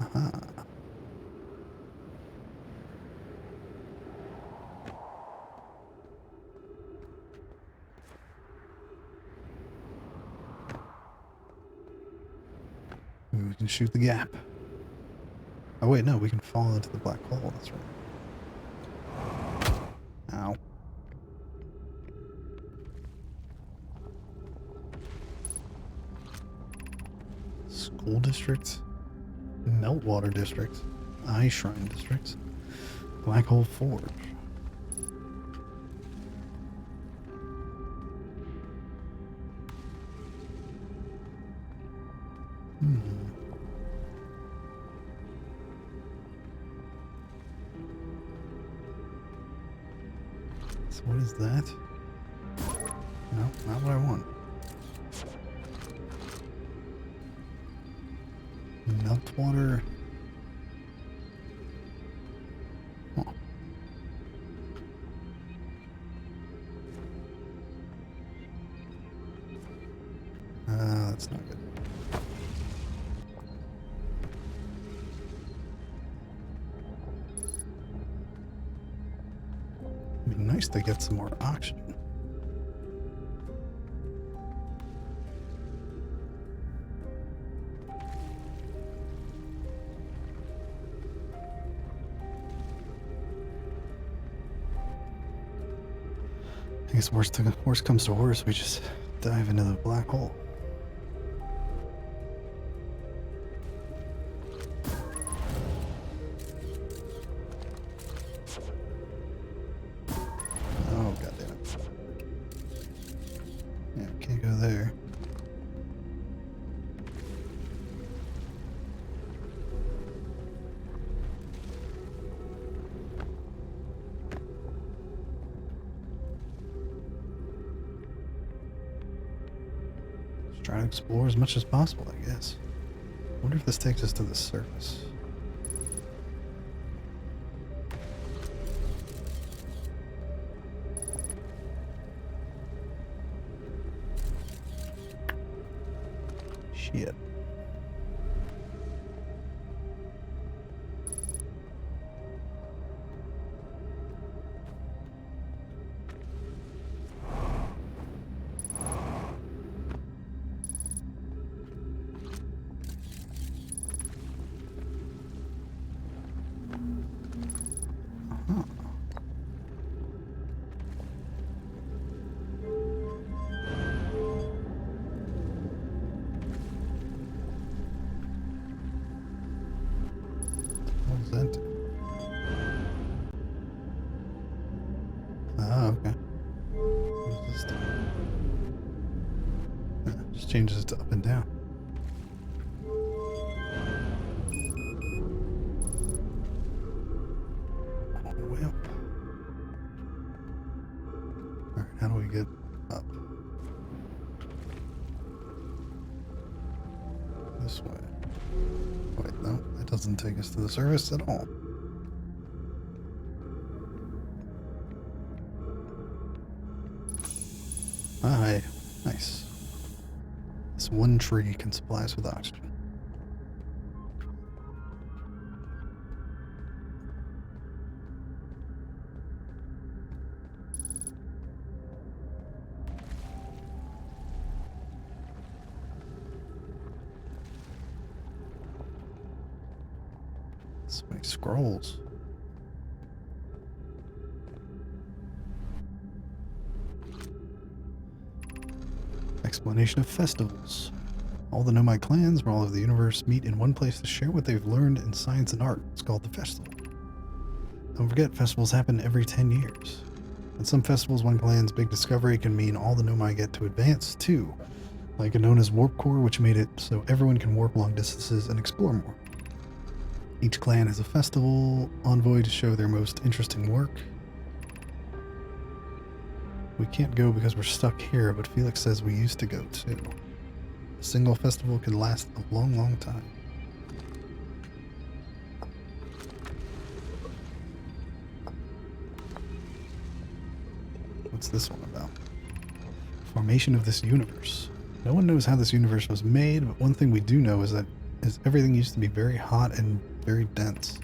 Aha. Maybe we can shoot the gap. Oh wait, no, we can fall into the black hole. That's right. Ow. School district, Meltwater district, Eye Shrine district, Black Hole Forge. So what is that? No, not what I want. Meltwater. Huh. That's not good. It'd be nice to get some more oxygen. I guess worst comes to worst, we just dive into the black hole. Oh, goddammit. Yeah, can't go there. Try to explore as much as possible, I guess. Wonder if this takes us to the surface. Shit. Huh. What does that do? Ah, okay. What does this do? Just changes it to up and down. Way up. Alright, how do we get up? This way. Wait, no, that doesn't take us to the surface at all. Hi. Nice. This one tree can supply us with oxygen. So many scrolls. Explanation of festivals. All the Nomai clans from all over the universe meet in one place to share what they've learned in science and art. It's called the festival. Don't forget, festivals happen every 10 years. At some festivals, one clan's big discovery can mean all the Nomai get to advance, too. Like a known as Warp Core, which made it so everyone can warp long distances and explore more. Each clan has a festival envoy to show their most interesting work. We can't go because we're stuck here, but Felix says we used to go too. A single festival can last a long, long time. What's this one about? Formation of this universe. No one knows how this universe was made, but one thing we do know is that everything used to be very hot and very dense.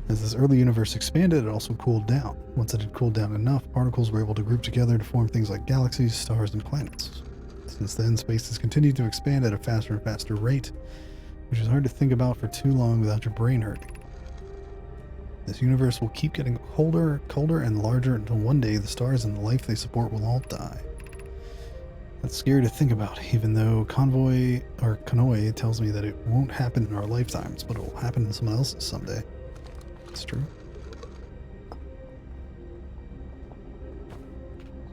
As this early universe expanded, it also cooled down. Once it had cooled down enough, particles were able to group together to form things like galaxies, stars, and planets. Since then, space has continued to expand at a faster and faster rate, which is hard to think about for too long without your brain hurting. This universe will keep getting colder, and larger until one day the stars and the life they support will all die. That's scary to think about, even though Konoe tells me that it won't happen in our lifetimes, but it will happen in someone else's someday. It's true.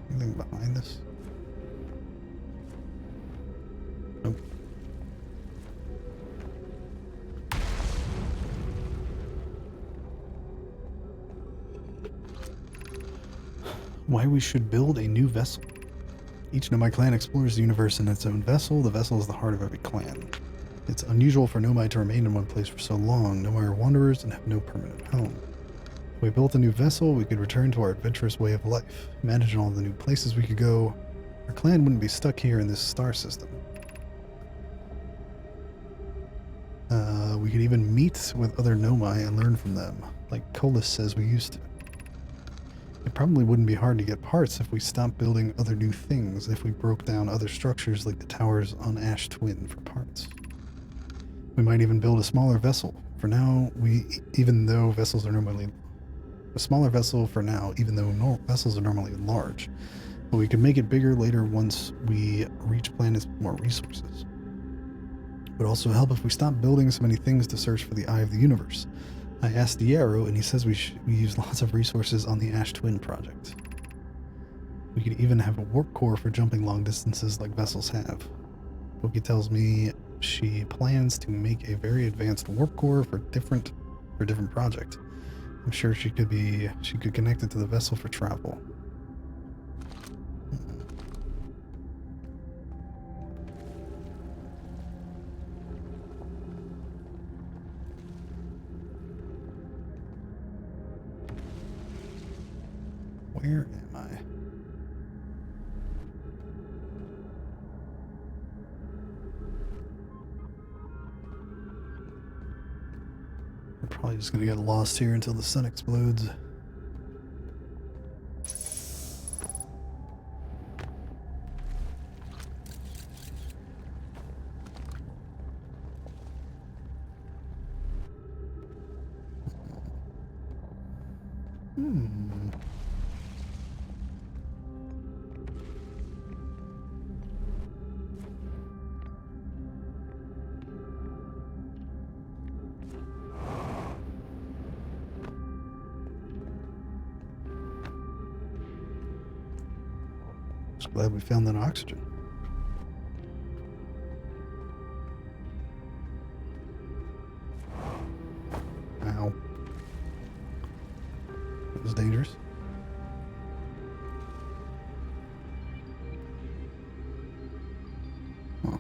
Anything behind this? Nope. Why we should build a new vessel. Each Nomai clan explores the universe in its own vessel. The vessel is the heart of every clan. It's unusual for Nomai to remain in one place for so long. Nomai are wanderers and have no permanent home. If we built a new vessel, we could return to our adventurous way of life. Imagine all the new places we could go. Our clan wouldn't be stuck here in this star system. We could even meet with other Nomai and learn from them, like Colas says we used to. It probably wouldn't be hard to get parts if we stopped building other new things, if we broke down other structures like the towers on Ash Twin for parts. We might even build a smaller vessel. For now, even though vessels are normally... A smaller vessel for now, even though vessels are normally large. But we could make it bigger later once we reach planets with more resources. It would also help if we stopped building so many things to search for the Eye of the Universe. I asked Diero, and he says we use lots of resources on the Ash Twin project. We could even have a warp core for jumping long distances like vessels have. Poki tells me she plans to make a very advanced warp core for a different project. I'm sure she could connect it to the vessel for travel. Where am I? Probably just gonna get lost here until the sun explodes. Just glad we found that oxygen. Ow. That was dangerous. Huh.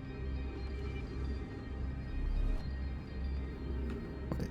Wait.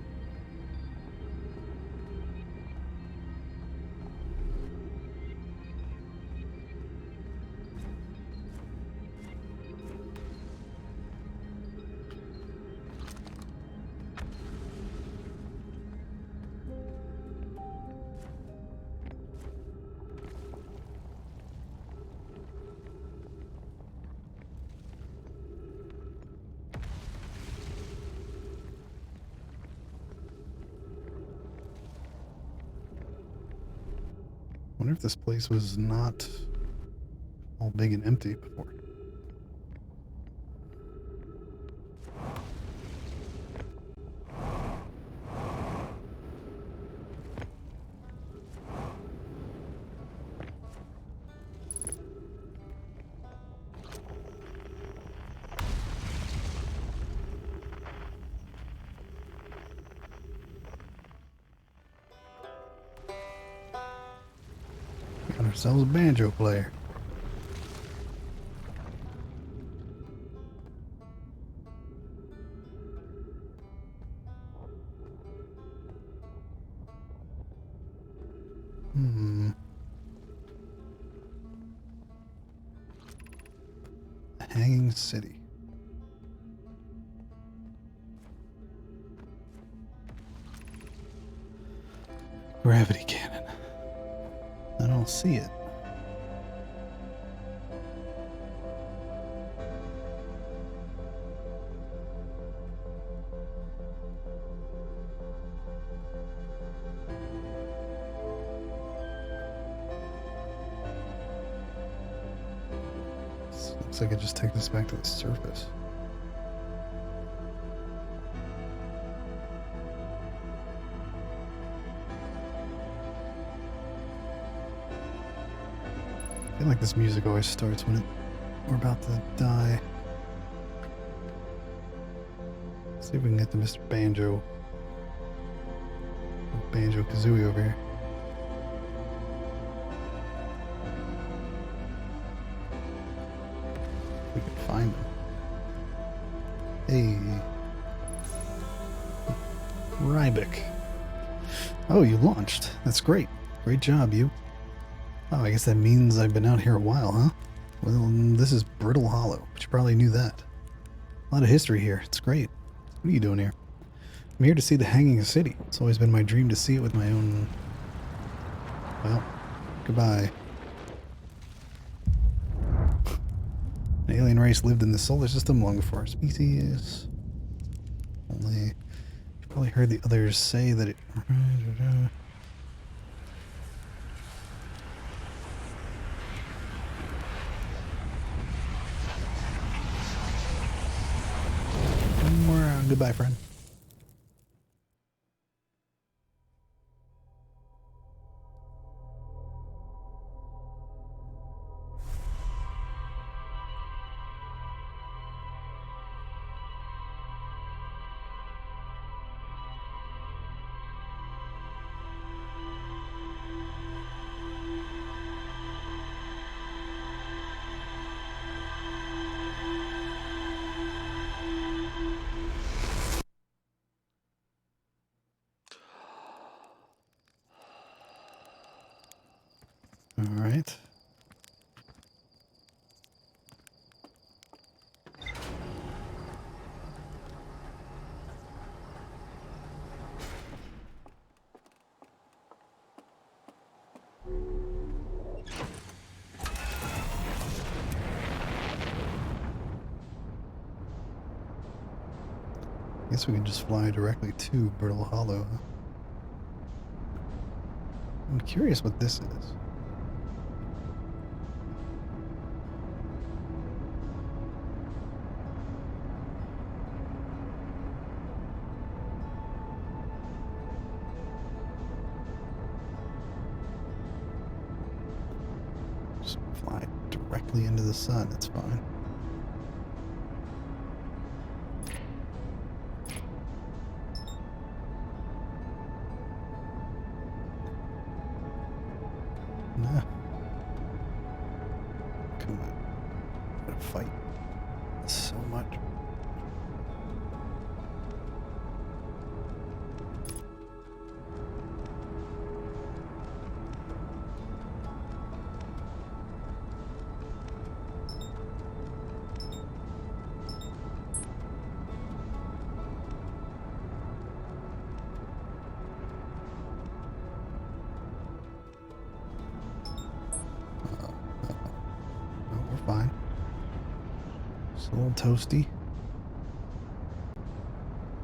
Wonder if this place was not all big and empty before. Got ourselves a banjo player. Hanging City. Gravity cannon. I don't see it. Looks like it just takes us back to the surface. I feel like this music always starts when we're about to die. Let's see if we can get to Mr. Banjo. Banjo Kazooie over here. If we can find him. Hey. Rybic. Oh, you launched. That's great. Great job, you. Oh, I guess that means I've been out here a while, huh? Well, this is Brittle Hollow, but you probably knew that. A lot of history here. It's great. What are you doing here? I'm here to see the Hanging City. It's always been my dream to see it with my own... Well, goodbye. An alien race lived in the solar system long before our species. Only... You probably heard the others say that it... Goodbye, friend. Guess we can just fly directly to Brittle Hollow. Huh? I'm curious what this is. Just fly directly into the sun, it's fine. Nah. Come on. Gotta fight so much. No, we're fine. Just a little toasty.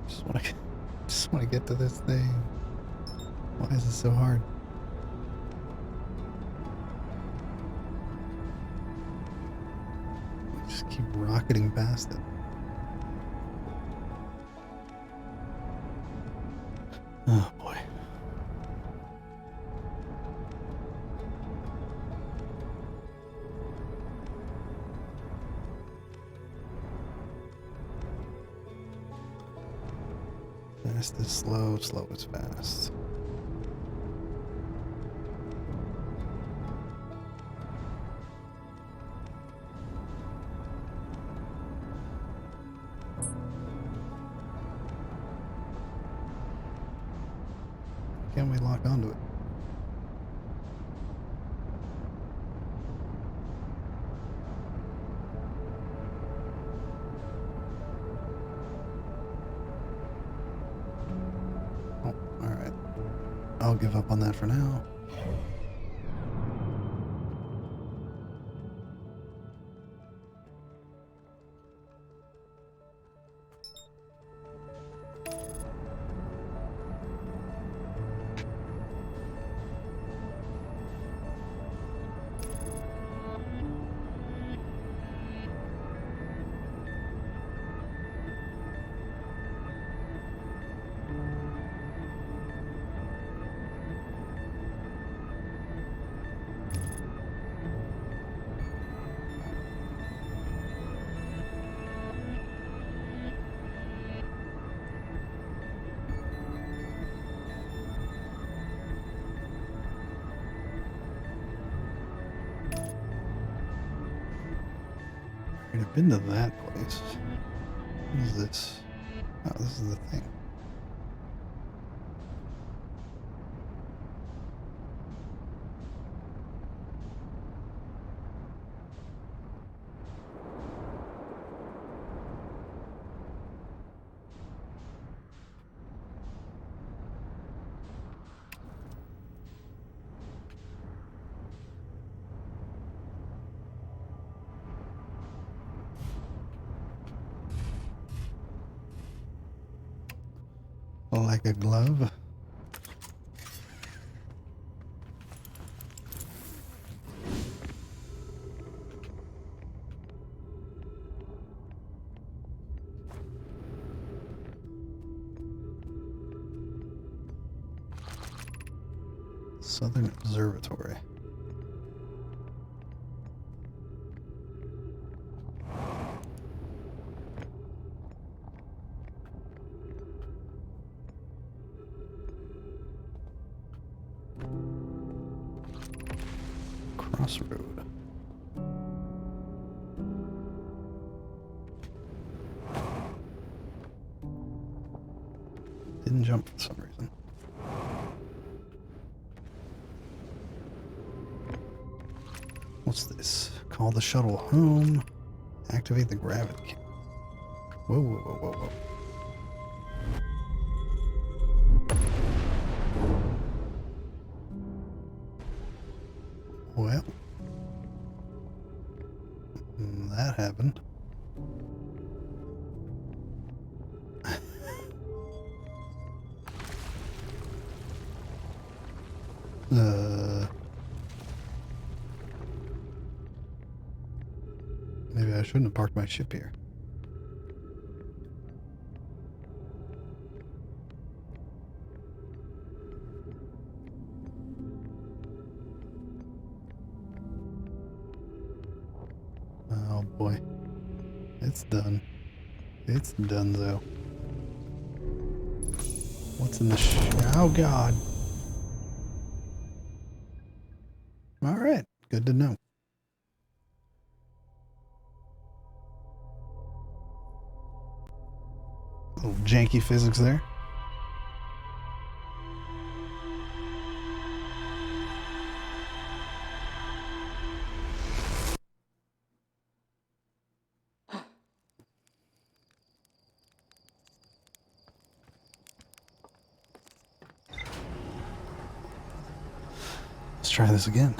Just want to get to this thing. Why is it so hard? Just keep rocketing past it. Oh boy. Fast is slow, slow is fast. Can't we lock onto it? Oh, alright. I'll give up on that for now. I've been to that place. What is this? Oh, this is the thing. Like a glove. Southern Observatory. Crossroad. Didn't jump for some reason. What's this? Call the shuttle home. Activate the gravity cube. Whoa, whoa, whoa, whoa, whoa. Well, that happened. Maybe I shouldn't have parked my ship here. Oh boy. It's done. It's done though. What's in the oh god. Alright, good to know. A little janky physics there. Let's try this again.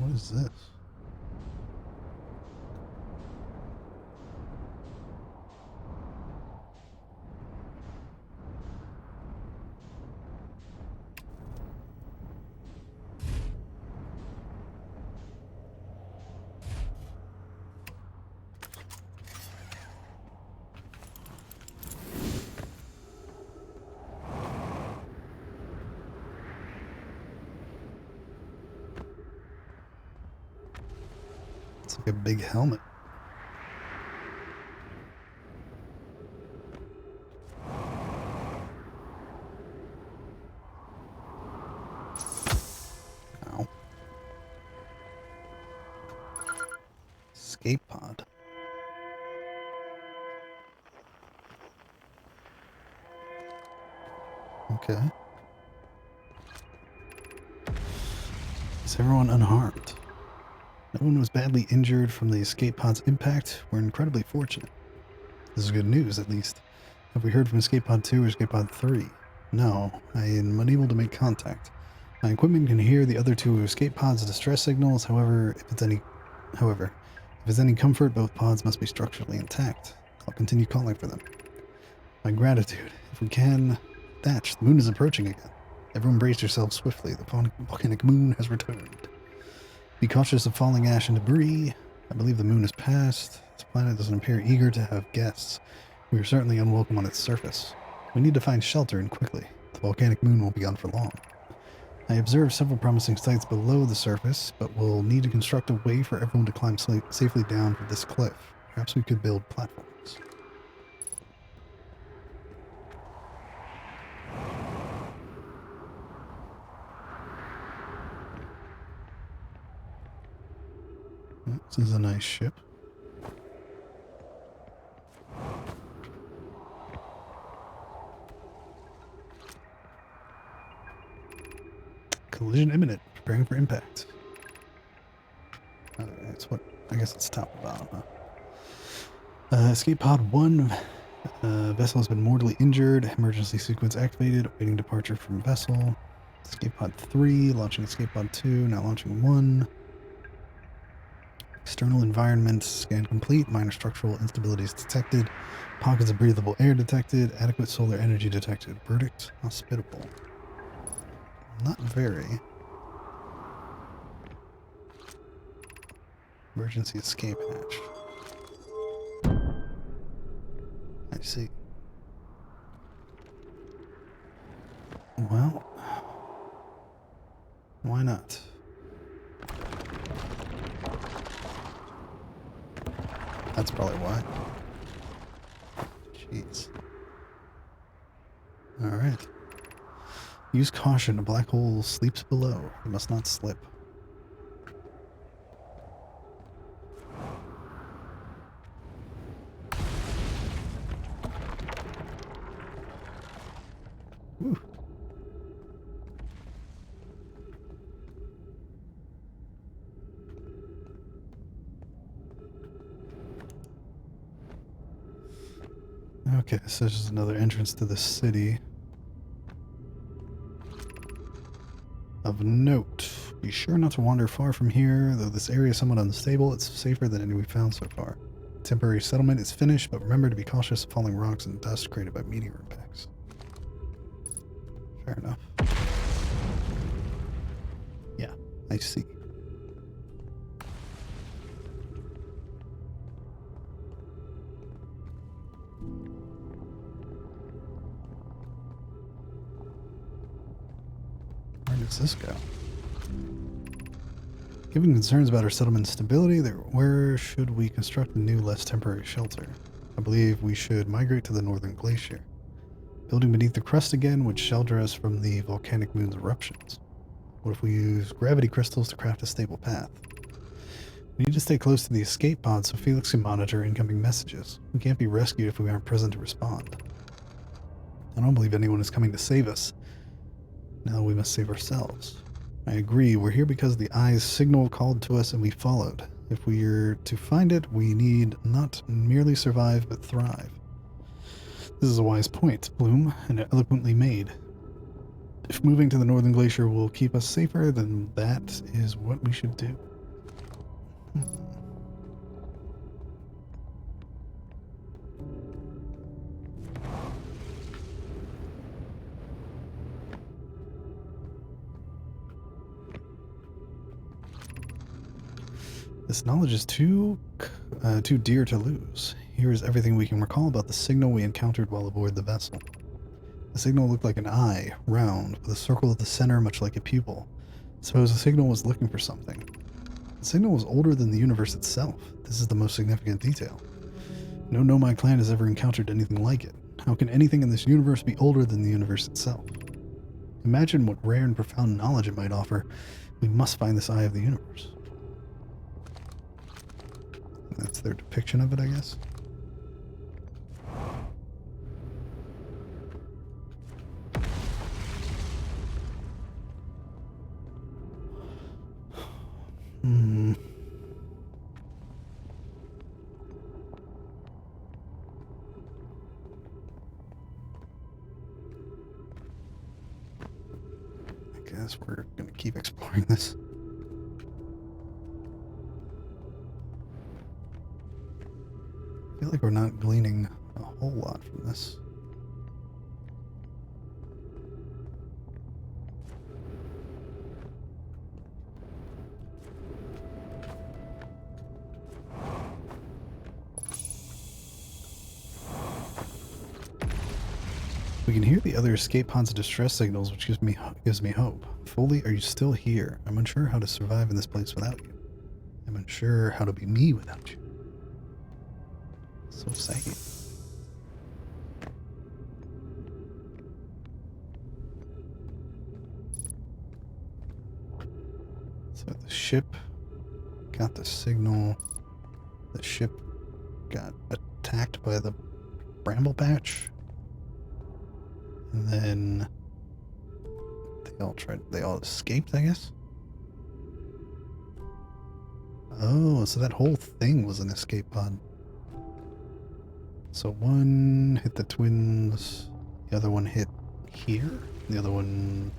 What is this? It's like a big helmet. Ow. Escape pod. Okay. Is everyone unharmed? No one was badly injured from the escape pod's impact. We're incredibly fortunate. This is good news, at least. Have we heard from escape pod 2 or escape pod 3? No, I am unable to make contact. My equipment can hear the other two escape pods' distress signals. However, if it's any comfort, both pods must be structurally intact. I'll continue calling for them. My gratitude. If we can... Thatch, the moon is approaching again. Everyone brace yourselves swiftly. The volcanic moon has returned. Be cautious of falling ash and debris. I believe the moon has passed. This planet doesn't appear eager to have guests. We are certainly unwelcome on its surface. We need to find shelter and quickly. The volcanic moon won't be gone for long. I observed several promising sites below the surface, but we'll need to construct a way for everyone to climb safely down from this cliff. Perhaps we could build platforms. This is a nice ship. Collision imminent. Preparing for impact. It's what... I guess it's top and bottom, huh? Escape pod 1. Vessel has been mortally injured. Emergency sequence activated. Awaiting departure from vessel. Escape pod 3. Launching escape pod 2. Now launching 1. External environment. Scan complete. Minor structural instabilities detected. Pockets of breathable air detected. Adequate solar energy detected. Verdict. Hospitable. Not very. Emergency escape hatch. I see. Well, why not? That's probably why. Jeez. Alright. Use caution. A black hole sleeps below. You must not slip. Whew. Okay, so this is another entrance to the city. Of note, be sure not to wander far from here. Though this area is somewhat unstable, it's safer than any we've found so far. Temporary settlement is finished, but remember to be cautious of falling rocks and dust created by meteor impacts. Fair enough. Yeah, I see. Where does this go? Given concerns about our settlement's stability, where should we construct a new, less temporary shelter? I believe we should migrate to the northern glacier. Building beneath the crust again would shelter us from the volcanic moon's eruptions. What if we use gravity crystals to craft a stable path? We need to stay close to the escape pod so Felix can monitor incoming messages. We can't be rescued if we aren't present to respond. I don't believe anyone is coming to save us. Now we must save ourselves. I agree, we're here because the Eye's signal called to us and we followed. If we are to find it, we need not merely survive, but thrive. This is a wise point, Bloom, and eloquently made. If moving to the northern glacier will keep us safer, then that is what we should do. This knowledge is too dear to lose. Here is everything we can recall about the signal we encountered while aboard the vessel. The signal looked like an eye, round, with a circle at the center much like a pupil. Suppose the signal was looking for something. The signal was older than the universe itself. This is the most significant detail. No Nomai clan has ever encountered anything like it. How can anything in this universe be older than the universe itself? Imagine what rare and profound knowledge it might offer. We must find this eye of the universe. That's their depiction of it, I guess. I guess we're gonna keep exploring this. I feel like we're not gleaning a whole lot from this. We can hear the other escape pod's distress signals, which gives me hope. Foley, are you still here? I'm unsure how to survive in this place without you. I'm unsure how to be me without you. So sad. So the ship got the signal. The ship got attacked by the bramble patch. And then they all escaped, I guess. Oh, so that whole thing was an escape pod. So one hit the twins, the other one hit here, the other one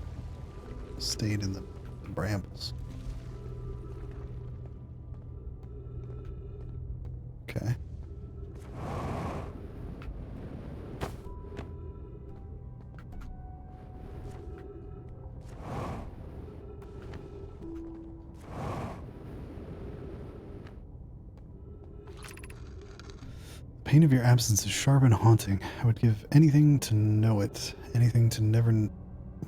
stayed in the brambles. Okay. pain of your absence is sharp and haunting. I would give anything to know it. Anything to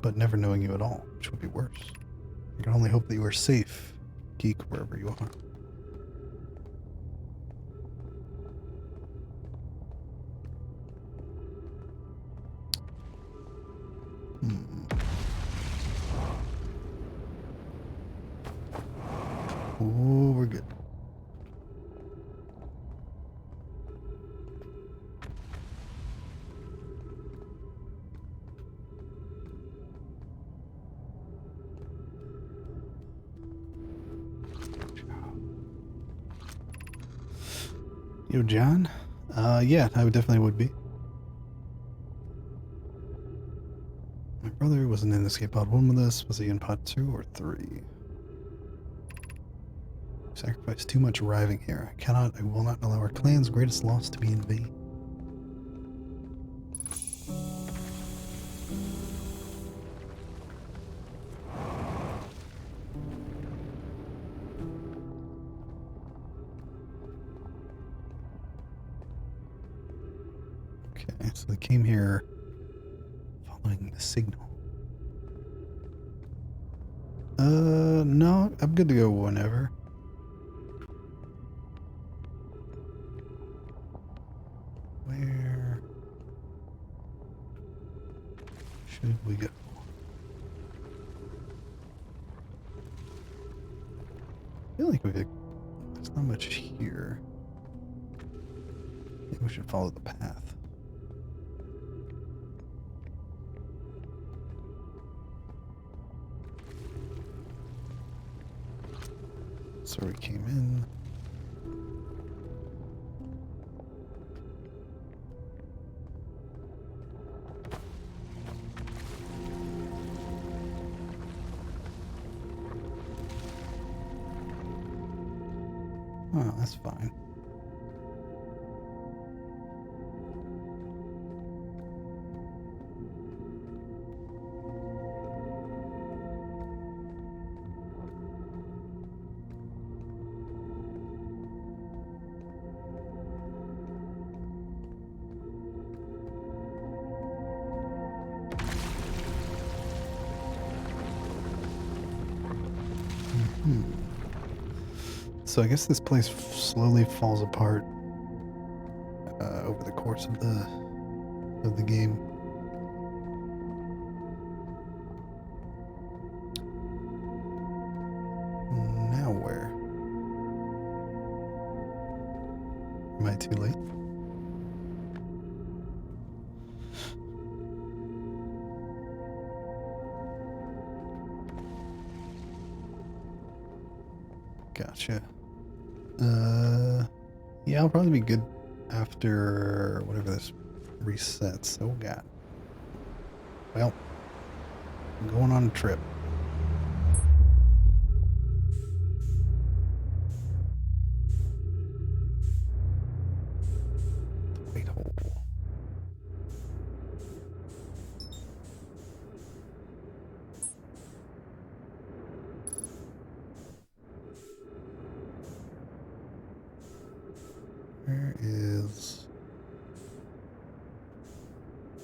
but never knowing you at all, which would be worse. I can only hope that you are safe, geek, wherever you are. Oh, we're good. Yo, John? Yeah, I definitely would be. My brother wasn't in Escape Pod 1 with us. Was he in Pod 2 or 3? Sacrificed too much arriving here. I will not allow our clan's greatest loss to be in vain. Okay, so they came here following the signal. No, I'm good to go whenever. Where should we go? I feel like there's not much here. I think we should follow the path. So we came in. Oh, that's fine. So I guess this place slowly falls apart over the course of the game. Now where? Am I too late? Gotcha. Yeah, I'll probably be good after whatever this resets. Oh god. Well, I'm going on a trip. Wait, hold. Where is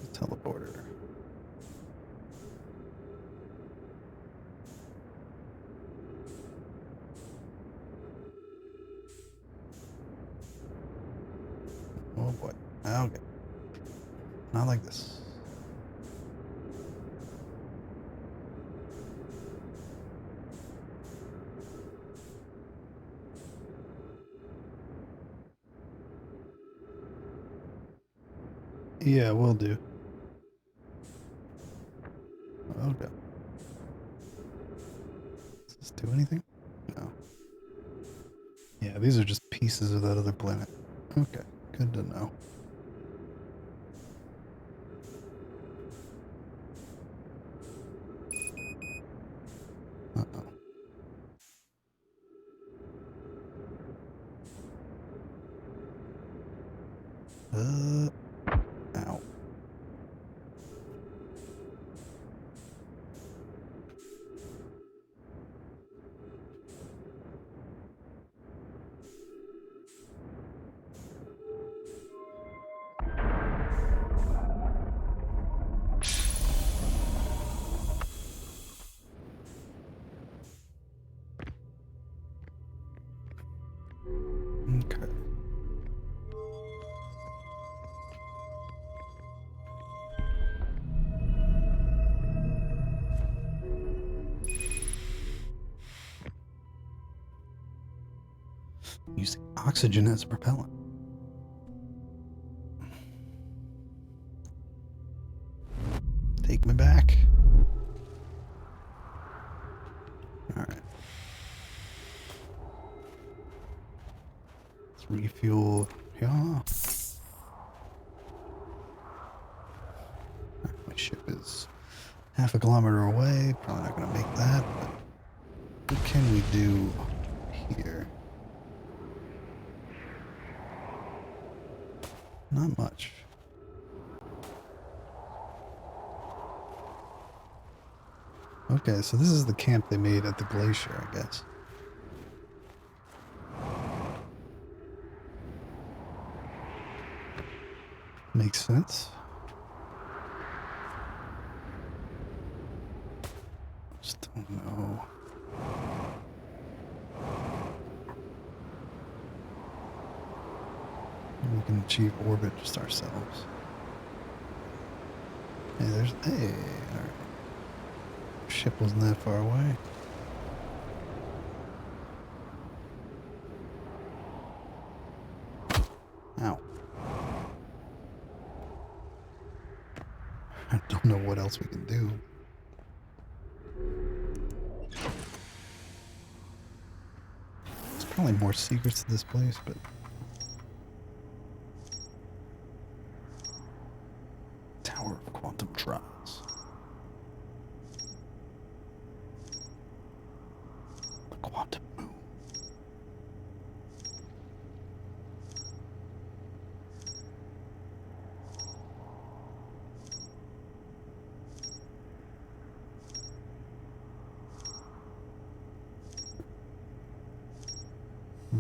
the teleporter? Oh boy. Okay. Not like this. Yeah, will do. Okay. Does this do anything? No. Yeah, these are just pieces of that other planet. Okay, good to know. Uh-oh. Ow. Okay. Using oxygen as a propellant. Take me back. Alright. Let's refuel. Yeah. My ship is half a kilometer away. Probably not going to make that, but what can we do here? Not much. Okay, so this is the camp they made at the glacier, I guess. Makes sense. Just don't know. Maybe we can achieve orbit just ourselves. Hey, there's... Hey, alright. Ship wasn't that far away. Ow. I don't know what else we can do. There's probably more secrets to this place, but... Tower of Quantum Trials. The Quantum Moon.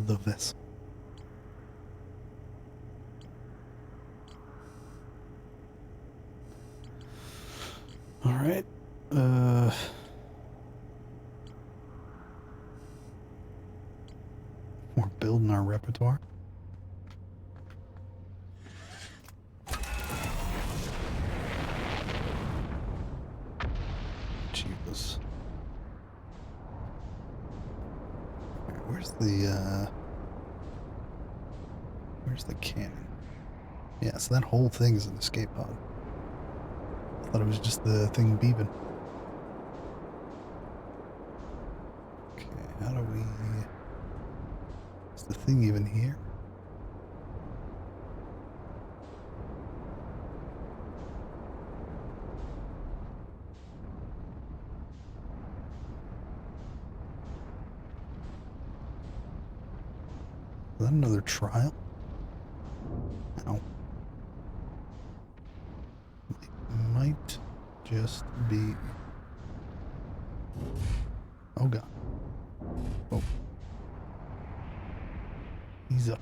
The vessel. All right. We're building our repertoire. Jesus. Where's the cannon? Yeah, so that whole thing is an escape pod. I thought it was just the thing beeping. Okay, how do we... Is the thing even here? Is that another trial? Ow. It might just be... Oh god. Oh. He's up.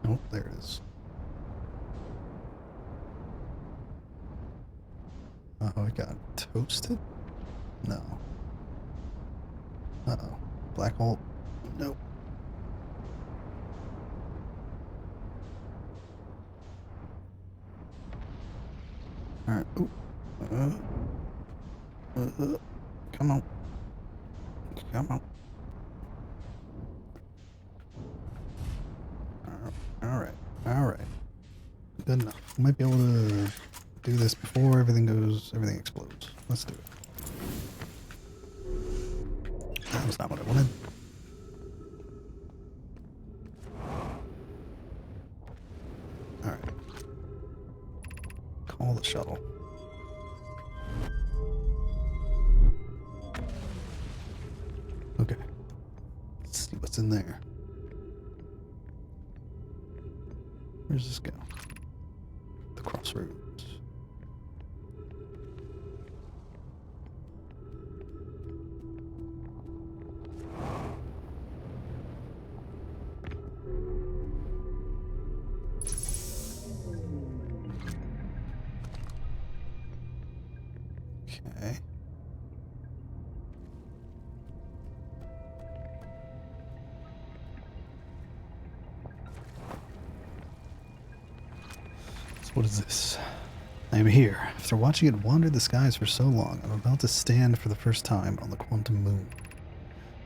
Oh, there it is. Oh, it got toasted? No. Uh-oh. Black hole? Nope. Alright. Ooh. Come on. Come on. Alright. Alright. Good enough. We might be able to do this before everything explodes. Let's do it. That was not what I wanted. Alright. Call the shuttle. Okay. Let's see what's in there. Where's this go? The crossroads. What is this? I am here. After watching it wander the skies for so long, I'm about to stand for the first time on the Quantum Moon.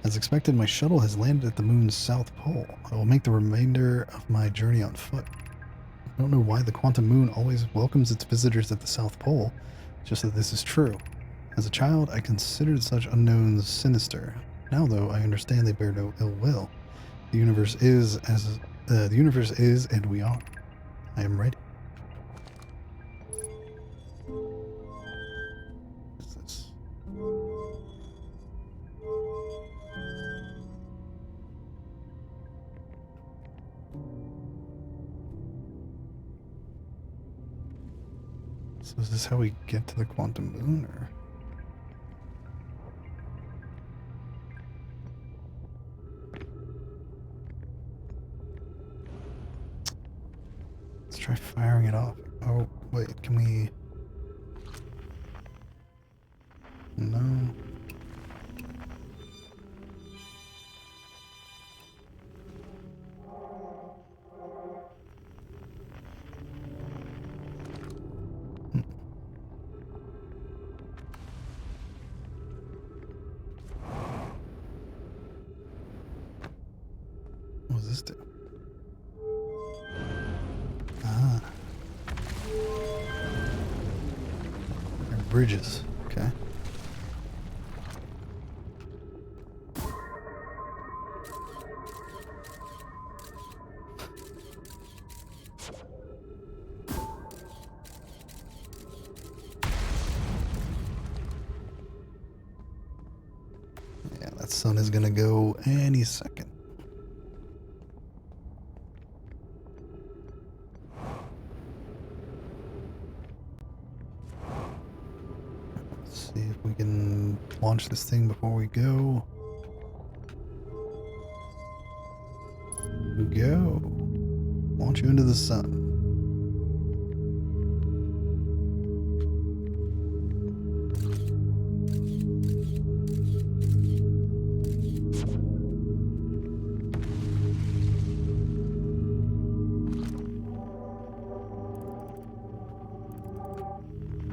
As expected, my shuttle has landed at the moon's south pole. I will make the remainder of my journey on foot. I don't know why the Quantum Moon always welcomes its visitors at the South Pole, just that this is true. As a child, I considered such unknowns sinister. Now, though, I understand they bear no ill will. The universe is and we are. I am ready. What is this? So is this how we get to the Quantum Moon, or? Let's try firing it off. Oh, wait, can we... No. What does this do? Ah. They're bridges. Okay. Yeah, that sun is gonna go any second. Let's see if we can launch this thing before we go. Go. Launch you into the sun.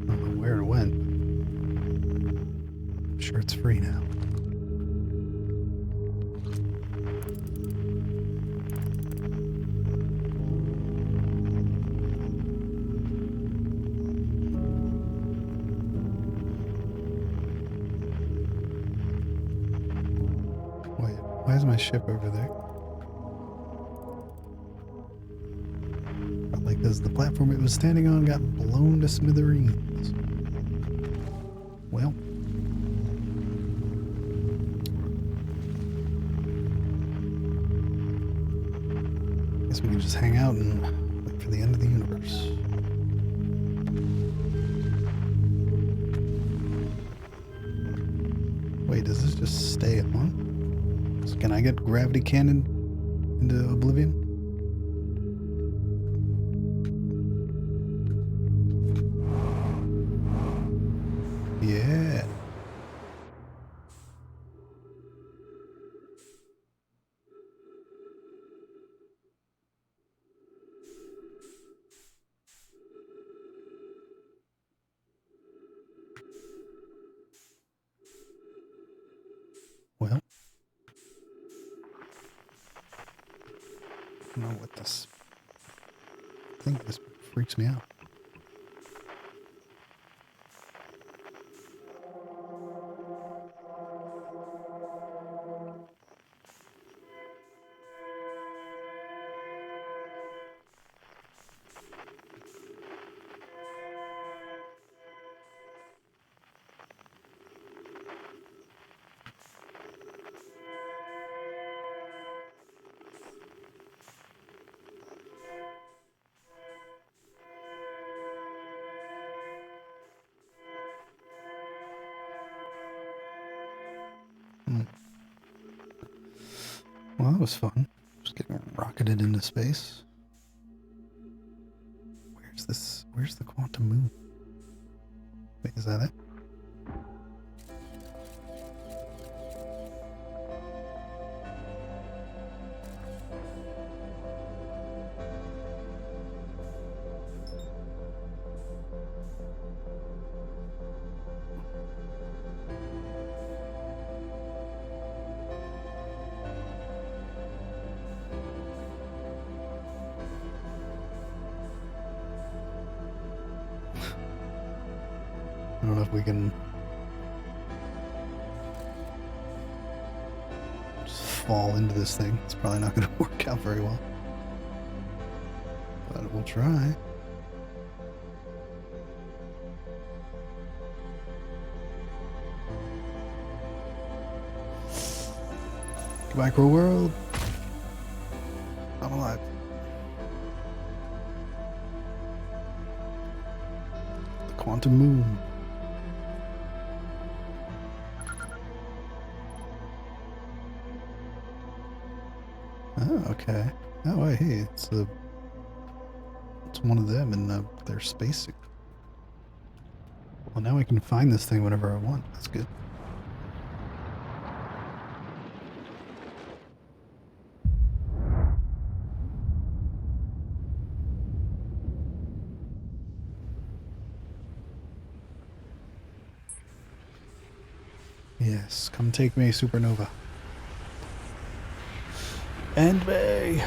I don't know where it went. I'm sure it's free now. Wait, why is my ship over there? Probably because the platform it was standing on got blown to smithereens. Well. Guess we can just hang out and wait for the end of the universe. Wait, does this just stay on? So can I get gravity cannon into oblivion? Yeah. Well, I don't know what this. I think this freaks me out. Well, that was fun. Just getting rocketed into space. Where's this? Where's the Quantum Moon? Wait, is that it? don't know if we can just fall into this thing. It's probably not going to work out very well. But we'll try. Goodbye, cruel world. I'm alive. The quantum moon. Oh, okay. Oh, hey, it's one of them in their spacesuit. Well, now I can find this thing whenever I want. That's good. Yes, come take me, Supernova. And me!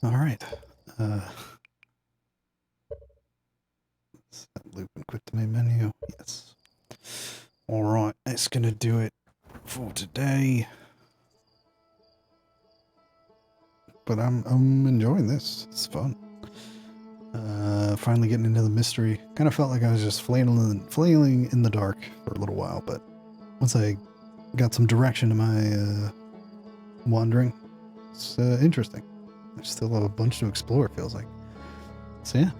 All right. Set loop and quit the main menu. Yes. All right. That's gonna do it for today. But I'm enjoying this. It's fun. Finally getting into the mystery. Kind of felt like I was just flailing in the dark for a little while, but once I got some direction to my wandering, it's interesting. I still have a bunch to explore, it feels like. So yeah,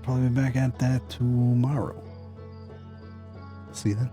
probably be back at that tomorrow. See you then.